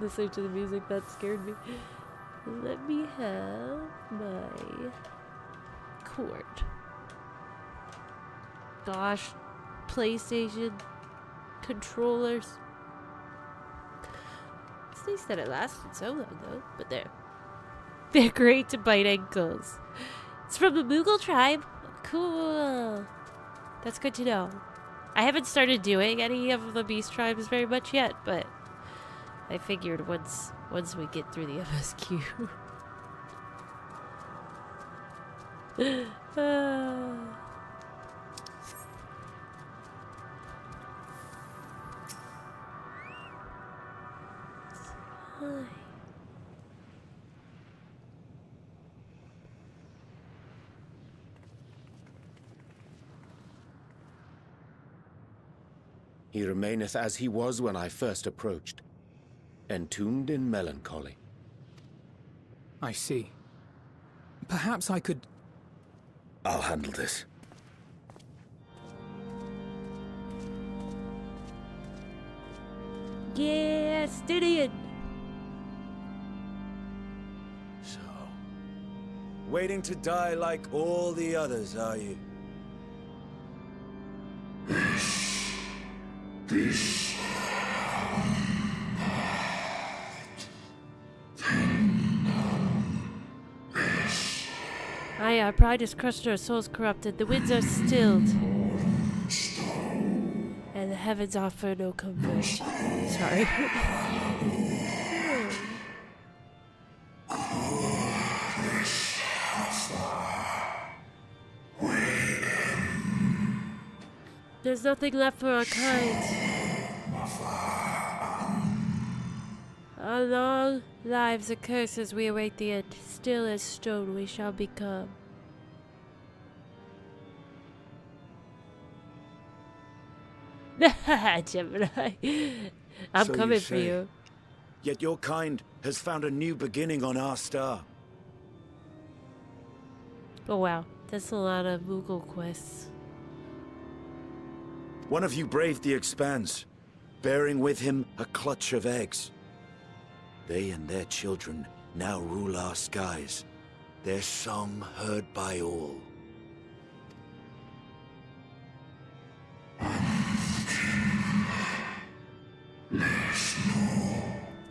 Listening to the music, that scared me. Let me have my cord. Gosh. PlayStation controllers. It's nice that it lasted so long though, but there. They're great to bite ankles. It's from the Moogle tribe. Cool. That's good to know. I haven't started doing any of the beast tribes very much yet, but I figured once we get through the MSQ. Hi. He remaineth as he was when I first approached, entombed in melancholy. I see. Perhaps I could... I'll handle this. Yeah, Stydian. So, waiting to die like all the others, are you? This Aye, our pride is crushed, our souls corrupted, the winds are stilled, and the heavens offer no comfort. Sorry. There's nothing left for our kind. Our long lives are cursed as we await the end. Still as stone we shall become. Gemini. I'm So coming you for say. you. Yet your kind has found a new beginning on our star. Oh wow, that's a lot of Moogle quests. One of you braved the Expanse, bearing with him a clutch of eggs. They and their children now rule our skies, their song heard by all.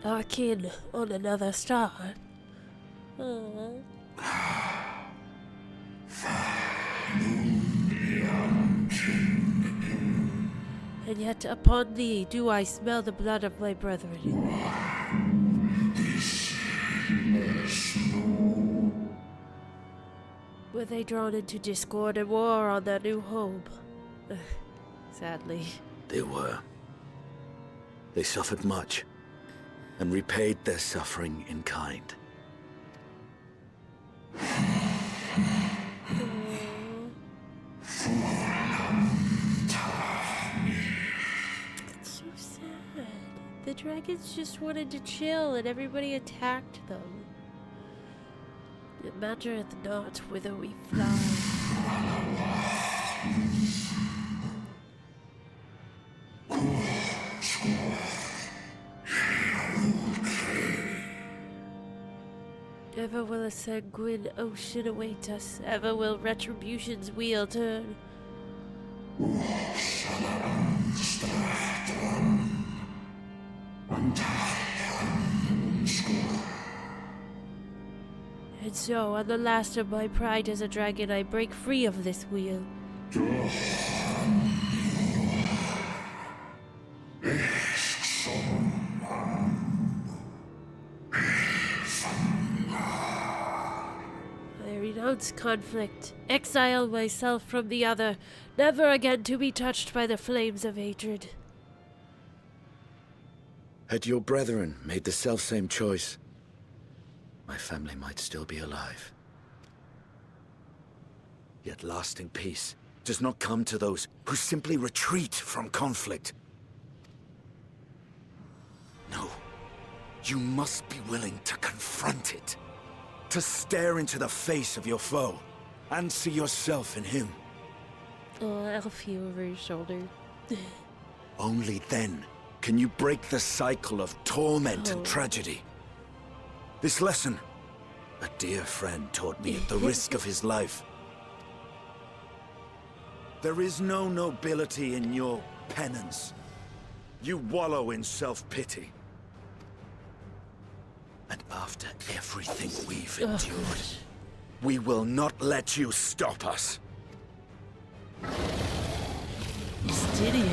Our kin on another star. And yet upon thee do I smell the blood of my brethren. Were they drawn into discord and war on their new home? Sadly. They were. They suffered much, and repaid their suffering in kind. It's so sad. The dragons just wanted to chill and everybody attacked them. It mattereth not whither we fly. Ever will a sanguine ocean await us, ever will retribution's wheel turn. And so, on the last of my pride as a dragon, I break free of this wheel. I renounce conflict, exile myself from the other, never again to be touched by the flames of hatred. Had your brethren made the selfsame choice, my family might still be alive. Yet lasting peace does not come to those who simply retreat from conflict. No, you must be willing to confront it, to stare into the face of your foe, and see yourself in him. Oh, Alfie over his shoulder. Only then can you break the cycle of torment and tragedy. This lesson, a dear friend taught me at the risk of his life. There is no nobility in your penance. You wallow in self-pity. And after everything we've endured, we will not let you stop us. Stydian.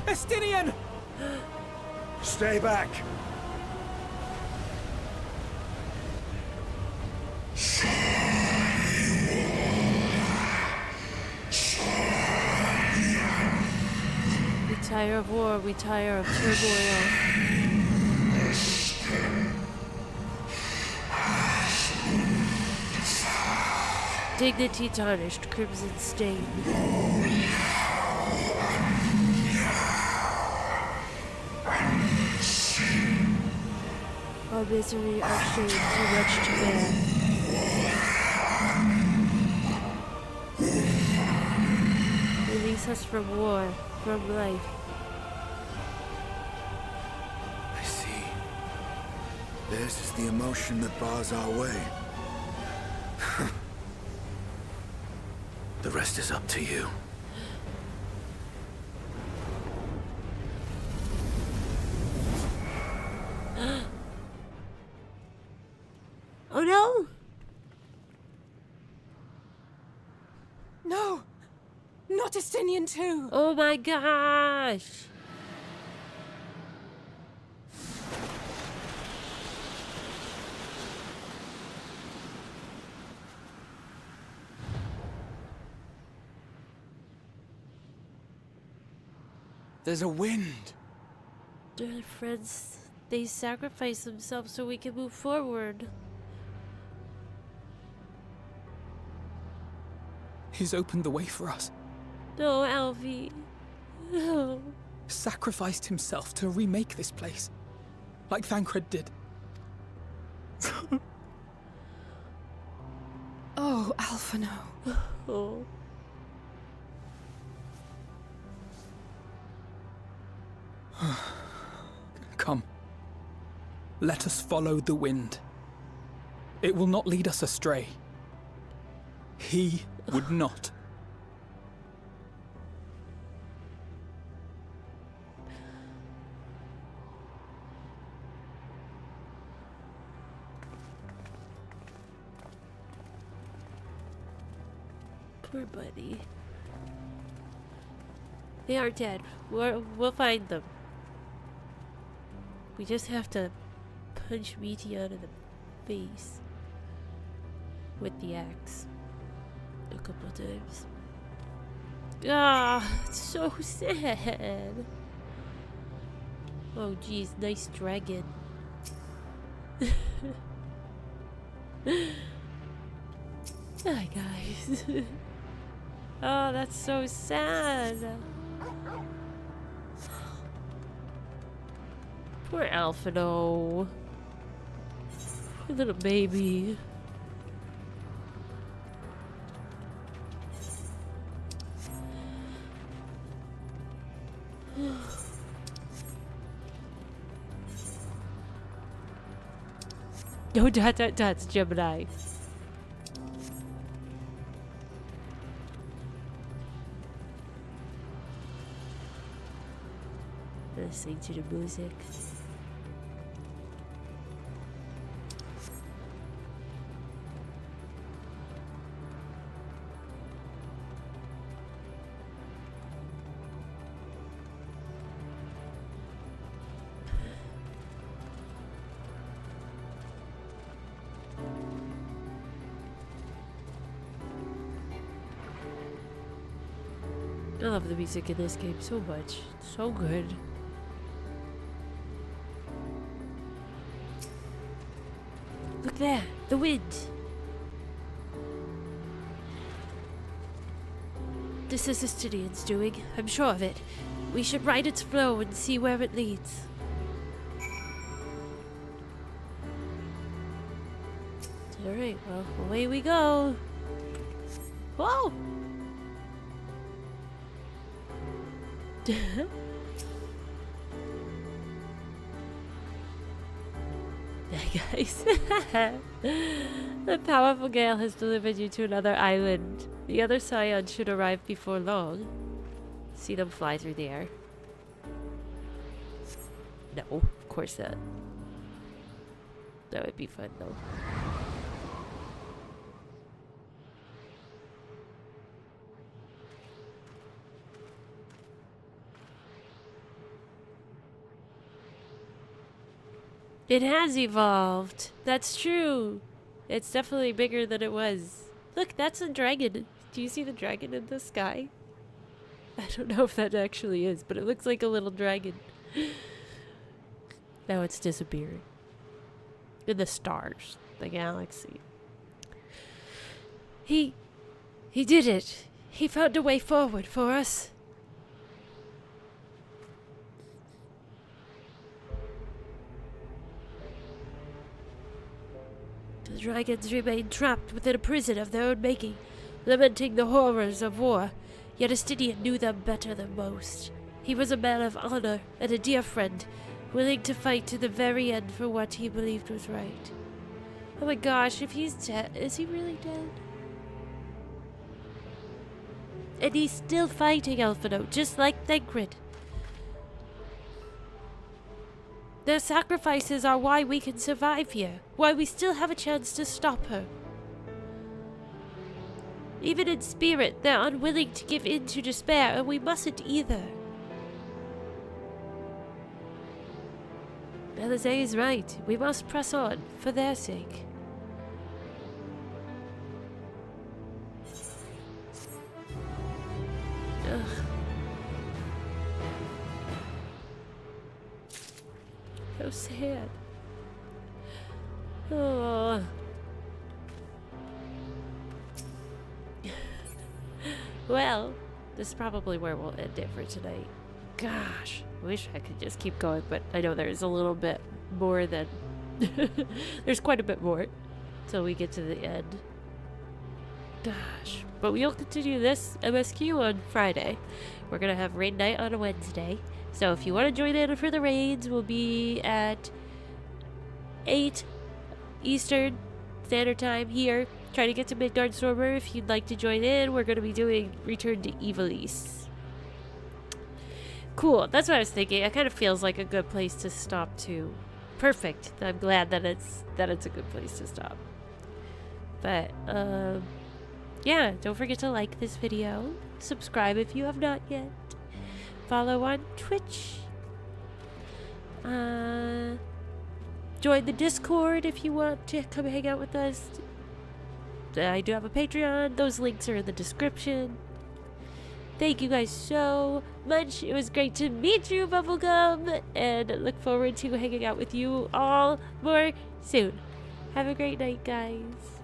Estinian! Stay back! We tire of war, we tire of turmoil. Dignity tarnished, crimson stained. Our misery, our shame, too much to bear. Release us from war, from life. I see. Theirs is the emotion that bars our way. The rest is up to you. Oh no! No! Not Estinian too! Oh my gosh! There's a wind. Dear friends, they sacrifice themselves so we can move forward. He's opened the way for us. No, Alfie. No. Sacrificed himself to remake this place. Like Thancred did. Oh, Alphino. Oh. Come. Let us follow the wind. It will not lead us astray. He would not. Poor buddy. They are dead. We'll find them. We just have to punch Meaty out of the face. with the axe a couple of times. Ah, it's so sad. Oh geez, nice dragon. Hi guys. Oh, that's so sad. Poor Alphino. Little baby. No, that's Gemini. Listening to the music. I love the music in this game so much. It's so good. Look there, the wind. This is Estinian's doing, I'm sure of it. We should ride its flow and see where it leads. Alright, well, away we go. Whoa! Guys. The powerful gale has delivered you to another island. The other scions should arrive before long. See them fly through the air. No, of course not. That would be fun though. It has evolved. That's true. It's definitely bigger than it was. Look, that's a dragon. Do you see the dragon in the sky? I don't know if that actually is, but it looks like a little dragon. Now it's disappearing. In the stars. The galaxy. He did it. He found a way forward for us. The dragons remain trapped within a prison of their own making, lamenting the horrors of war, yet Estinian knew them better than most. He was a man of honor and a dear friend, willing to fight to the very end for what he believed was right. Oh my gosh, if he's dead, is he really dead? And he's still fighting Alphino, just like Thancred. Their sacrifices are why we can survive here, why we still have a chance to stop her. Even in spirit, they're unwilling to give in to despair, and we mustn't either. Elise is right. We must press on, for their sake. Ugh. So sad. Oh. Well, this is probably where we'll end it for tonight. Gosh, I wish I could just keep going, but I know there's a little bit more than... there's quite a bit more till we get to the end. Gosh. But we'll continue this MSQ on Friday. We're going to have raid night on a Wednesday. So if you want to join in for the raids, we'll be at 8 Eastern Standard Time here. Try to get to Midgardstormer if you'd like to join in. We're going to be doing Return to Ivalice. Cool. That's what I was thinking. It kind of feels like a good place to stop too. Perfect. I'm glad that it's a good place to stop. But yeah, don't forget to like this video. Subscribe if you have not yet. Follow on Twitch. Join the Discord if you want to come hang out with us. I do have a Patreon. Those links are in the description. Thank you guys so much. It was great to meet you, Bubblegum, and look forward to hanging out with you all more soon. Have a great night, guys.